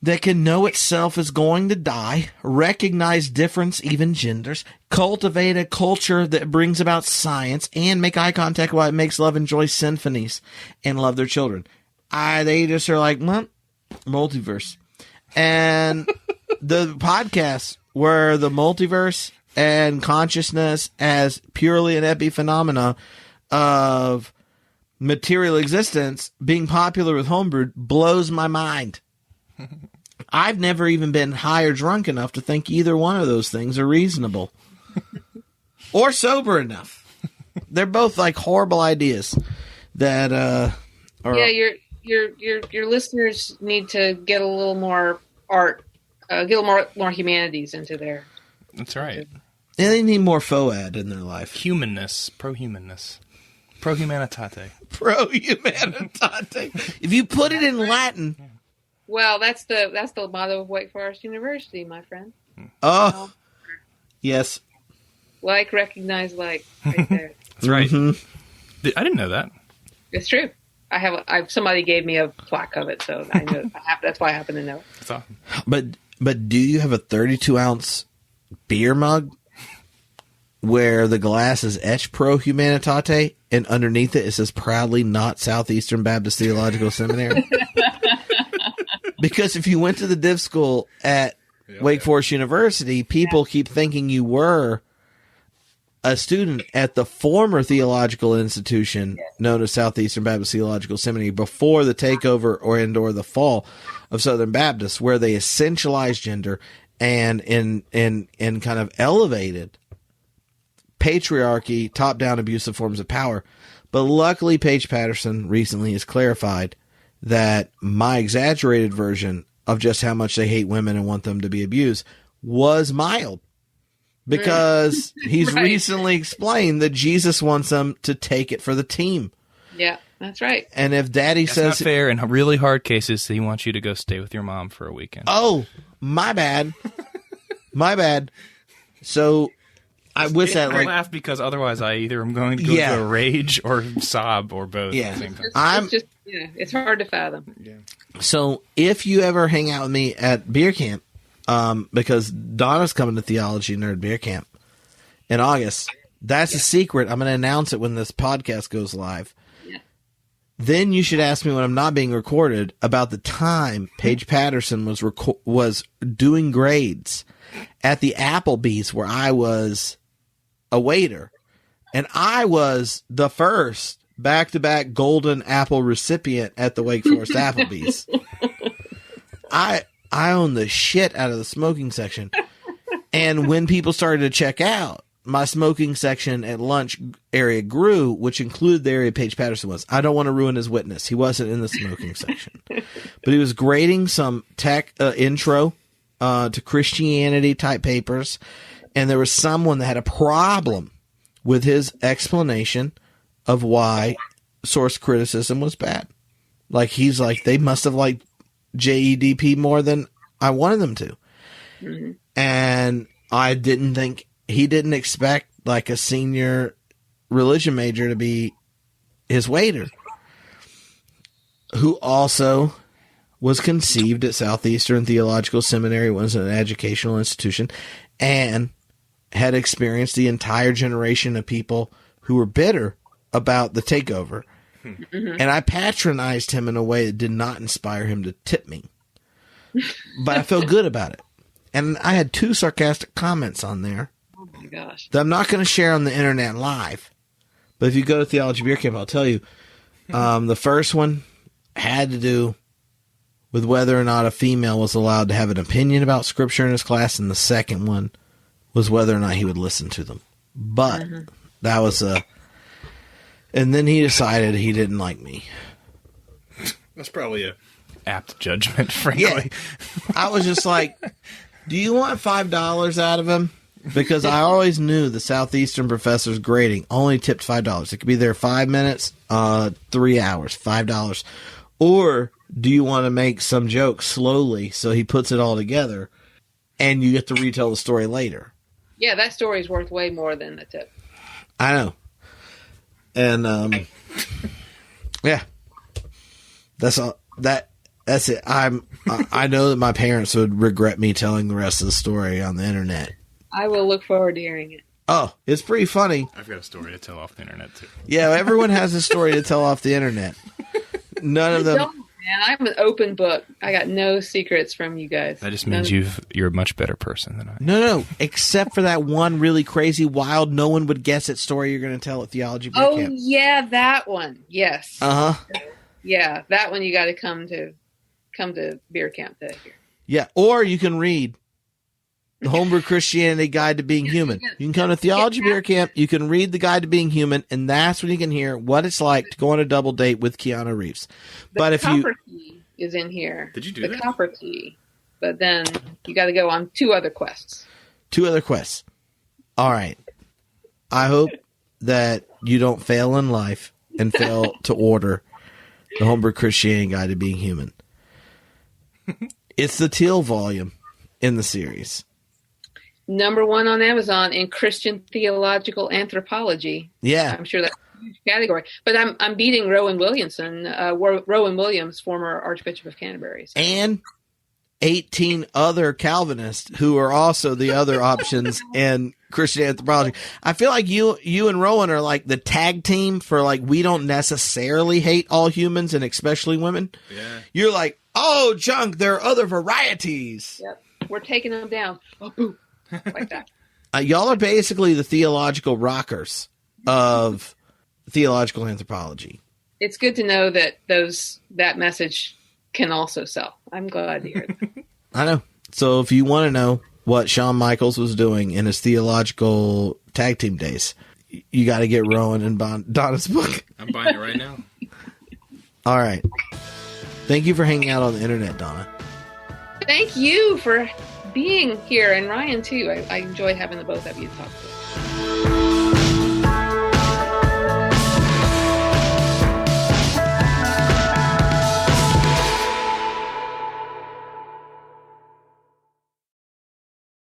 Speaker 2: that can know itself is going to die, recognize difference, even genders, cultivate a culture that brings about science, and make eye contact while it makes love, enjoy symphonies, and love their children. They just are like, well, multiverse. And the podcasts where the multiverse and consciousness as purely an epiphenomena of material existence being popular with homebrew blows my mind. I've never even been high or drunk enough to think either one of those things are reasonable or sober enough. They're both like horrible ideas that are.
Speaker 3: Yeah, your listeners need to get a little more art, get a little more humanities into there.
Speaker 4: That's right.
Speaker 2: Yeah, they need more FOAD in their life.
Speaker 4: Humanness, pro-humanness, pro-humanitate.
Speaker 2: Pro-humanitate. If you put it in Latin.
Speaker 3: Well, that's the motto of Wake Forest University, my friend.
Speaker 2: Oh, yes.
Speaker 3: Like, recognize, like, right there.
Speaker 4: That's right.
Speaker 2: Mm-hmm.
Speaker 4: I didn't know that.
Speaker 3: It's true. Somebody gave me a plaque of it, so I know. That's why I happen to know.
Speaker 4: That's awesome.
Speaker 2: But do you have a 32-ounce beer mug where the glass is etched pro humanitate, and underneath it says proudly not Southeastern Baptist Theological Seminary? Because if you went to the div school at Wake Forest University, people keep thinking you were a student at the former theological institution known as Southeastern Baptist Theological Seminary before the takeover or the fall of Southern Baptists, where they essentialized gender and in kind of elevated patriarchy, top-down abusive forms of power. But luckily, Paige Patterson recently has clarified that my exaggerated version of just how much they hate women and want them to be abused was mild. Because he's recently explained that Jesus wants them to take it for the team.
Speaker 3: Yeah, that's right.
Speaker 2: And if Daddy
Speaker 4: That's
Speaker 2: says...
Speaker 4: not fair. In really hard cases, he wants you to go stay with your mom for a weekend.
Speaker 2: Oh, my bad. My bad. So... I wish that
Speaker 4: I laugh because otherwise I either am going to go to a rage or sob or both at the same time.
Speaker 3: It's hard to fathom.
Speaker 4: Yeah.
Speaker 2: So if you ever hang out with me at beer camp, because Donna's coming to Theology Nerd Beer Camp in August, that's a secret. I'm going to announce it when this podcast goes live.
Speaker 3: Yeah.
Speaker 2: Then you should ask me when I'm not being recorded about the time Paige Patterson was doing grades at the Applebee's where I was a waiter, and I was the first back-to-back golden apple recipient at the Wake Forest Applebee's. I own the shit out of the smoking section, and when people started to check out, my smoking section at lunch area grew, which included the area Paige Patterson was. I don't want to ruin his witness. He wasn't in the smoking section, but he was grading some tech intro to Christianity type papers. And there was someone that had a problem with his explanation of why source criticism was bad. Like, he's like, they must have liked JEDP more than I wanted them to. Mm-hmm. And I didn't think, he didn't expect like a senior religion major to be his waiter, who also was conceived at Southeastern Theological Seminary, was an educational institution, and had experienced the entire generation of people who were bitter about the takeover. Mm-hmm. And I patronized him in a way that did not inspire him to tip me. But I felt good about it. And I had 2 sarcastic comments on there.
Speaker 3: Oh my gosh.
Speaker 2: That I'm not going to share on the internet live. But if you go to Theology Beer Camp, I'll tell you. The first one had to do with whether or not a female was allowed to have an opinion about Scripture in his class, and the second one was whether or not he would listen to them. But that was and then he decided he didn't like me.
Speaker 4: That's probably a apt judgment, frankly.
Speaker 2: Yeah. I was just like, do you want $5 out of him? Because I always knew the Southeastern professor's grading only tipped $5. It could be there 5 minutes, 3 hours, $5. Or do you want to make some joke slowly so he puts it all together and you get to retell the story later?
Speaker 3: Yeah, that story is worth way more than the tip.
Speaker 2: I know. And yeah. That's all that's it. I know that my parents would regret me telling the rest of the story on the internet.
Speaker 3: I will look forward to hearing it.
Speaker 2: Oh, it's pretty funny.
Speaker 4: I've got a story to tell off the internet too.
Speaker 2: Yeah, everyone has a story to tell off the internet. None of them.
Speaker 3: Don't, man, I'm an open book. I got no secrets from you guys.
Speaker 4: That just means you're a much better person than I am.
Speaker 2: No, except for that one really crazy, wild, no one would guess it story you're going to tell at Theology Beer Camp.
Speaker 3: Oh, yeah, that one. Yes.
Speaker 2: Uh-huh.
Speaker 3: Yeah, that one you got to come to beer camp to hear.
Speaker 2: Yeah, or you can read The Homebrew Christianity Guide to Being Human. You can come to Theology Beer Camp, you can read the Guide to Being Human, and that's when you can hear what it's like to go on a double date with Keanu Reeves. But if
Speaker 3: copper key is in here.
Speaker 4: Did you do
Speaker 3: the
Speaker 4: that?
Speaker 3: Copper key. But then you got to go on 2 other quests.
Speaker 2: 2 other quests. All right. I hope that you don't fail in life and fail to order The Homebrew Christianity Guide to Being Human. It's the teal volume in the series.
Speaker 3: Number 1 on Amazon in Christian theological anthropology.
Speaker 2: Yeah.
Speaker 3: I'm sure that's a huge category. But I'm beating Rowan Williamson, Rowan Williams, former Archbishop of Canterbury. So.
Speaker 2: And 18 other Calvinists who are also the other options in Christian anthropology. I feel like you and Rowan are like the tag team for like, we don't necessarily hate all humans and especially women.
Speaker 4: Yeah.
Speaker 2: You're like, oh, junk, there are other varieties.
Speaker 3: Yep. We're taking them down. Oh, boo. Like that.
Speaker 2: Y'all are basically the theological rockers of theological anthropology.
Speaker 3: It's good to know that that message can also sell. I'm glad to hear that.
Speaker 2: I know. So if you want to know what Shawn Michaels was doing in his theological tag team days, you got to get Rowan and Donna's book.
Speaker 4: I'm buying it right now.
Speaker 2: All right. Thank you for hanging out on the internet, Donna.
Speaker 3: Thank you for being here, and Ryan too. I enjoy having the both of you talk to us.